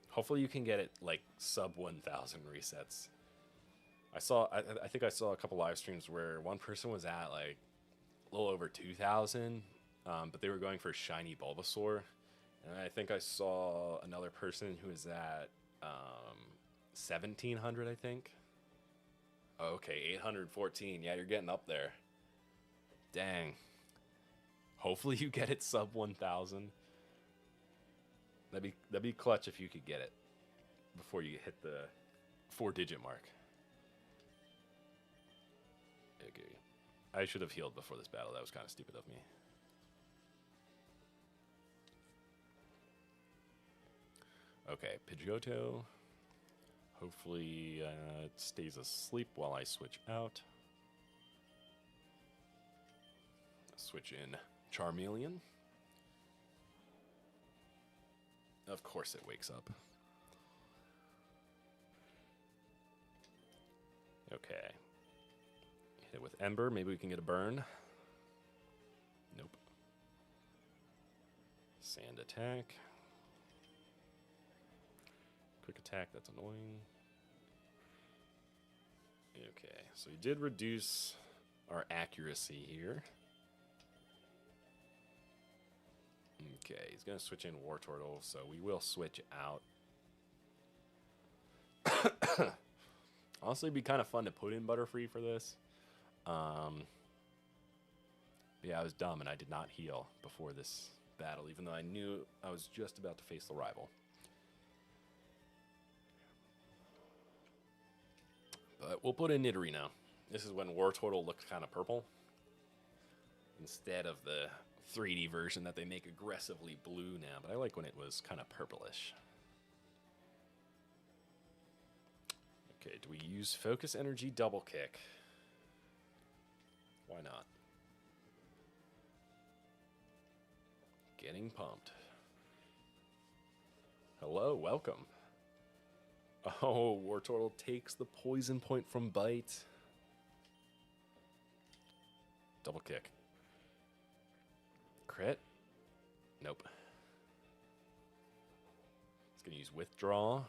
Hopefully you can get it like sub 1,000 resets. I think I saw a couple live streams where one person was at like a little over 2,000, but they were going for shiny Bulbasaur, and I think I saw another person who was at 1,700. I think. Okay, 814. Yeah, you're getting up there. Dang. Hopefully you get it sub 1,000. That'd be clutch if you could get it before you hit the 4-digit mark. Okay. I should have healed before this battle. That was kind of stupid of me. Okay, Pidgeotto. Hopefully it stays asleep while I switch out. Switch in Charmeleon. Of course it wakes up. Okay. Hit it with Ember. Maybe we can get a burn. Nope. Sand attack. Quick attack, that's annoying. Okay, so we did reduce our accuracy here. Okay, he's going to switch in Wartortle, so we will switch out. Honestly, it'd be kind of fun to put in Butterfree for this. Yeah, I was dumb and I did not heal before this battle, even though I knew I was just about to face the rival. But we'll put in Nidorino. This is when Wartortle looked kind of purple, instead of the 3D version that they make aggressively blue now, but I like when it was kind of purplish. Okay, do we use Focus Energy Double Kick? Why not? Getting pumped. Hello, welcome. Oh, War Turtle takes the poison point from Bite. Double kick. Crit? Nope. It's going to use Withdraw.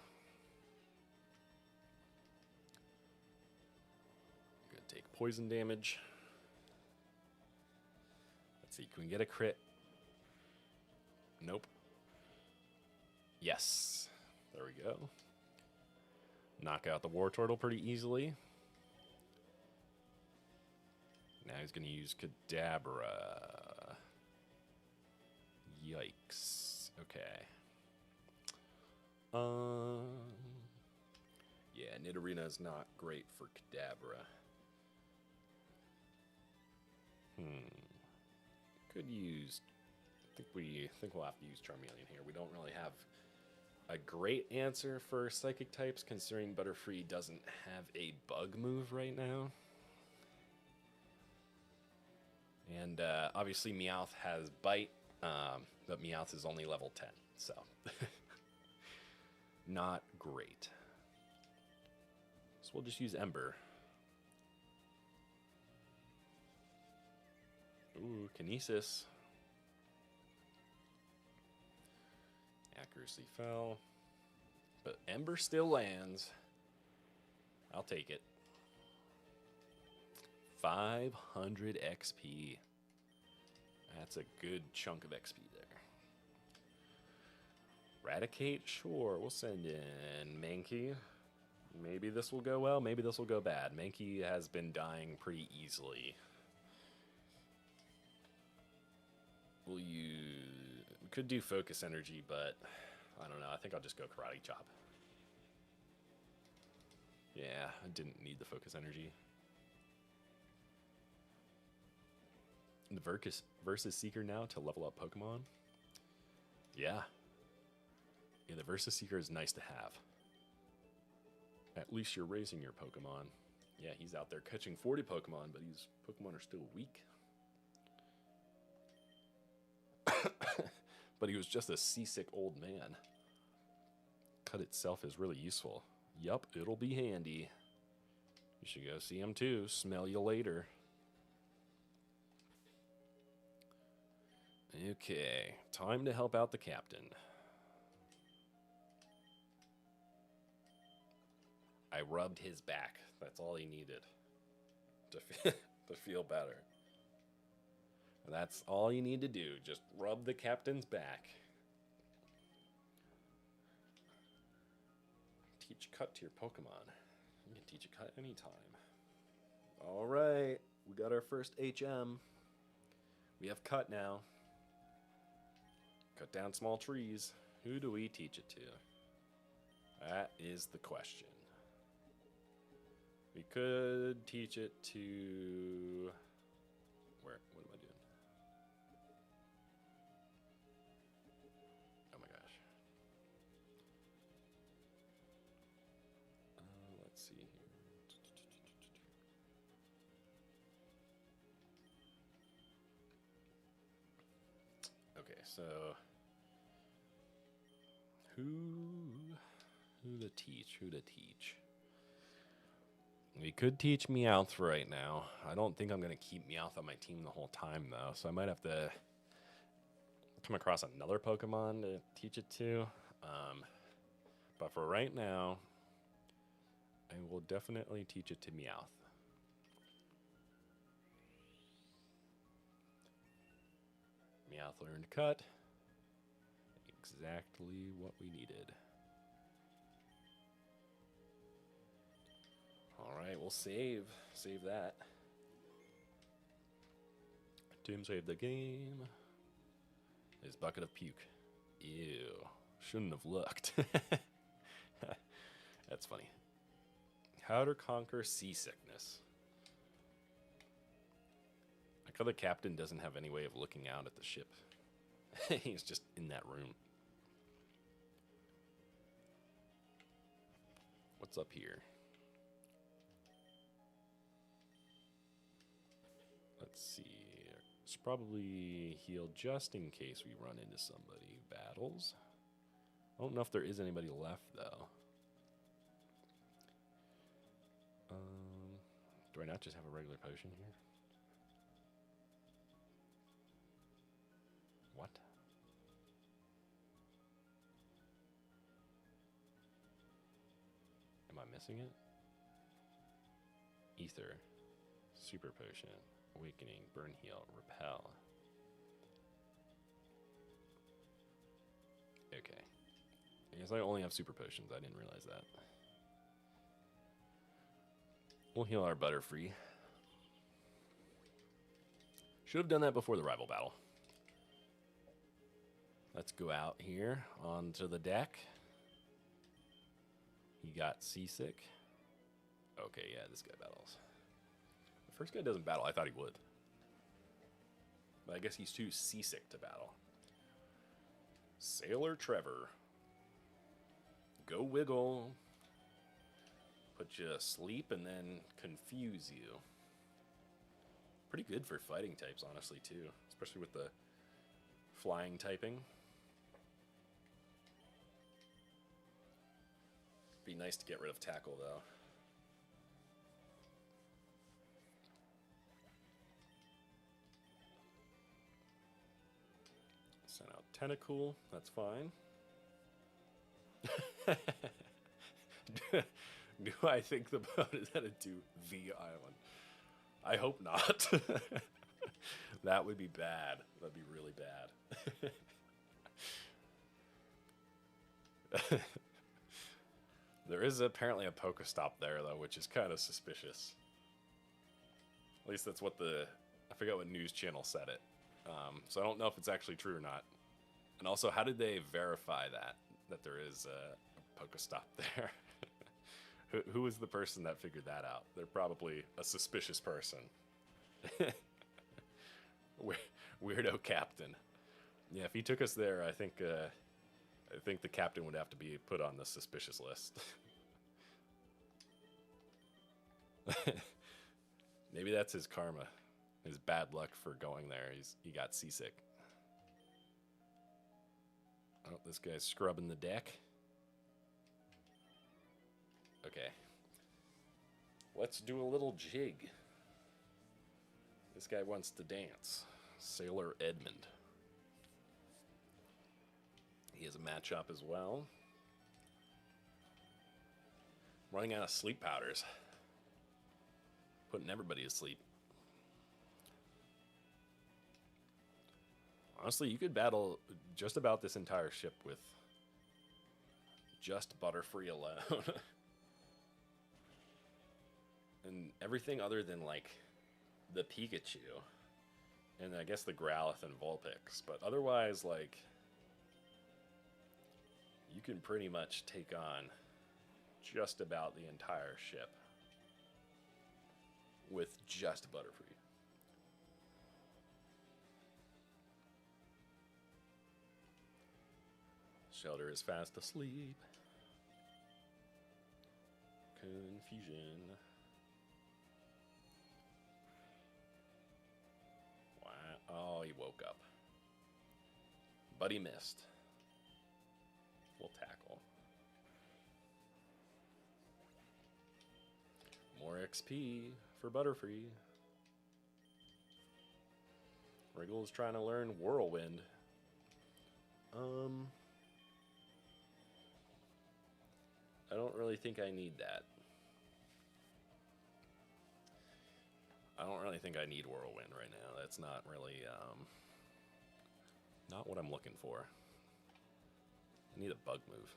Going to take poison damage. Let's see, can we get a crit? Nope. Yes. There we go. Knock out the War Turtle pretty easily. Now he's going to use Kadabra. Yikes. Okay. Yeah, Nidorina is not great for Kadabra. Could use... I think we'll have to use Charmeleon here. We don't really have a great answer for Psychic types, considering Butterfree doesn't have a bug move right now. And obviously Meowth has Bite, but Meowth is only level 10, so not great. So we'll just use Ember. Ooh, Kinesis. Accuracy fell. But Ember still lands. I'll take it. 500 XP. That's a good chunk of XP there. Eradicate? Sure, we'll send in Mankey. Maybe this will go well, maybe this will go bad. Mankey has been dying pretty easily. We could do Focus Energy, but I don't know. I think I'll just go Karate Chop. Yeah, I didn't need the Focus Energy. The Versus Seeker now to level up Pokemon. Yeah. Yeah, the Versus Seeker is nice to have. At least you're raising your Pokemon. Yeah, he's out there catching 40 Pokemon, but his Pokemon are still weak. But he was just a seasick old man. Cut itself is really useful. Yup, it'll be handy. You should go see him too. Smell you later. Okay, time to help out the captain. I rubbed his back. That's all he needed to feel better. That's all you need to do. Just rub the captain's back. Teach cut to your Pokemon. You can teach a cut anytime. All right, we got our first HM. We have cut now. Cut down small trees. Who do we teach it to? That is the question. We could teach it to... Where? What am I doing? Oh my gosh. Let's see here. Okay, so... Who to teach? Who to teach? We could teach Meowth right now. I don't think I'm going to keep Meowth on my team the whole time, though. So I might have to come across another Pokemon to teach it to. But for right now, I will definitely teach it to Meowth. Meowth learned Cut. Exactly what we needed. Alright, we'll save that. Team save the game. His bucket of puke. Ew. Shouldn't have looked. That's funny. How to conquer seasickness. Like how the captain doesn't have any way of looking out at the ship. He's just in that room. What's up here? Let's see. It's probably heal just in case we run into somebody. Battles. I don't know if there is anybody left, though. Do I not just have a regular potion here? What? Am I missing it? Ether. Super potion. Awakening. Burn heal. Repel. Okay. I guess I only have super potions. I didn't realize that. We'll heal our Butterfree. Should have done that before the rival battle. Let's go out here onto the deck. He got seasick. Okay, yeah, this guy battles. The first guy doesn't battle. I thought he would. But I guess he's too seasick to battle. Sailor Trevor. Go wiggle. Put you asleep and then confuse you. Pretty good for fighting types, honestly, too. Especially with the flying typing. Be nice to get rid of tackle, though. Send out Tentacool. That's fine. Do I think the boat is headed to the island? I hope not. That would be bad. That'd be really bad. There is apparently a Pokestop there, though, which is kind of suspicious. At least that's what I forget what news channel said it. So I don't know if it's actually true or not. And also, how did they verify that there is a Pokestop there? Who is the person that figured that out? They're probably a suspicious person. Weirdo captain. Yeah, if he took us there, I think the captain would have to be put on the suspicious list. Maybe that's his karma. His bad luck for going there. He got seasick. Oh, this guy's scrubbing the deck. Okay. Let's do a little jig. This guy wants to dance. Sailor Edmund. He has a matchup as well. Running out of sleep powders. Putting everybody to sleep. Honestly, you could battle just about this entire ship with just Butterfree alone. And everything other than, like, the Pikachu. And I guess the Growlithe and Vulpix. But otherwise, like, you can pretty much take on just about the entire ship with just Butterfree. Shelter is fast asleep. Confusion. Wow. Oh, he woke up. But he missed. We'll tackle. More XP for Butterfree. Wriggle is trying to learn Whirlwind. I don't really think I need that. I don't really think I need Whirlwind right now. That's not really, not what I'm looking for. I need a bug move.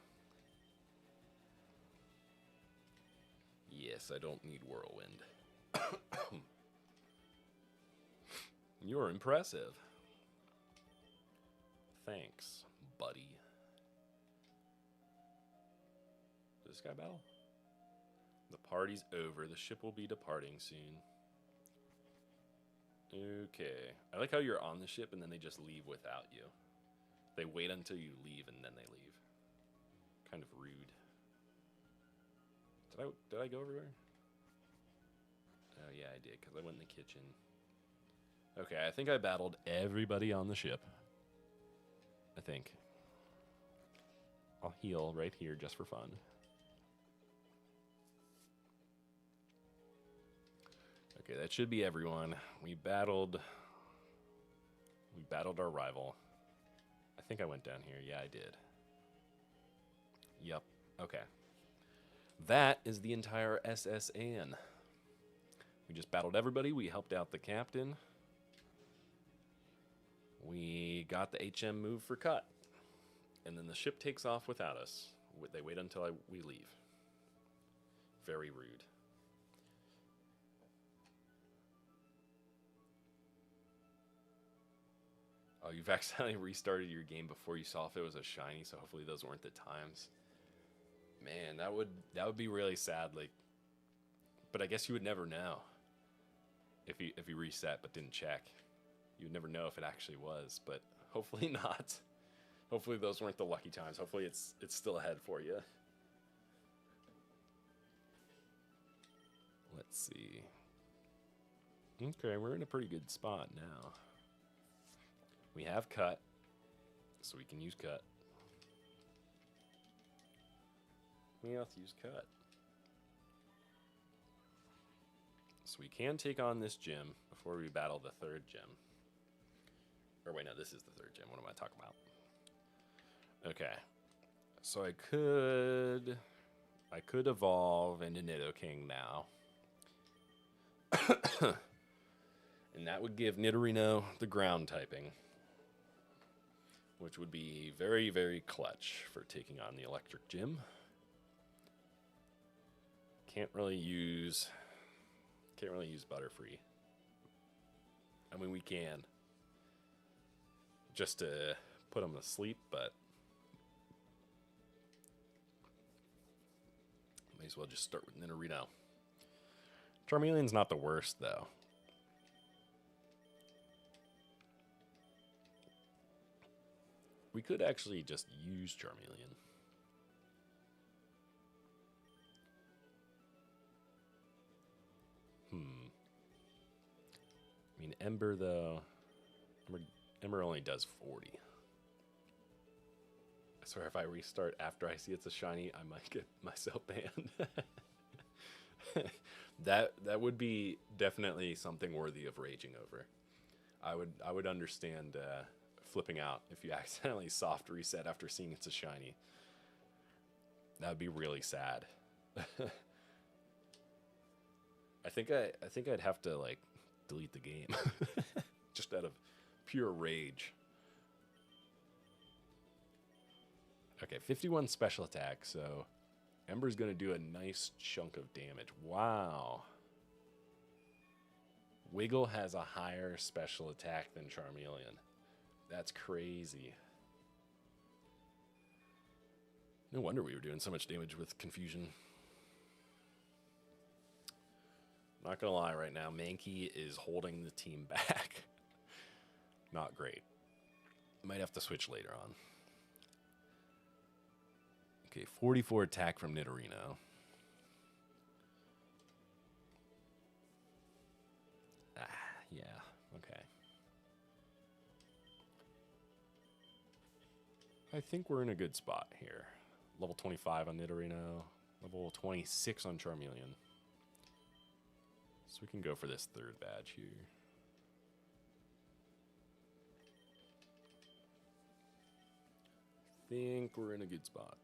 Yes, I don't need Whirlwind. You're impressive. Thanks, buddy. Does this guy battle? The party's over. The ship will be departing soon. Okay. I like how you're on the ship and then they just leave without you. They wait until you leave and then they leave. Kind of rude. Did I go everywhere? Oh yeah, I did, because I went in the kitchen. Okay, I think I battled everybody on the ship. I think. I'll heal right here just for fun. Okay, that should be everyone. We battled our rival. I think I went down here. Yeah, I did. Yep. Okay. That is the entire SSN. We just battled everybody. We helped out the captain. We got the HM move for cut. And then the ship takes off without us. They wait until we leave. Very rude. Oh, you've accidentally restarted your game before you saw if it was a shiny, so hopefully those weren't the times. Man, that would be really sad. Like, but I guess you would never know if you reset but didn't check. You'd never know if it actually was, but hopefully not. Hopefully those weren't the lucky times. Hopefully it's still ahead for you. Let's see. Okay, we're in a pretty good spot now. We have cut, so we can use cut. We have to use cut. So we can take on this gym before we battle the third gym. Or wait, no, this is the third gym. What am I talking about? Okay. So I could evolve into Nidoking now. And that would give Nidorino the ground typing, which would be very, very clutch for taking on the electric gym. Can't really use Butterfree. I mean, we can, just to put him to sleep, but may as well just start with Nidorino. Charmeleon's not the worst, though. We could actually just use Charmeleon. I mean, Ember, though. Ember only does 40. I swear, if I restart after I see it's a shiny, I might get myself banned. That would be definitely something worthy of raging over. I would understand flipping out if you accidentally soft reset after seeing it's a shiny. That would be really sad. I think I'd have to like delete the game just out of pure rage. Okay, 51 special attack, so Ember's going to do a nice chunk of damage. Wow. Wiggle has a higher special attack than Charmeleon. That's crazy. No wonder we were doing so much damage with Confusion. Not gonna lie, right now, Mankey is holding the team back. Not great. Might have to switch later on. Okay, 44 attack from Nidorino. Yeah, okay. I think we're in a good spot here. Level 25 on Nidorino. Level 26 on Charmeleon. So we can go for this third badge here. Think we're in a good spot.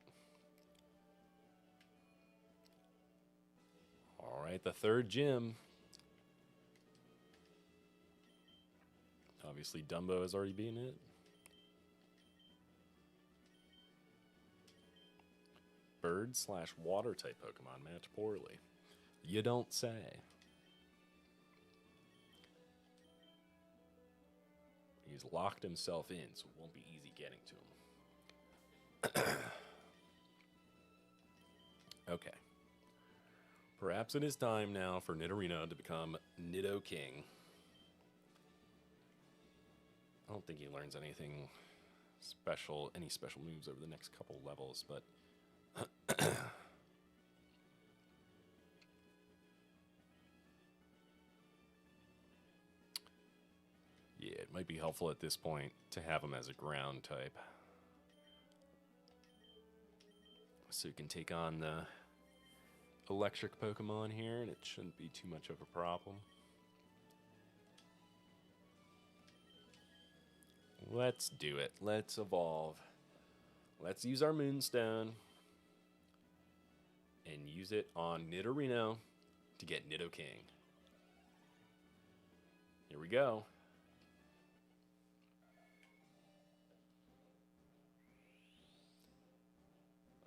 All right, the third gym. Obviously, Dumbo has already been it. Bird/water type Pokemon match poorly. You don't say. He's locked himself in, so it won't be easy getting to him. Okay. Perhaps it is time now for Nidorino to become Nidoking. I don't think he learns anything special, any special moves over the next couple levels, but yeah, it might be helpful at this point to have him as a ground type. So you can take on the electric Pokemon here, and it shouldn't be too much of a problem. Let's do it. Let's evolve. Let's use our Moonstone and use it on Nidorino to get Nidoking. Here we go.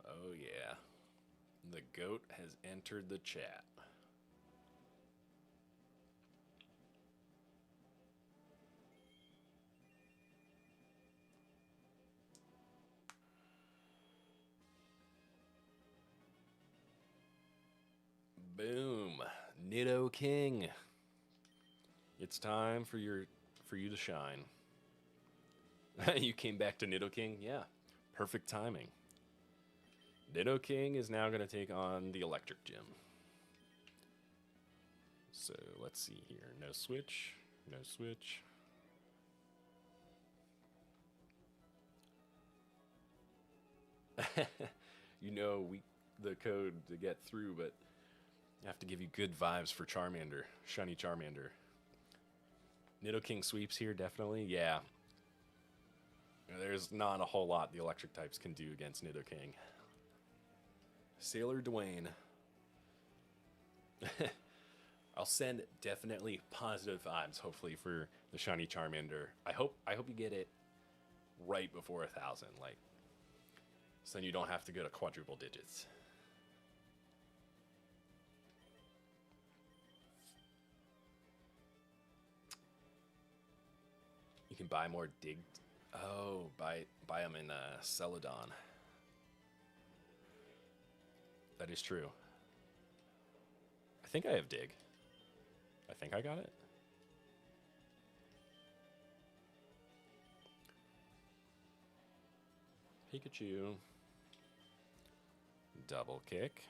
Oh yeah. The goat has entered the chat. Boom. Nidoking. It's time for you to shine. You came back to Nidoking? Yeah. Perfect timing. Nidoking is now going to take on the Electric Gym. So let's see here. No switch. No switch. You know the code to get through, but I have to give you good vibes for Charmander. Shiny Charmander. Nidoking sweeps here, definitely. Yeah. There's not a whole lot the electric types can do against Nidoking. Sailor Dwayne. I'll send definitely positive vibes, hopefully, for the shiny Charmander. I hope you get it right before 1,000, like, so then you don't have to go to quadruple digits. You can buy more dig. Oh, buy them in Celadon. That is true. I think I have dig. I think I got it. Pikachu. Double kick.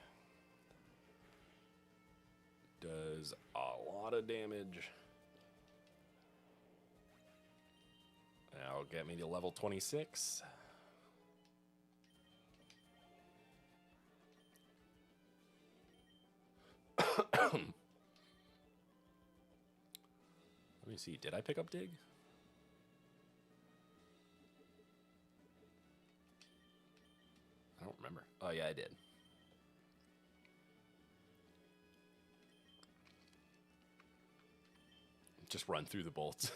Does a lot of damage. That'll get me to level 26. Let me see. Did I pick up dig? I don't remember. Oh, yeah, I did. Just run through the bolts.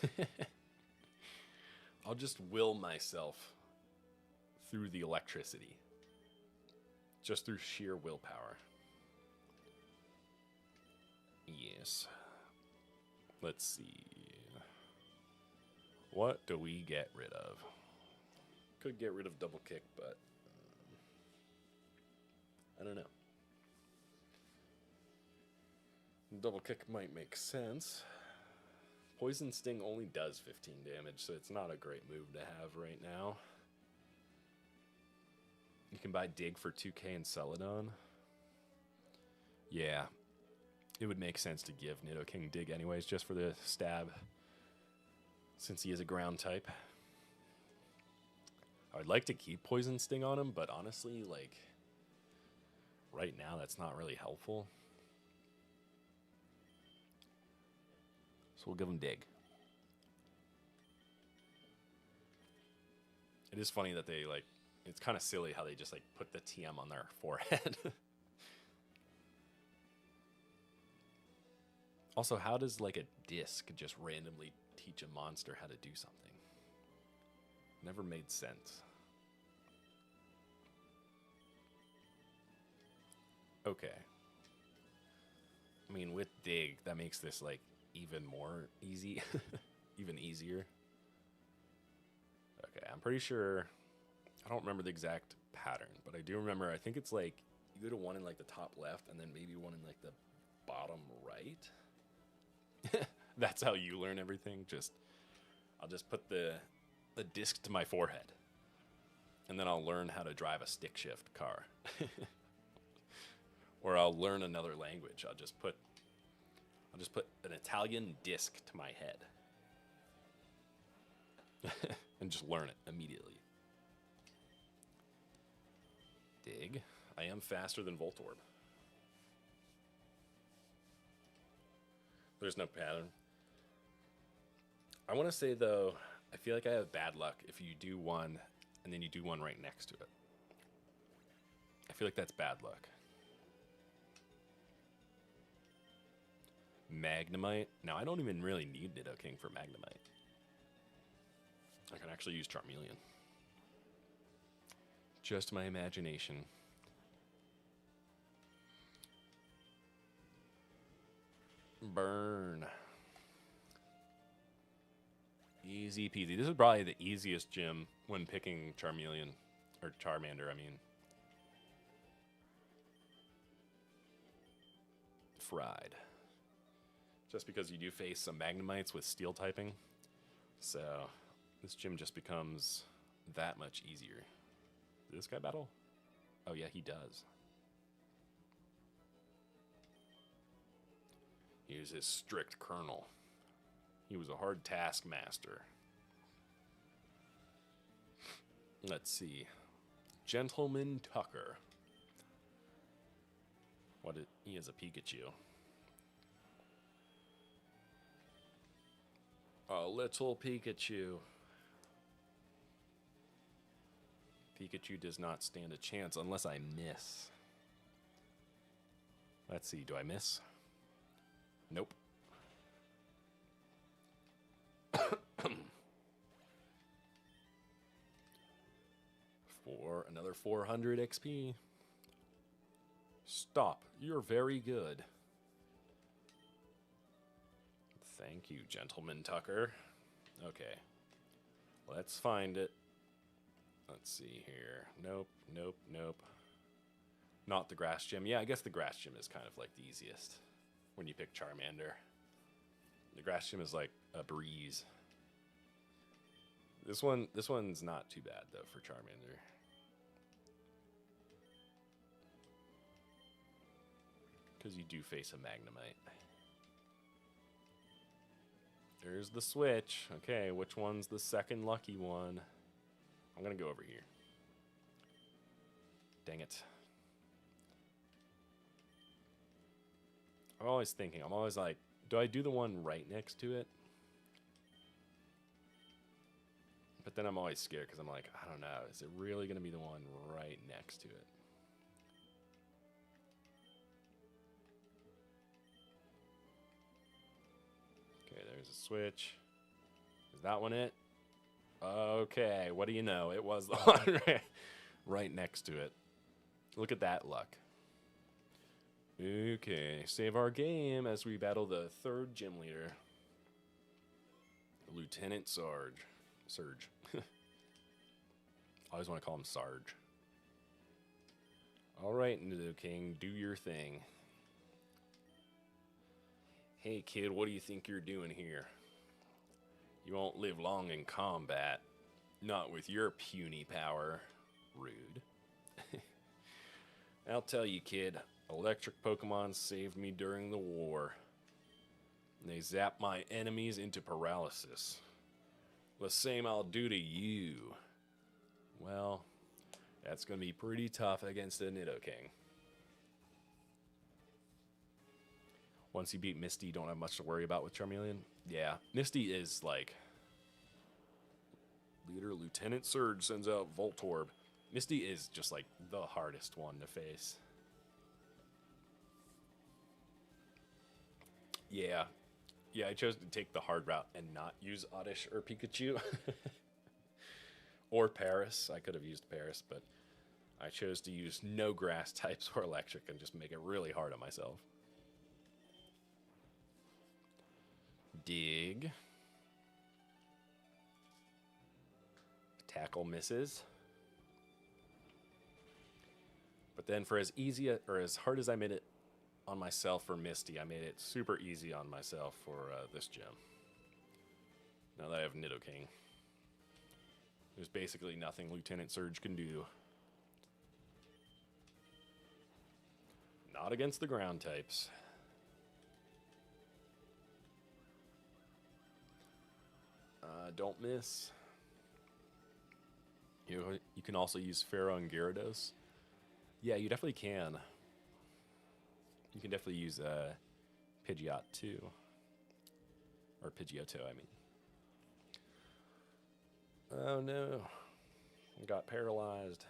I'll just will myself through the electricity. Just through sheer willpower. Yes. Let's see. What do we get rid of? Could get rid of double kick, but I don't know. Double kick might make sense. Poison Sting only does 15 damage, so it's not a great move to have right now. You can buy Dig for 2k in Celadon. Yeah. It would make sense to give Nidoking Dig anyways, just for the stab, since he is a ground type. I would like to keep Poison Sting on him, but honestly, like, right now that's not really helpful. So we'll give him Dig. It is funny that they, like, it's kind of silly how they just, like, put the TM on their forehead. Also, how does, like, a disc just randomly teach a monster how to do something? Never made sense. Okay. I mean, with Dig, that makes this, like, even more easy. Even easier. Okay, I'm pretty sure... I don't remember the exact pattern, but I do remember, I think it's, like, you go to one in, like, the top left, and then maybe one in, like, the bottom right. That's how you learn everything. I'll just put the disc to my forehead, and then I'll learn how to drive a stick shift car. Or I'll learn another language. I'll just put an Italian disc to my head. And just learn it immediately. Dig. I am faster than Voltorb. There's no pattern. I want to say, though, I feel like I have bad luck if you do one and then you do one right next to it. I feel like that's bad luck. Magnemite. Now, I don't even really need Nidoking for Magnemite. I can actually use Charmeleon. Just my imagination. Burn. Easy peasy. This is probably the easiest gym when picking Charmeleon. Or Charmander, I mean. Fried. Just because you do face some Magnemites with Steel typing. So, this gym just becomes that much easier. Does this guy battle? Oh yeah, he does. He was his strict colonel. He was a hard taskmaster. Let's see. Gentleman Tucker. He is a Pikachu. A little Pikachu. Pikachu does not stand a chance unless I miss. Let's see, do I miss? Nope. For another 400 XP. Stop. You're very good. Thank you, Gentleman Tucker. Okay. Let's find it. Let's see here. Nope, nope, nope. Not the grass gym. Yeah, I guess the grass gym is kind of like the easiest when you pick Charmander. The grass gym is like a breeze. This one's not too bad though for Charmander. Because you do face a Magnemite. There's the switch. Okay, which one's the second lucky one? I'm going to go over here. Dang it. I'm always thinking, I'm always like, do I do the one right next to it? But then I'm always scared because I'm like, I don't know. Is it really going to be the one right next to it? Okay, there's a switch. Is that one it? Okay, what do you know? It was the one right next to it. Look at that luck. Okay, save our game as we battle the third gym leader. Lieutenant Surge. I always want to call him Sarge. Alright, Nidoking, do your thing. Hey kid, what do you think you're doing here? You won't live long in combat. Not with your puny power. Rude. I'll tell you, kid. Electric Pokemon saved me during the war. They zapped my enemies into paralysis. The same I'll do to you. Well, that's going to be pretty tough against a Nidoking. Once you beat Misty, you don't have much to worry about with Charmeleon. Yeah, Misty is like... Leader Lieutenant Surge sends out Voltorb. Misty is just like the hardest one to face. Yeah. Yeah, I chose to take the hard route and not use Oddish or Pikachu. Or Paris. I could have used Paris, but I chose to use no grass types or electric and just make it really hard on myself. Dig. Tackle misses. But then for as easy or as hard as I made it on myself for Misty, I made it super easy on myself for this gym. Now that I have Nidoking. There's basically nothing Lieutenant Surge can do. Not against the ground types. Don't miss. You can also use Pharaoh and Gyarados. Yeah, you definitely can. You can definitely use Pidgeot too. Or Pidgeotto, I mean. Oh no. I got paralyzed.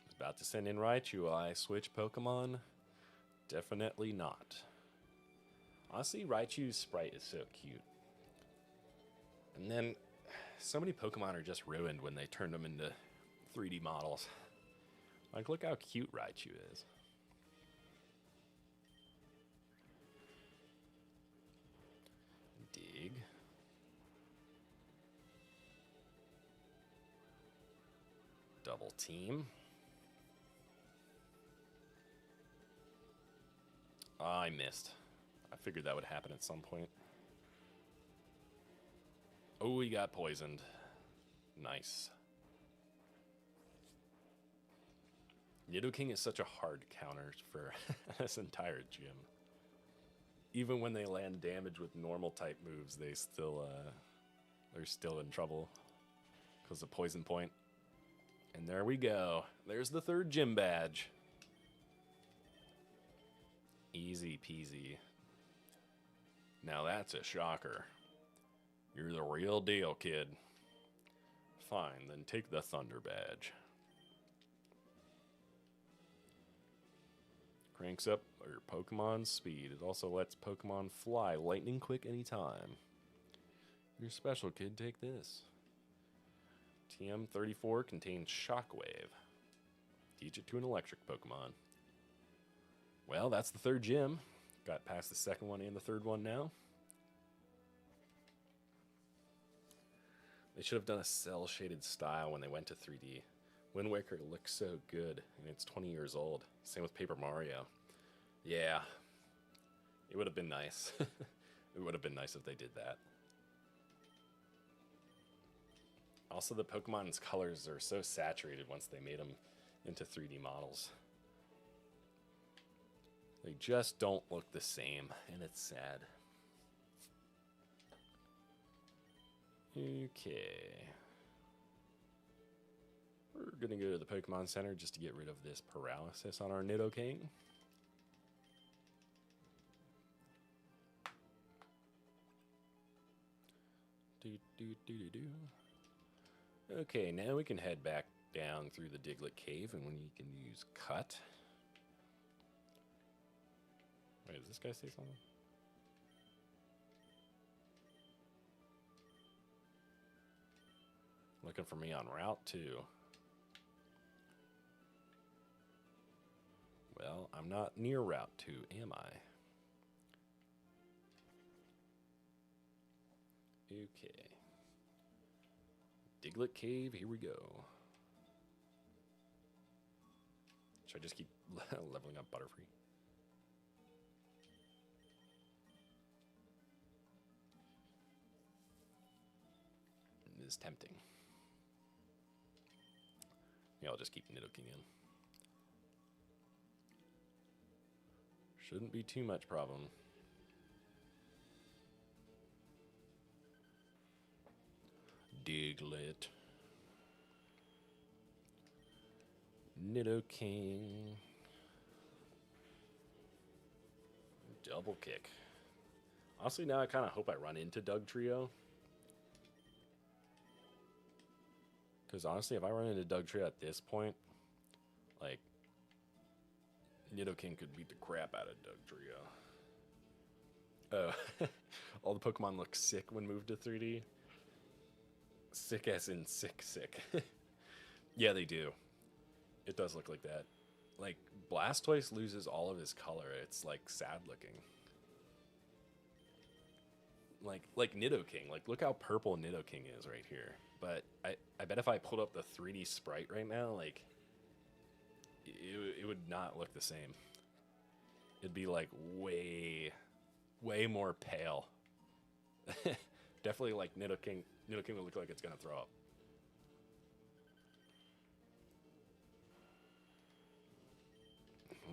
I was about to send in Raichu. I switch Pokemon? Definitely not. Honestly, Raichu's sprite is so cute. And then, so many Pokemon are just ruined when they turn them into 3D models. Like, look how cute Raichu is. Dig. Double team. Oh, I missed. I figured that would happen at some point. Oh, he got poisoned. Nice. Nidoking is such a hard counter for this entire gym. Even when they land damage with normal type moves, they're still in trouble because of poison point. And there we go. There's the third gym badge. Easy peasy. Now that's a shocker. You're the real deal, kid. Fine, then take the Thunder badge. Cranks up your Pokemon's speed. It also lets Pokemon fly lightning quick anytime. You're special, kid. Take this. TM34 contains Shockwave. Teach it to an electric Pokemon. Well, that's the third gym. Got past the second one and the third one now. They should have done a cell-shaded style when they went to 3D. Wind Waker looks so good, and it's 20 years old. Same with Paper Mario. Yeah, it would have been nice. It would have been nice if they did that. Also, the Pokemon's colors are so saturated once they made them into 3D models. They just don't look the same, and it's sad. Okay. We're going to go to the Pokemon Center just to get rid of this paralysis on our Nidoking. Okay, now we can head back down through the Diglett Cave, and when you can use Cut. Wait, does this guy say something? Looking for me on Route 2. Well, I'm not near Route 2, am I? Okay. Diglett Cave, here we go. Should I just keep leveling up Butterfree? It is tempting. Yeah, I'll just keep Nidoking in. Shouldn't be too much problem. Diglett. Nidoking. Double kick. Honestly, now I kind of hope I run into Dugtrio. Because honestly, if I run into Dugtrio at this point, like, Nidoking could beat the crap out of Dugtrio. Oh, all the Pokemon look sick when moved to 3D. Sick as in sick. Yeah, they do. It does look like that. Like, Blastoise loses all of his color. It's, like, sad looking. Like Nidoking. Like, look how purple Nidoking is right here. But I bet if I pulled up the 3D sprite right now, like, it would not look the same. It'd be, like, way more pale. Definitely, like, Nidoking would look like it's gonna throw up.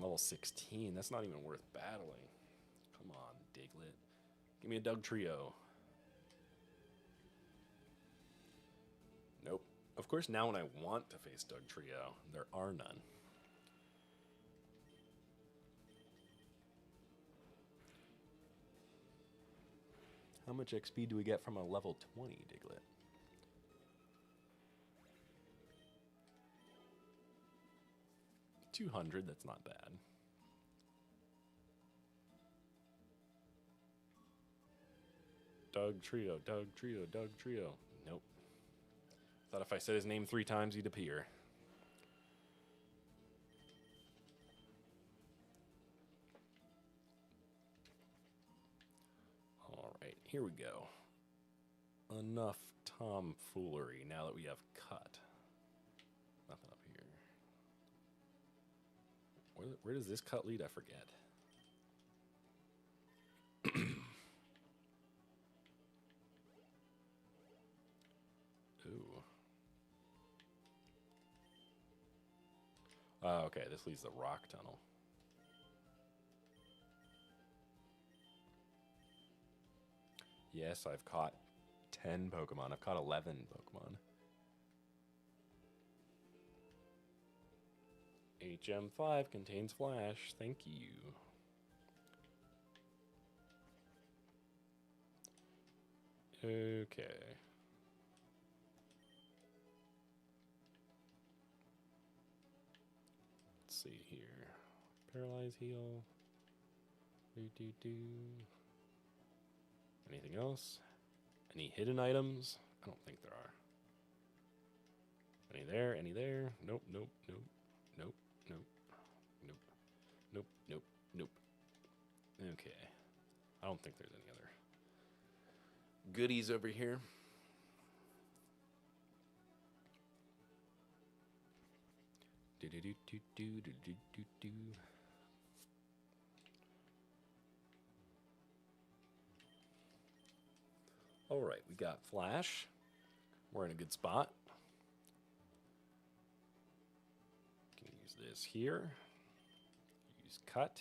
Level 16, that's not even worth battling. Come on, Diglett. Give me a Dugtrio. Nope. Of course, now when I want to face Dugtrio, there are none. How much XP do we get from a level 20 Diglett? $200, that's not bad. Doug Trio, Doug Trio, Doug Trio. Nope. Thought if I said his name 3 times, he'd appear. Alright, here we go. Enough tomfoolery now that we have cut. Nothing up here. Where does this cut lead? I forget. Ooh. Okay, this leads to the rock tunnel. Yes, I've caught 10 Pokemon. I've caught 11 Pokemon. HM5 contains Flash. Thank you. Okay. Let's see here. Paralyze heal. Do. Anything else? Any hidden items? I don't think there are. Any there? Any there? Nope, nope, nope, nope, nope, nope, nope, nope, nope. Okay. I don't think there's any other goodies over here. Do. All right, we got Flash. We're in a good spot. Can use this here. Use cut.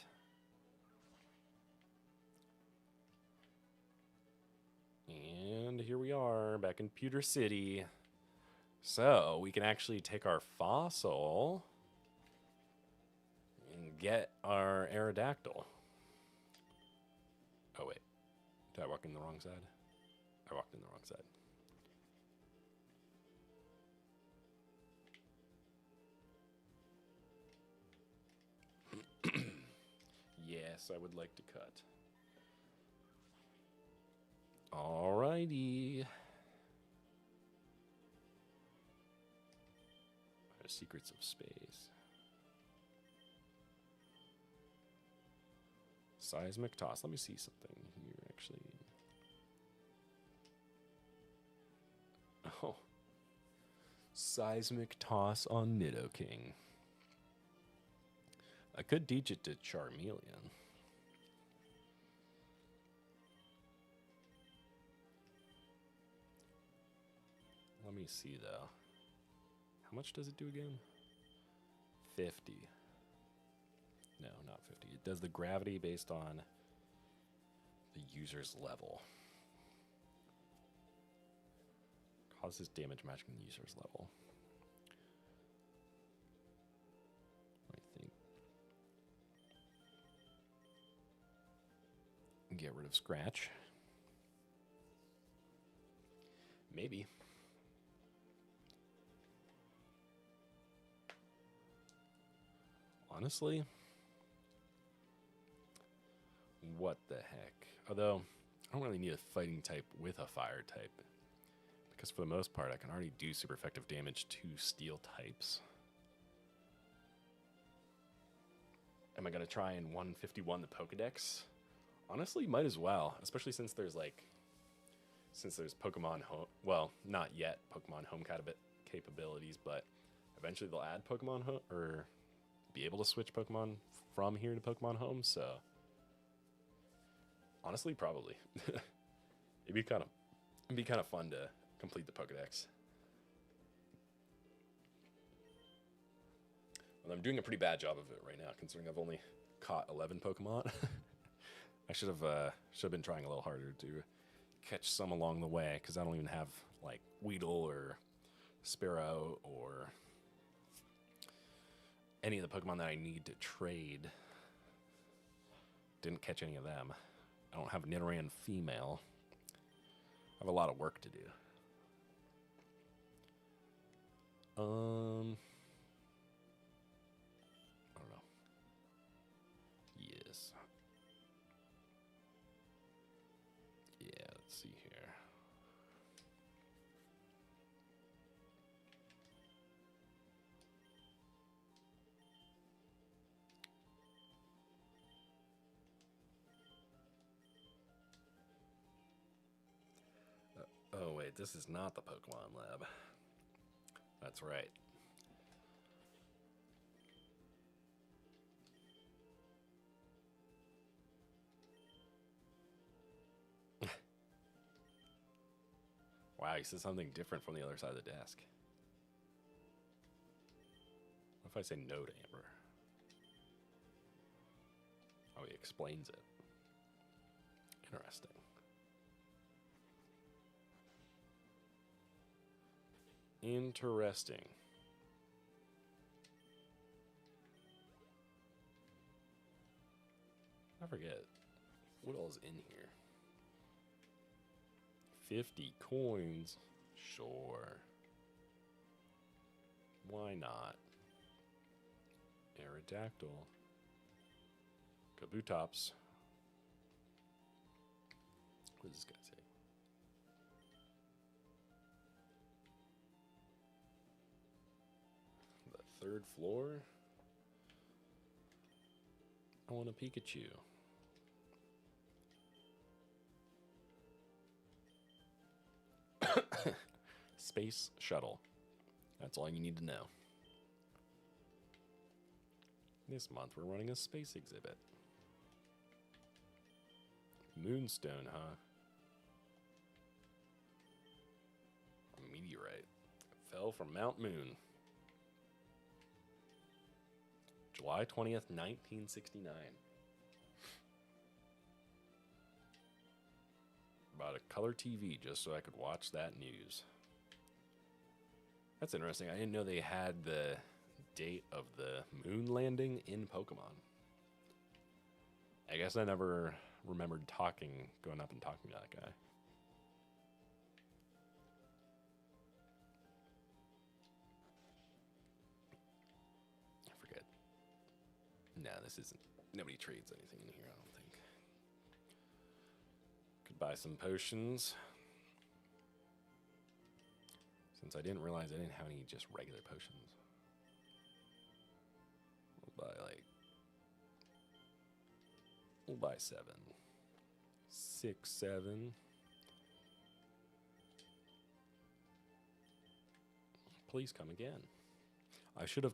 And here we are back in Pewter City. So we can actually take our fossil and get our Aerodactyl. Oh wait, did I walk in the wrong side? I walked in the wrong side. Yes, I would like to cut. Alrighty. Secrets of Space. Seismic Toss. Let me see something here, actually. Oh. Seismic Toss on Nidoking. I could teach it to Charmeleon. Let me see, though. How much does it do again? 50. No, not 50. It does the gravity based on the user's level. Causes damage matching the user's level. I think. Get rid of Scratch. Maybe. Honestly, what the heck? Although, I don't really need a fighting type with a fire type, because for the most part, I can already do super effective damage to steel types. Am I going to try and 151 the Pokedex? Honestly, might as well, especially since there's Pokemon Home, well, not yet Pokemon Home capabilities, but eventually they'll add Pokemon Home, or be able to switch Pokemon from here to Pokemon Home, so honestly, probably. it'd be kind of fun to complete the Pokedex. Well, I'm doing a pretty bad job of it right now, considering I've only caught 11 Pokemon. I should have been trying a little harder to catch some along the way, because I don't even have like Weedle or Sparrow or any of the Pokemon that I need to trade. Didn't catch any of them. I don't have Nidoran female. I have a lot of work to do. I don't know. Yes. Yeah, let's see here. Oh, wait, this is not the Pokemon Lab. That's right. Wow, he said something different from the other side of the desk. What if I say no to Amber? Oh, he explains it. Interesting. Interesting. I forget. What all is in here? 50 coins? Sure. Why not? Aerodactyl. Kabutops. What does this guy say? The third floor? I want a Pikachu. Space Shuttle. That's all you need to know. This month we're running a space exhibit. Moonstone, huh? A meteorite. Fell from Mount Moon. July 20th, 1969. Bought a color TV just so I could watch that news. That's interesting. I didn't know they had the date of the moon landing in Pokemon. I guess I never remembered going up and talking to that guy. I forget. No, this isn't. Nobody trades anything in here, I don't think. Could buy some potions. Since I didn't realize I didn't have any just regular potions. We'll buy 7. 6, 7. Please come again. I should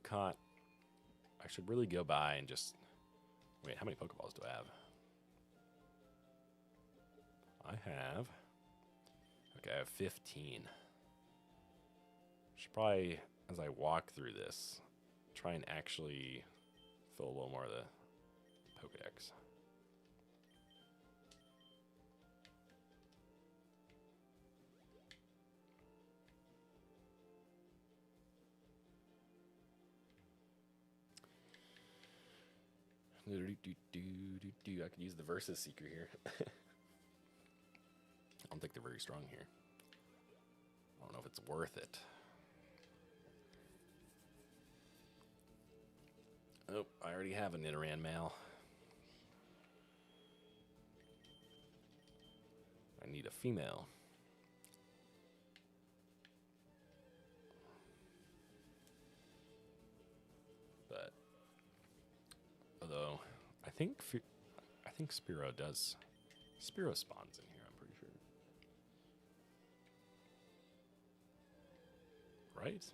really go by and just... Wait, how many Pokeballs do I have? Okay, I have 15. Should probably, as I walk through this, try and actually fill a little more of the Pokedex. I could use the Versus Seeker here. I don't think they're very strong here. I don't know if it's worth it. Oh, I already have a Nidoran male. I need a female. But although I think Spearow does. Spearow spawns in here, I'm pretty sure. Right?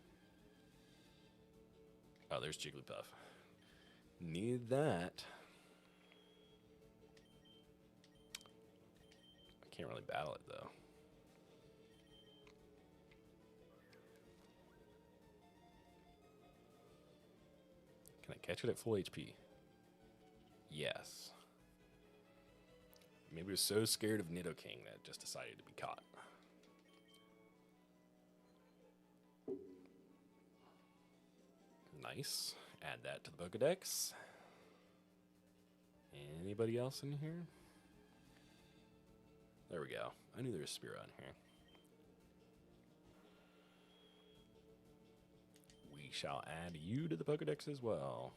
Oh, there's Jigglypuff. Need that. I can't really battle it though. Can I catch it at full HP? Yes. Maybe it was so scared of Nidoking that it just decided to be caught. Nice. Add that to the Pokedex. Anybody else in here? There we go. I knew there was Spearow in here. We shall add you to the Pokedex as well.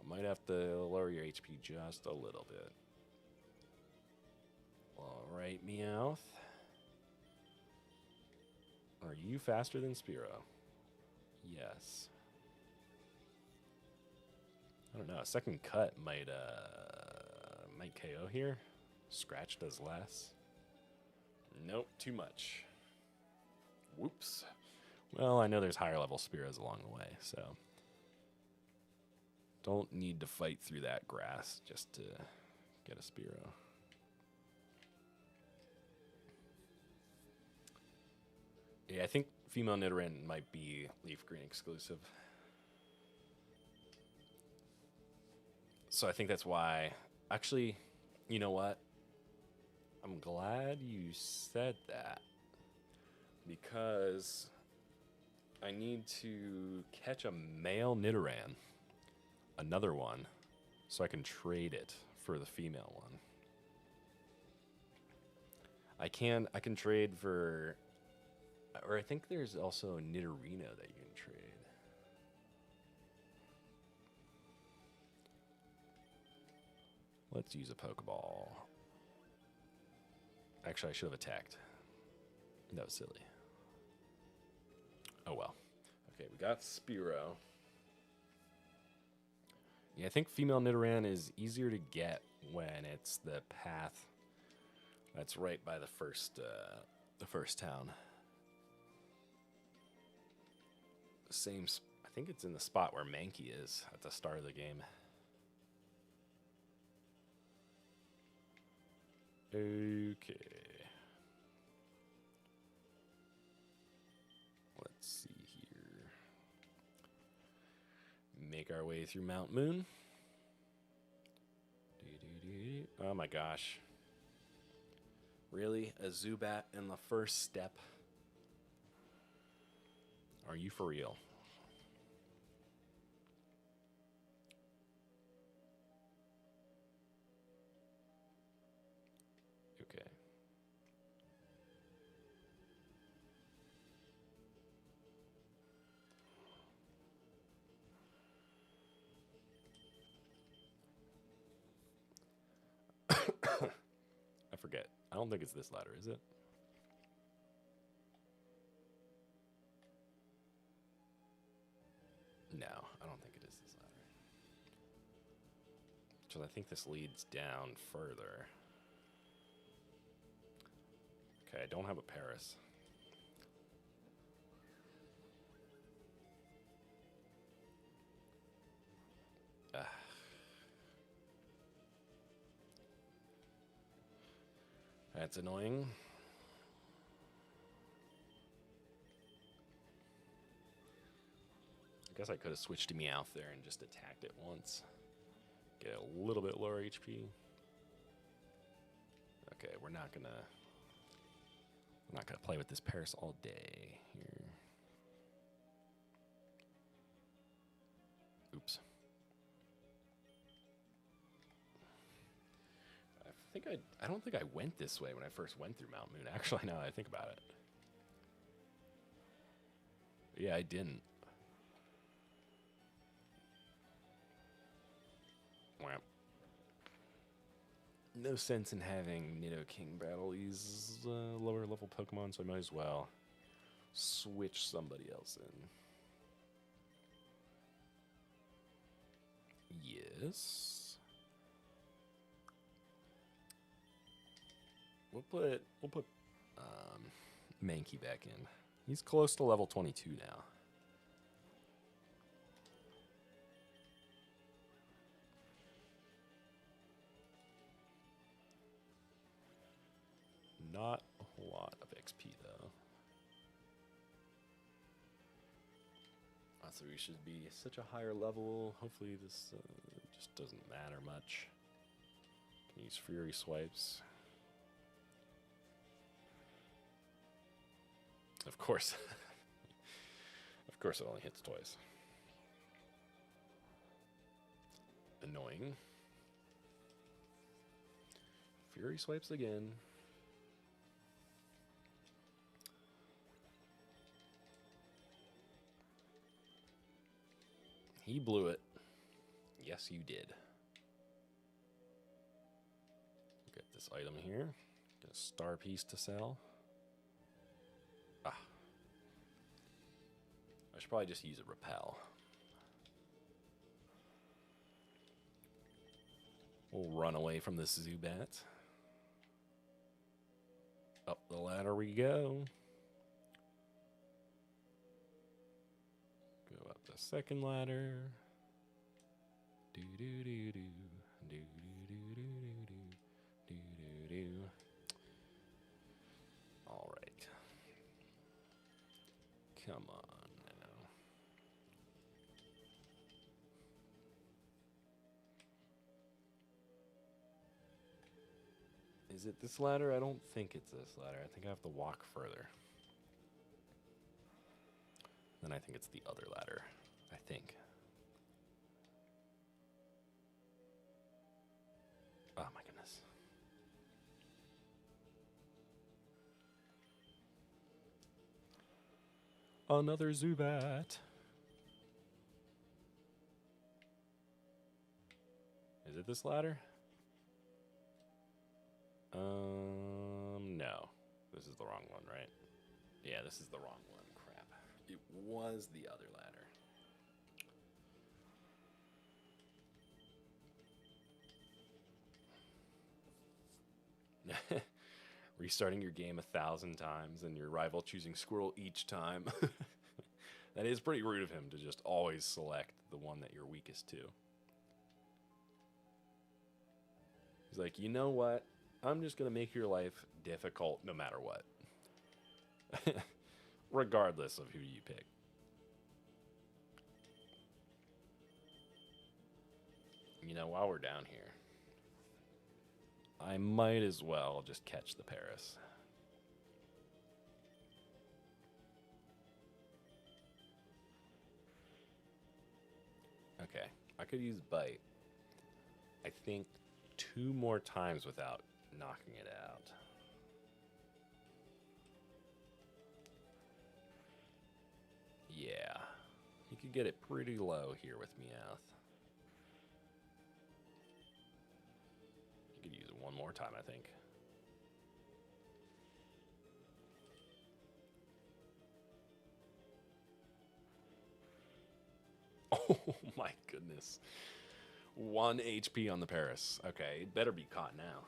I might have to lower your HP just a little bit. Alright, Meowth. Are you faster than Spearow? Yes. I don't know. A second cut might KO here. Scratch does less. Nope, too much. Whoops. Well, I know there's higher level Spearows along the way, so don't need to fight through that grass just to get a Spearow. Yeah, I think female Nidoran might be Leaf Green exclusive. So I think that's why. Actually, you know what? I'm glad you said that. Because I need to catch a male Nidoran. Another one. So I can trade it for the female one. I can trade for... Or I think there's also a Nidorino that you can trade. Let's use a Pokeball. Actually, I should have attacked. That was silly. Oh well. Okay, we got Spearow. Yeah, I think female Nidoran is easier to get when it's the path that's right by the first town. Same, I think it's in the spot where Mankey is at the start of the game. Okay. Let's see here. Make our way through Mount Moon. Oh my gosh. Really? A Zubat in the first step? Are you for real? Okay. I forget. I don't think it's this ladder, is it? No, I don't think it is this ladder. So I think this leads down further. Okay, I don't have a Paris. That's annoying. I guess I could have switched to Meowth there and just attacked it once. Get a little bit lower HP. Okay, we're not gonna play with this Paris all day here. Oops. I don't think I went this way when I first went through Mount Moon. Actually, now that I think about it. Yeah, I didn't. No sense in having Nidoking battle these lower level Pokemon, so I might as well switch somebody else in. Yes. We'll put Mankey back in. He's close to level 22 now. Not a whole lot of XP though. So we should be such a higher level. Hopefully this just doesn't matter much. Can use Fury Swipes. Of course. Of course it only hits twice. Annoying. Fury swipes again. He blew it. Yes, you did. Get this item here. Get a star piece to sell. Ah. I should probably just use a repel. We'll run away from this Zubat. Up the ladder we go. Go up the second ladder. Do do do do do do do do do do do. All right. Come on now. Is it this ladder? I don't think it's this ladder. I think I have to walk further. Then I think it's the other ladder. I think. Oh my goodness. Another Zubat. Is it this ladder? No. This is the wrong one, right? Yeah, this is the wrong one. Crap. It was the other ladder. Restarting your game 1,000 times and your rival choosing squirrel each time. That is pretty rude of him to just always select the one that you're weakest to. He's like, you know what? I'm just going to make your life difficult no matter what. Regardless of who you pick. You know, while we're down here, I might as well just catch the Paris. Okay, I could use Bite. I think 2 more times without knocking it out. Yeah, you could get it pretty low here with Meowth. You could use it 1 more time, I think. Oh my goodness. 1 HP on the Paris. Okay, it better be caught now.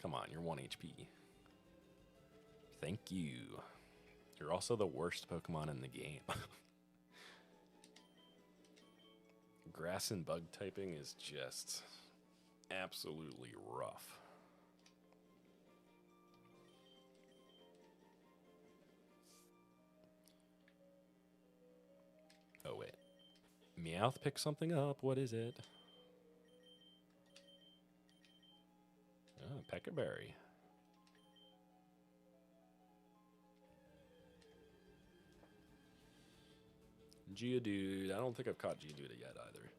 Come on, you're 1 HP. Thank you. You're also the worst Pokemon in the game. Grass and bug typing is just absolutely rough. Oh, wait. Meowth picked something up. What is it? Oh, Peckerberry. Geodude. I don't think I've caught Geodude yet either.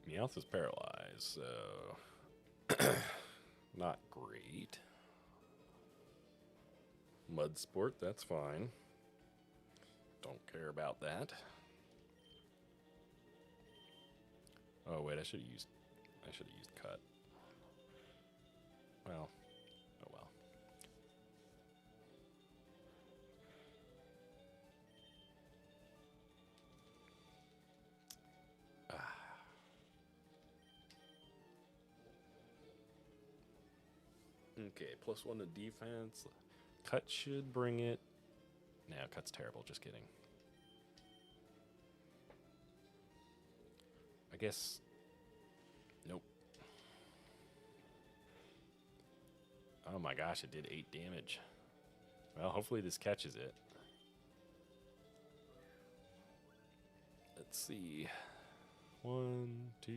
Meowth is paralyzed, so not great. Mud Sport, that's fine. Don't care about that. Oh wait, I should have used cut. Well, oh well. Okay, +1 to defense. Cut should bring it. No, cut's terrible, just kidding. I guess. Nope. Oh my gosh, it did 8 damage. Well, hopefully this catches it. Let's see. 1, 2.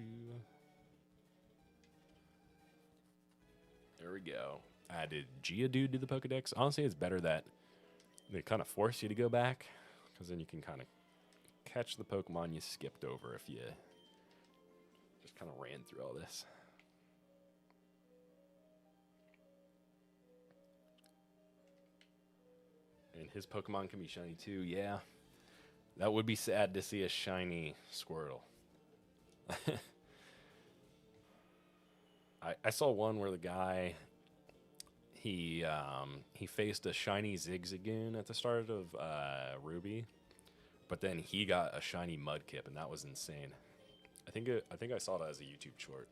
There we go. Did Geodude do the Pokedex? Honestly, it's better that they kind of force you to go back Because then you can kind of catch the Pokemon you skipped over if you just kind of ran through all this. And his Pokemon can be shiny too, yeah. That would be sad to see a shiny Squirtle. I saw one where the guy, he faced a shiny Zigzagoon at the start of Ruby, but then he got a shiny Mudkip, and that was insane. I think I saw that as a YouTube short.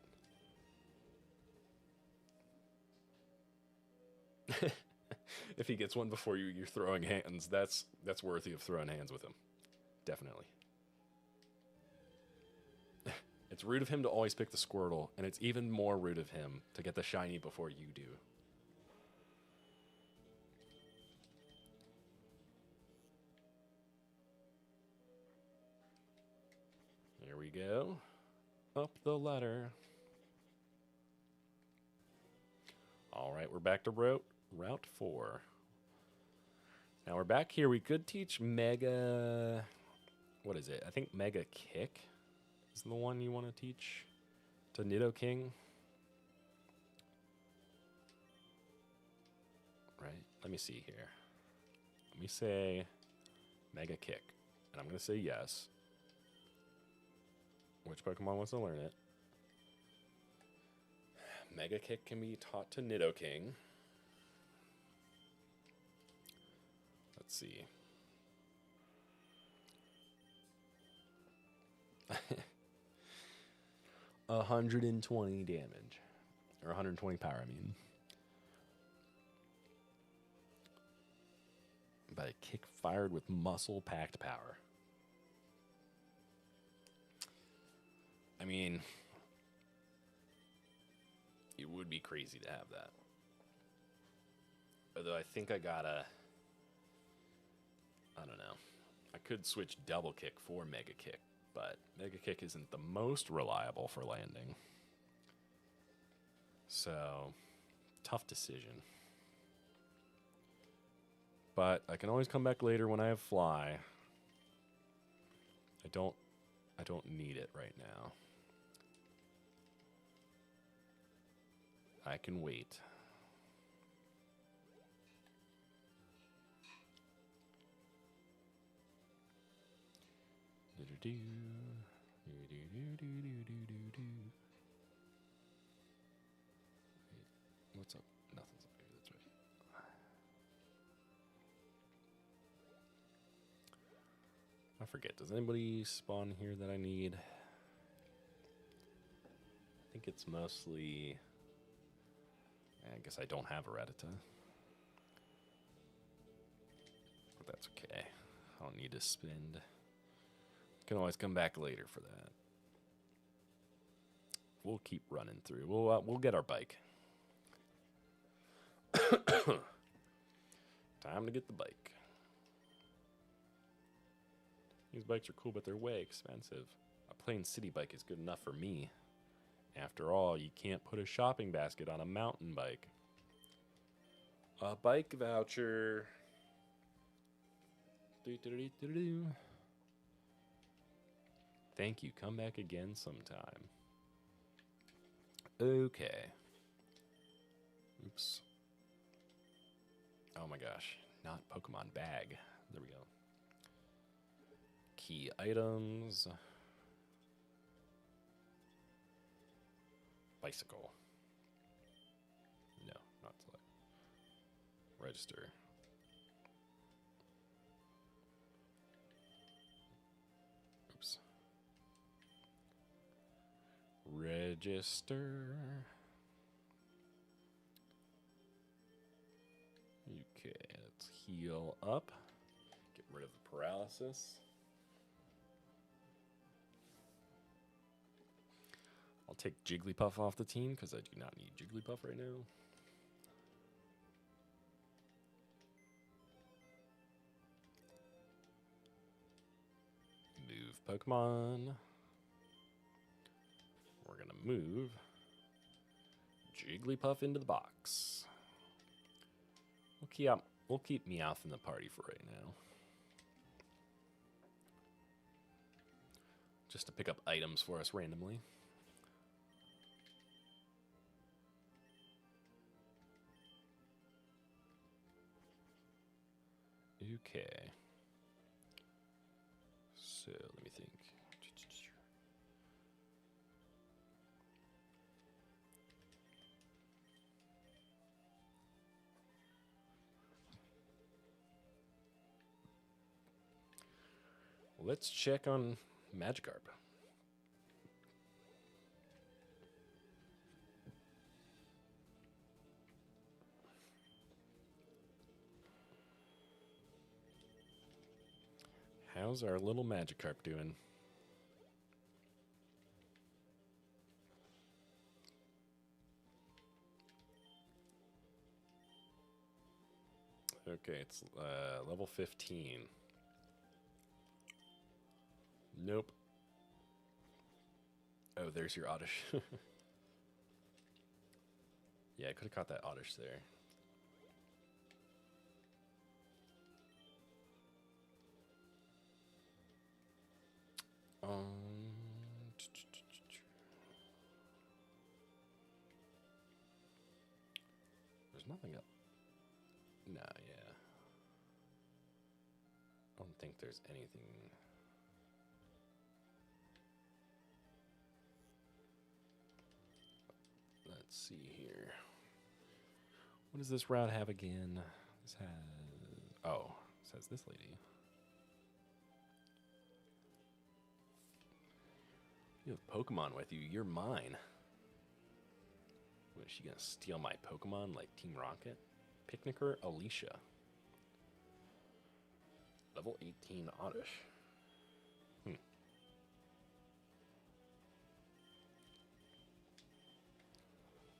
If he gets one before you, you're throwing hands. That's worthy of throwing hands with him. Definitely. It's rude of him to always pick the Squirtle, and it's even more rude of him to get the shiny before you do. There we go. Up the ladder. All right, we're back to Route 4. Now we're back here. We could teach Mega... What is it? I think Mega Kick is the one you want to teach to Nidoking. Right? Let me see here. Let me say Mega Kick. And I'm going to say yes. Which Pokemon wants to learn it? Mega Kick can be taught to Nidoking. Let's see. 120 damage. Or 120 power, I mean. But a kick fired with muscle-packed power. I mean, it would be crazy to have that. Although I think I gotta... I don't know. I could switch Double Kick for Mega Kick, but Mega Kick isn't the most reliable for landing. So, tough decision. But I can always come back later when I have Fly. I don't need it right now. I can wait. Wait, what's up? Nothing's up here, that's right. I forget, does anybody spawn here that I need? I think it's mostly... I guess I don't have a Rattata. But that's okay. I don't need to spend... Can always come back later for that. We'll keep running through. We'll get our bike. Time to get the bike. These bikes are cool, but they're way expensive. A plain city bike is good enough for me. After all, you can't put a shopping basket on a mountain bike. A bike voucher. Thank you. Come back again sometime. Okay. Oops. Oh my gosh. Not Pokemon bag. There we go. Key items. Bicycle. No, not select. Register. Oops. Register. Okay, let's heal up. Get rid of the paralysis. I'll take Jigglypuff off the team because I do not need Jigglypuff right now. Move Pokemon. We're going to move Jigglypuff into the box. We'll keep Meowth in the party for right now. just to pick up items for us randomly. Okay. So let me think. Let's check on Magikarp. How's our little Magikarp doing? Okay, it's level 15. Nope. Oh, there's your Oddish. Yeah, I could have caught that Oddish there. There's nothing up. Nah, yeah. I don't think there's anything. Let's see here. What does this route have again? This has... Oh, this has this lady. You have Pokemon with you. You're mine. What, is she gonna steal my Pokemon like Team Rocket? Picnicker Alicia. Level 18 Oddish.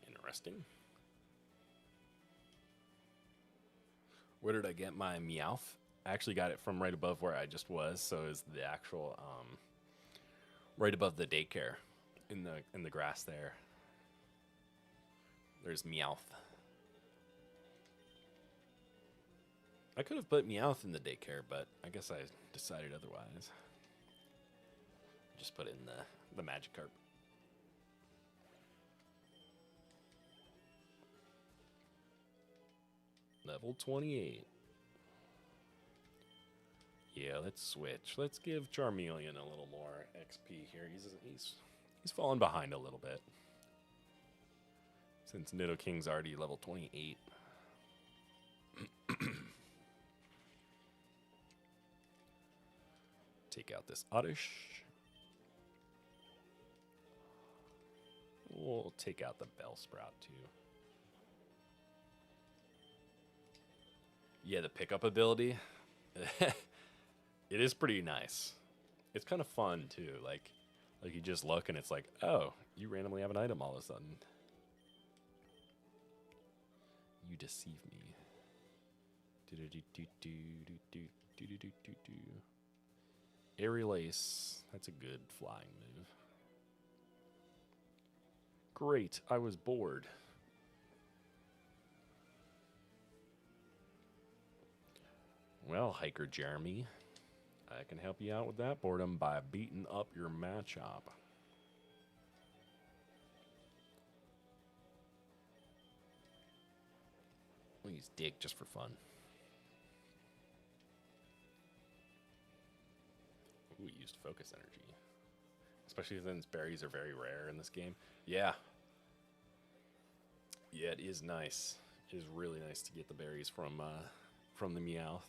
Interesting. Where did I get my Meowth? I actually got it from right above where I just was, so is the actual right above the daycare in the grass there. There's Meowth. I could have put Meowth in the daycare, but I guess I decided otherwise. Just put it in the Magikarp. Level 28. Yeah, let's switch. Let's give Charmeleon a little more XP here. He's fallen behind a little bit. Since Nidoking's already level 28. Take out this Oddish. We'll take out the Bellsprout too. Yeah, the pickup ability. It is pretty nice. It's kind of fun too. Like you just look and it's like, oh, you randomly have an item all of a sudden. You deceive me. Aerial Ace. That's a good flying move. Great, I was bored. Well, Hiker Jeremy, I can help you out with that boredom by beating up your Machop. We'll use Dig just for fun. Ooh, we used Focus Energy. Especially since berries are very rare in this game. Yeah. Yeah, it is nice. It is really nice to get the berries from the Meowth.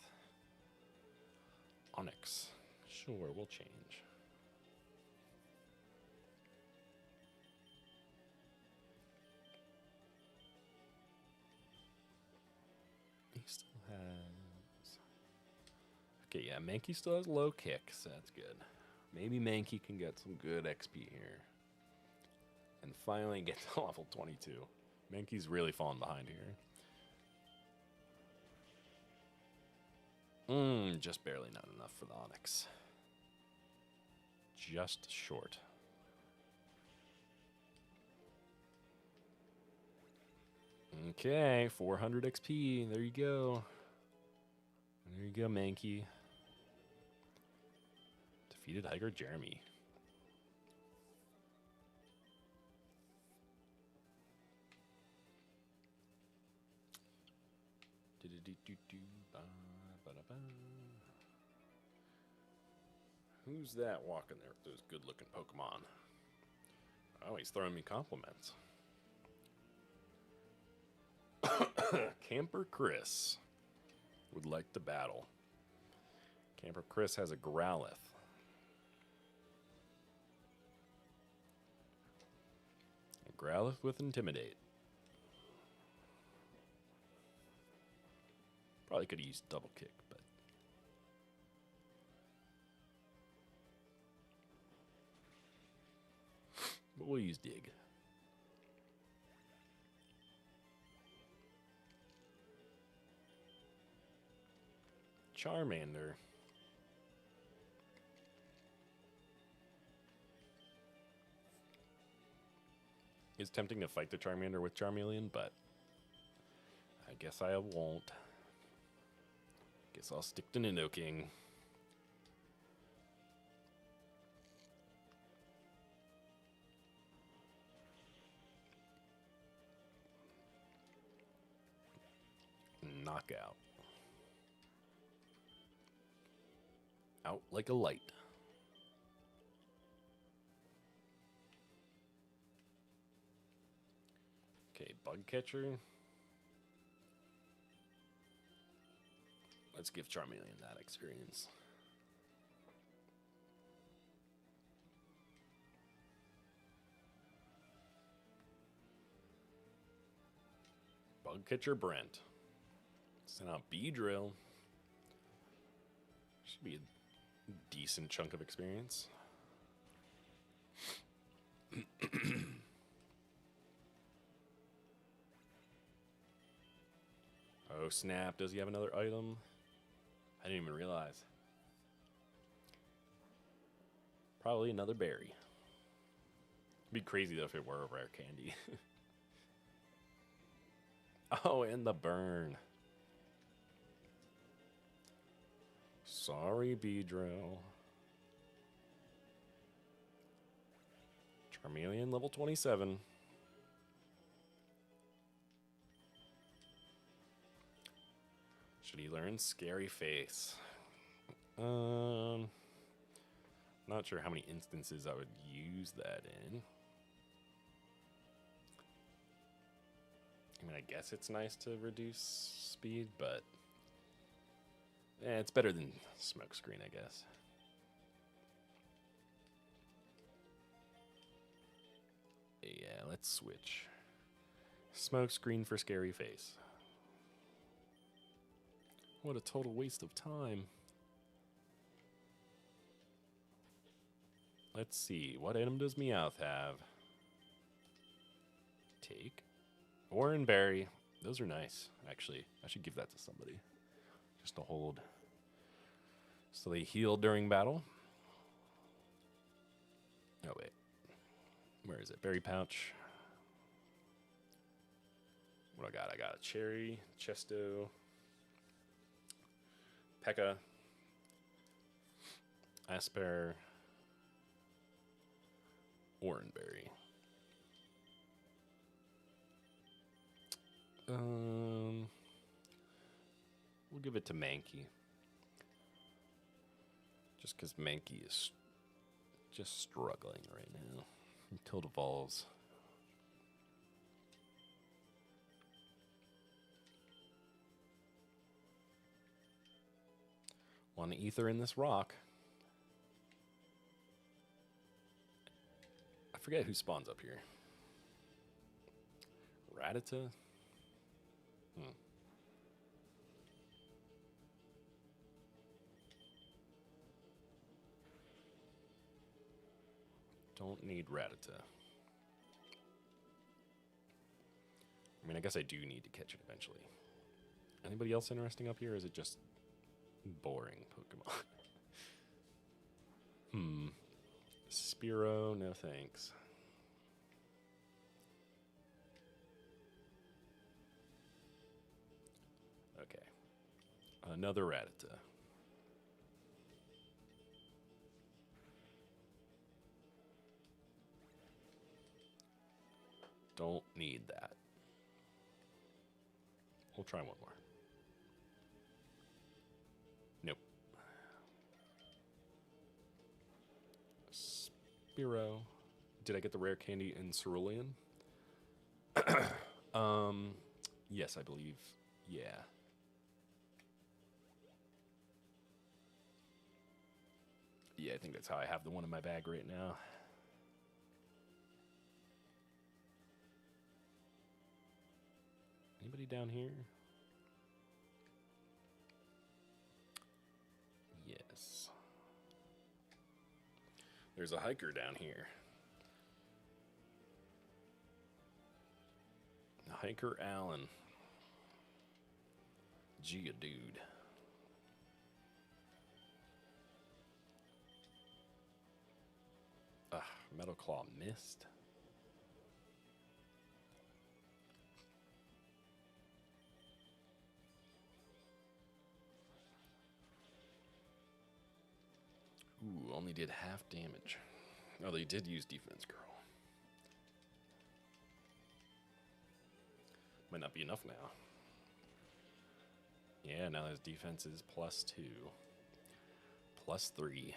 Onyx. Sure, we'll change. He still has... Okay, yeah, Mankey still has low kick, so that's good. Maybe Mankey can get some good XP here. And finally get to level 22. Mankey's really falling behind here. Just barely not enough for the Onyx. Just short. Okay, 400 XP. There you go. There you go, Mankey. Defeated Hiker Jeremy. Ba-da-ba. Who's that walking there with those good-looking Pokemon? Oh, he's throwing me compliments. Camper Chris would like to battle. Camper Chris has a Growlithe. A Growlithe with Intimidate. Probably could have used Double Kick, but... but we'll use Dig. Charmander. It's tempting to fight the Charmander with Charmeleon, but I guess I won't. Guess I'll stick to Nidoking. Knockout. Out like a light. Okay, Bug Catcher. Let's give Charmeleon that experience. Bug Catcher Brent. Send out Beedrill. Should be a decent chunk of experience. Oh snap, does he have another item? I didn't even realize. Probably another berry. It'd be crazy though if it were a rare candy. Oh, and the burn. Sorry, Beedrill. Charmeleon level 27. Should he learn Scary Face? Not sure how many instances I would use that in. I mean, I guess it's nice to reduce speed, but it's better than Smokescreen, I guess. Yeah, let's switch. Smokescreen for Scary Face. What a total waste of time. Let's see, what item does Meowth have? Take. Oran Berry. Those are nice, actually. I should give that to somebody. Just to hold. So they heal during battle. Oh, wait. Where is it? Berry Pouch. What I got? I got a Cherry, Chesto, Pekka, Asper, Oranberry. We'll give it to Mankey. Just because Mankey is just struggling right now until it evolves. Want to ether in this rock. I forget who spawns up here. Rattata? Don't need Rattata. I mean, I guess I do need to catch it eventually. Anybody else interesting up here, or is it just boring Pokemon? Spearow, no thanks. Okay. Another Rattata. Don't need that. We'll try one more. Spearow. Did I get the rare candy in Cerulean? Yes, I believe. Yeah. Yeah, I think that's how I have the one in my bag right now. Anybody down here? Yes. There's a hiker down here. Hiker Allen. Gee, dude. Metal Claw missed. Ooh, only did half damage. Oh, they did use Defense Girl. Might not be enough now. Yeah, now his defense is +2. +3.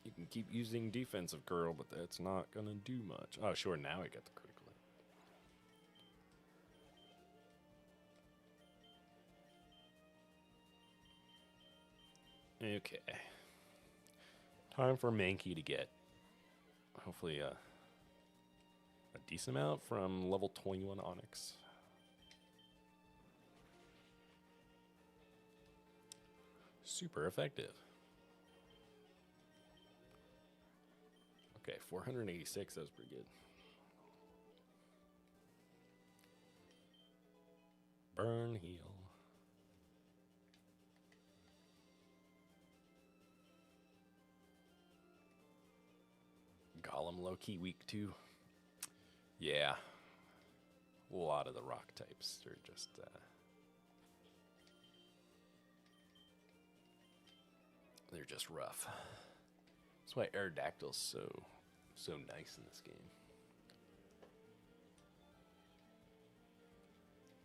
You can keep using Defensive Girl, but that's not going to do much. Oh, sure, now I get the critical. Okay. Time for Mankey to get, hopefully, a decent amount from level 21 Onyx. Super effective. Okay, 486, that was pretty good. Burn, heal. Golem low-key weak too. Yeah. A lot of the rock types are just they're just rough. That's why Aerodactyl's so nice in this game.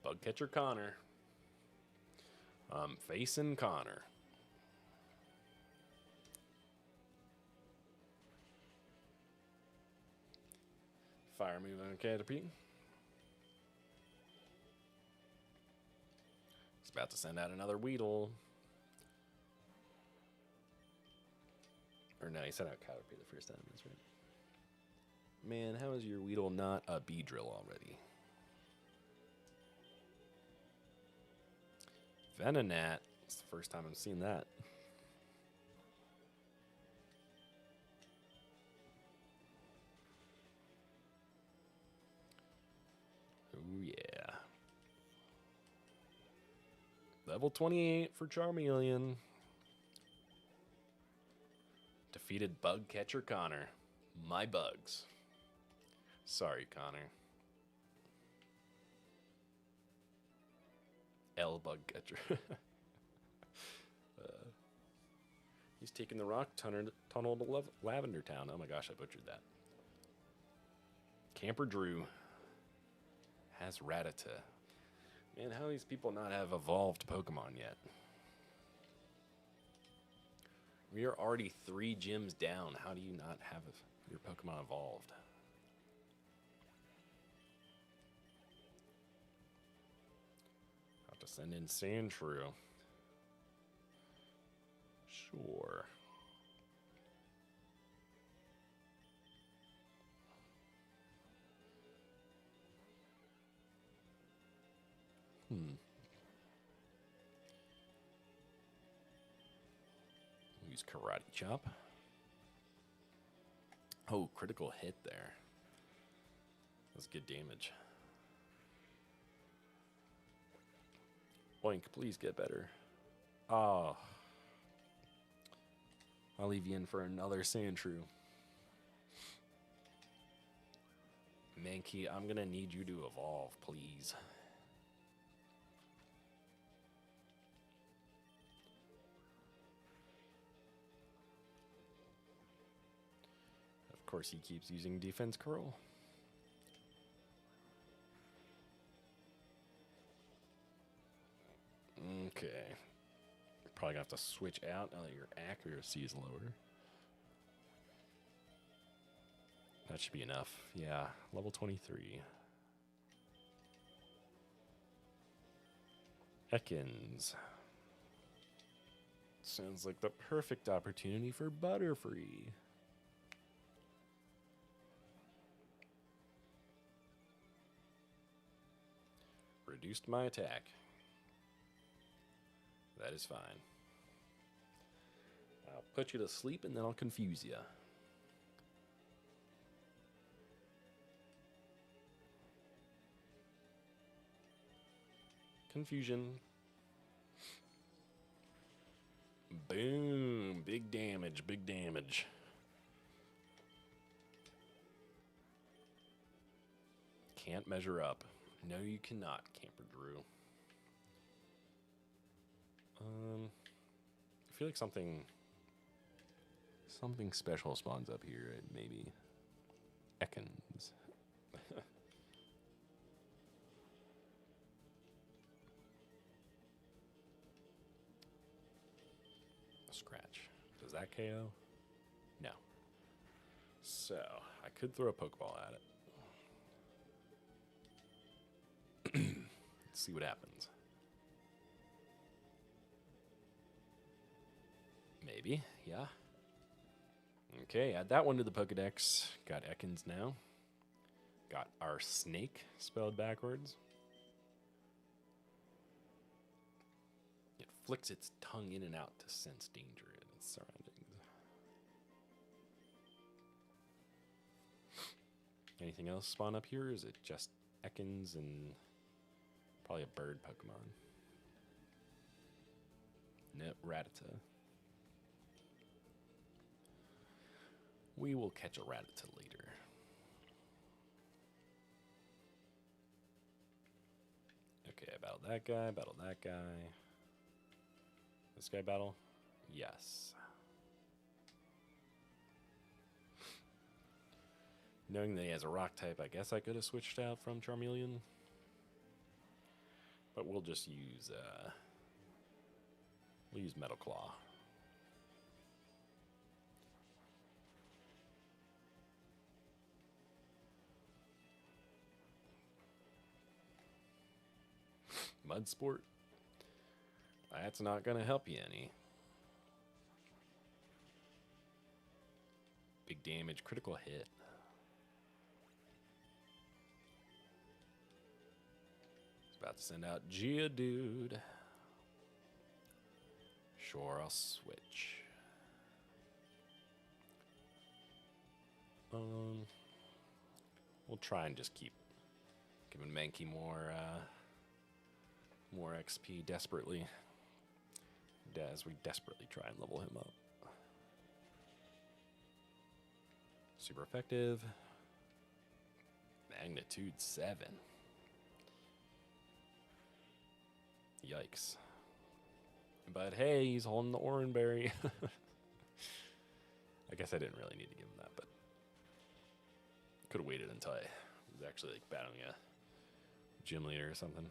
Bugcatcher Connor. Facing Connor. Fire move on Caterpie. He's about to send out another Weedle. Or no, he sent out Caterpie the first time, that's right. Man, how is your Weedle not a Beedrill already? Venonat. It's the first time I've seen that. Oh, yeah. Level 28 for Charmeleon. Defeated Bugcatcher Connor. My bugs. Sorry, Connor. L Bugcatcher. He's taking the rock tunnel to Lavender Town. Oh my gosh, I butchered that. Camper Drew has Rattata. Man, how do these people not have evolved Pokemon yet? We are already 3 gyms down. How do you not have your Pokemon evolved? Have to send in Sandshrew. Sure. Use Karate Chop. Oh, critical hit there. That's good damage. Boink, please get better. Oh. I'll leave you in for another Sandshrew. Mankey, I'm going to need you to evolve, please. Of course, he keeps using Defense Curl. Okay. Probably gonna have to switch out now that your accuracy is lower. That should be enough. Yeah, level 23. Ekans. Sounds like the perfect opportunity for Butterfree. Reduced my attack. That is fine. I'll put you to sleep and then I'll confuse you. Confusion. Boom. Big damage, big damage. Can't measure up. No, you cannot, Camper Drew. I feel like something special spawns up here, maybe. Ekans. Scratch. Does that KO? No. So, I could throw a Pokeball at it. Let's see what happens. Maybe, yeah. Okay, add that one to the Pokedex. Got Ekans now. Got our snake spelled backwards. It flicks its tongue in and out to sense danger in its surroundings. Anything else spawn up here? Or is it just Ekans and probably a bird Pokemon? Nope, Rattata. We will catch a Rattata later. Okay, I battled that guy, battled that guy. This guy battle? Yes. Knowing that he has a rock type, I guess I could have switched out from Charmeleon. But we'll just use, we'll use Metal Claw. Mud Sport. That's not going to help you any. Big damage, critical hit. It's about to send out Geodude. Sure, I'll switch. We'll try and just keep giving Mankey more XP desperately, as we desperately try and level him up. Super effective. Magnitude 7. Yikes. But hey, he's holding the Oranberry. I guess I didn't really need to give him that, but could have waited until I was actually like battling a gym leader or something.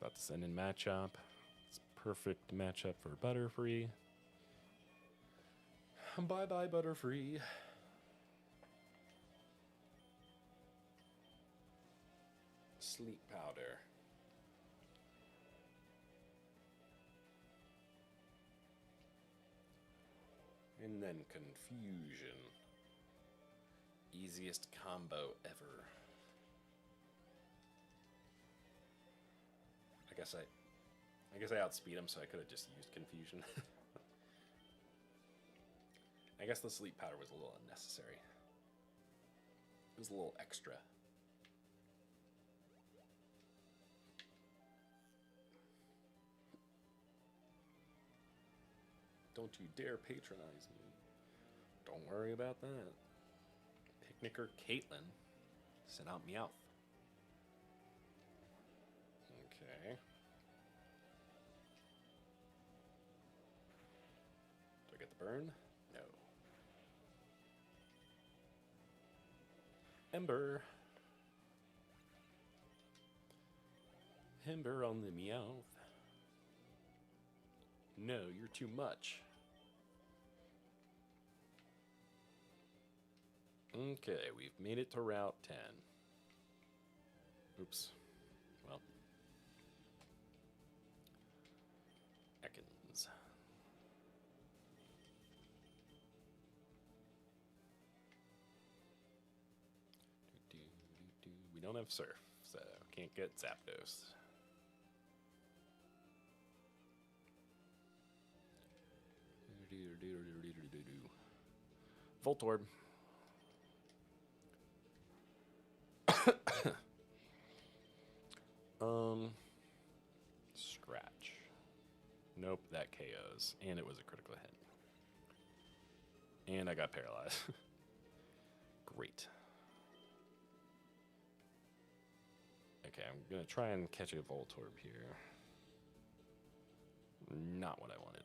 About to send in Matchup. It's a perfect matchup for Butterfree. Bye-bye, Butterfree. Sleep powder. And then confusion. Easiest combo ever. I guess I outspeed him, so I could have just used confusion. I guess the sleep powder was a little unnecessary. It was a little extra. Don't you dare patronize me. Don't worry about that. Picnicker Caitlin sent out Meowth. Okay. Do I get the burn? No. Ember. Ember on the Meowth. No, you're too much. Okay, we've made it to Route 10. Oops. Well. Ekans. We don't have Surf, so can't get Zapdos. Voltorb. Scratch. Nope, that KOs. And it was a critical hit. And I got paralyzed. Great. Okay, I'm going to try and catch a Voltorb here. Not what I wanted.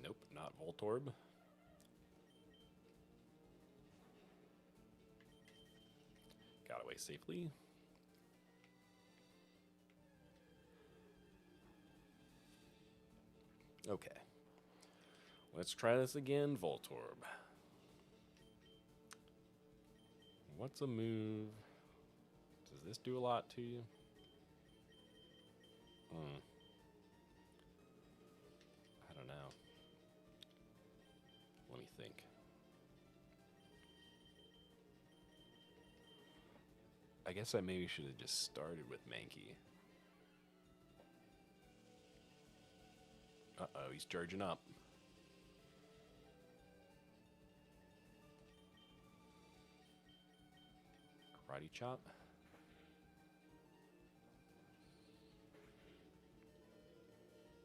Nope, not Voltorb. Got away safely. Okay. Let's try this again, Voltorb. What's a move? Does this do a lot to you? I don't know. Let me think. I guess I maybe should have just started with Mankey. Uh-oh, he's charging up. Karate chop.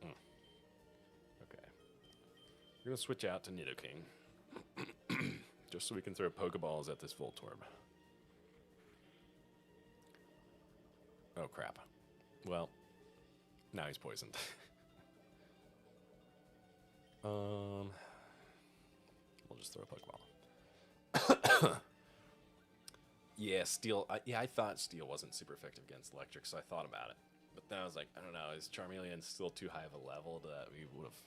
Okay. We're going to switch out to Nidoking. Just so we can throw Pokeballs at this Voltorb. Oh, crap. Well, now he's poisoned. We'll just throw a Pokeball. Yeah, Steel. I thought Steel wasn't super effective against Electric, so I thought about it. But then I was like, I don't know, is Charmeleon still too high of a level that we would have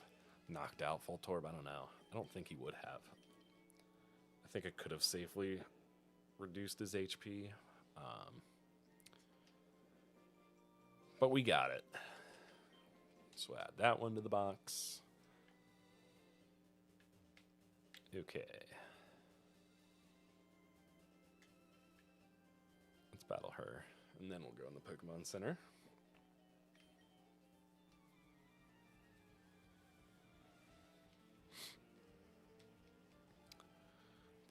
knocked out Voltorb? I don't know. I don't think he would have. I think I could have safely reduced his HP. But we got it. So add that one to the box. Okay. Let's battle her, and then we'll go in the Pokemon Center.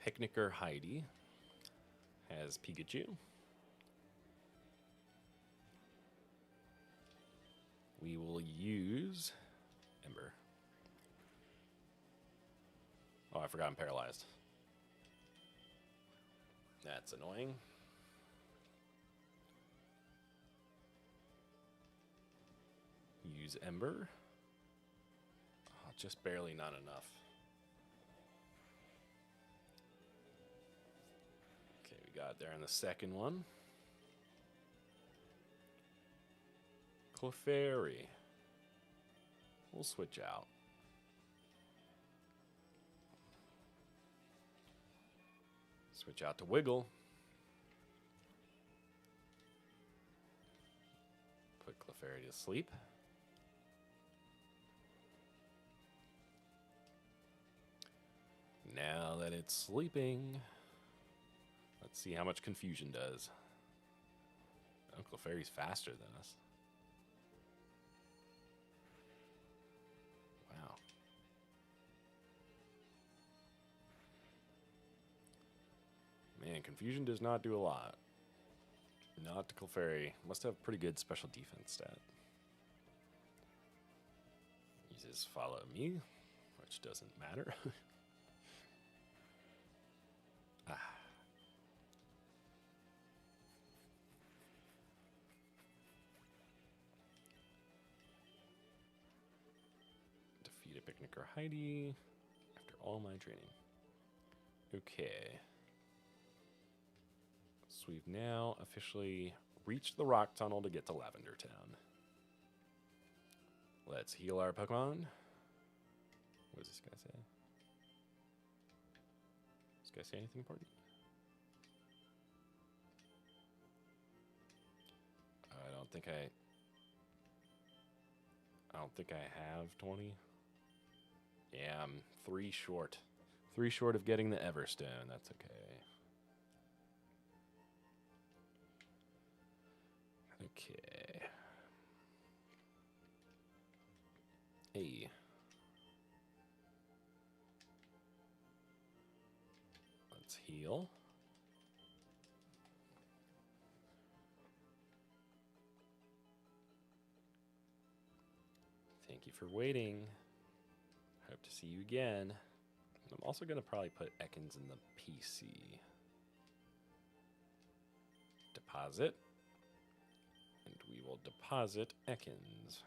Picnicker Heidi has Pikachu. We will use Ember. Oh, I forgot I'm paralyzed. That's annoying. Use Ember. Oh, just barely not enough. Okay, we got there in the second one. Clefairy. We'll switch out. Switch out to Wiggle. Put Clefairy to sleep. Now that it's sleeping, let's see how much confusion does. Oh, Clefairy's faster than us. Wow. Man, confusion does not do a lot. Not to Clefairy. Must have pretty good special defense stat. Uses Follow Me, which doesn't matter. Defeat a Picnicker Heidi after all my training. Okay. So we've now officially reached the rock tunnel to get to Lavender Town. Let's heal our Pokemon. What does this guy say? Does this guy say anything important? I don't think I have 20. Yeah, I'm 3 short. 3 short of getting the Everstone. That's okay. Okay. Hey. Let's heal. Thank you for waiting. Hope to see you again. I'm also going to probably put Ekans in the PC. Deposit. And we will deposit Ekans.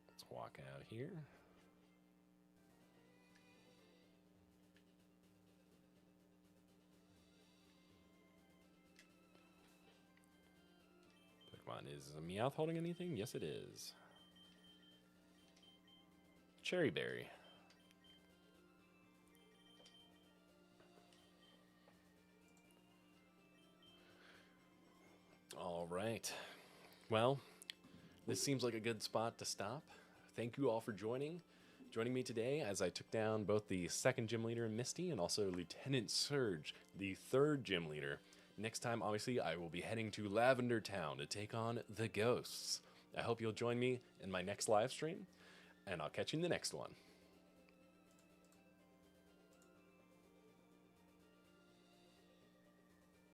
Let's walk out here. Pokemon, is Meowth holding anything? Yes, it is. Cherry Berry. All right. Well, this seems like a good spot to stop. Thank you all for joining me today as I took down both the 2nd gym leader, Misty, and also Lieutenant Surge, the 3rd gym leader. Next time, obviously, I will be heading to Lavender Town to take on the Ghosts. I hope you'll join me in my next live stream, and I'll catch you in the next one.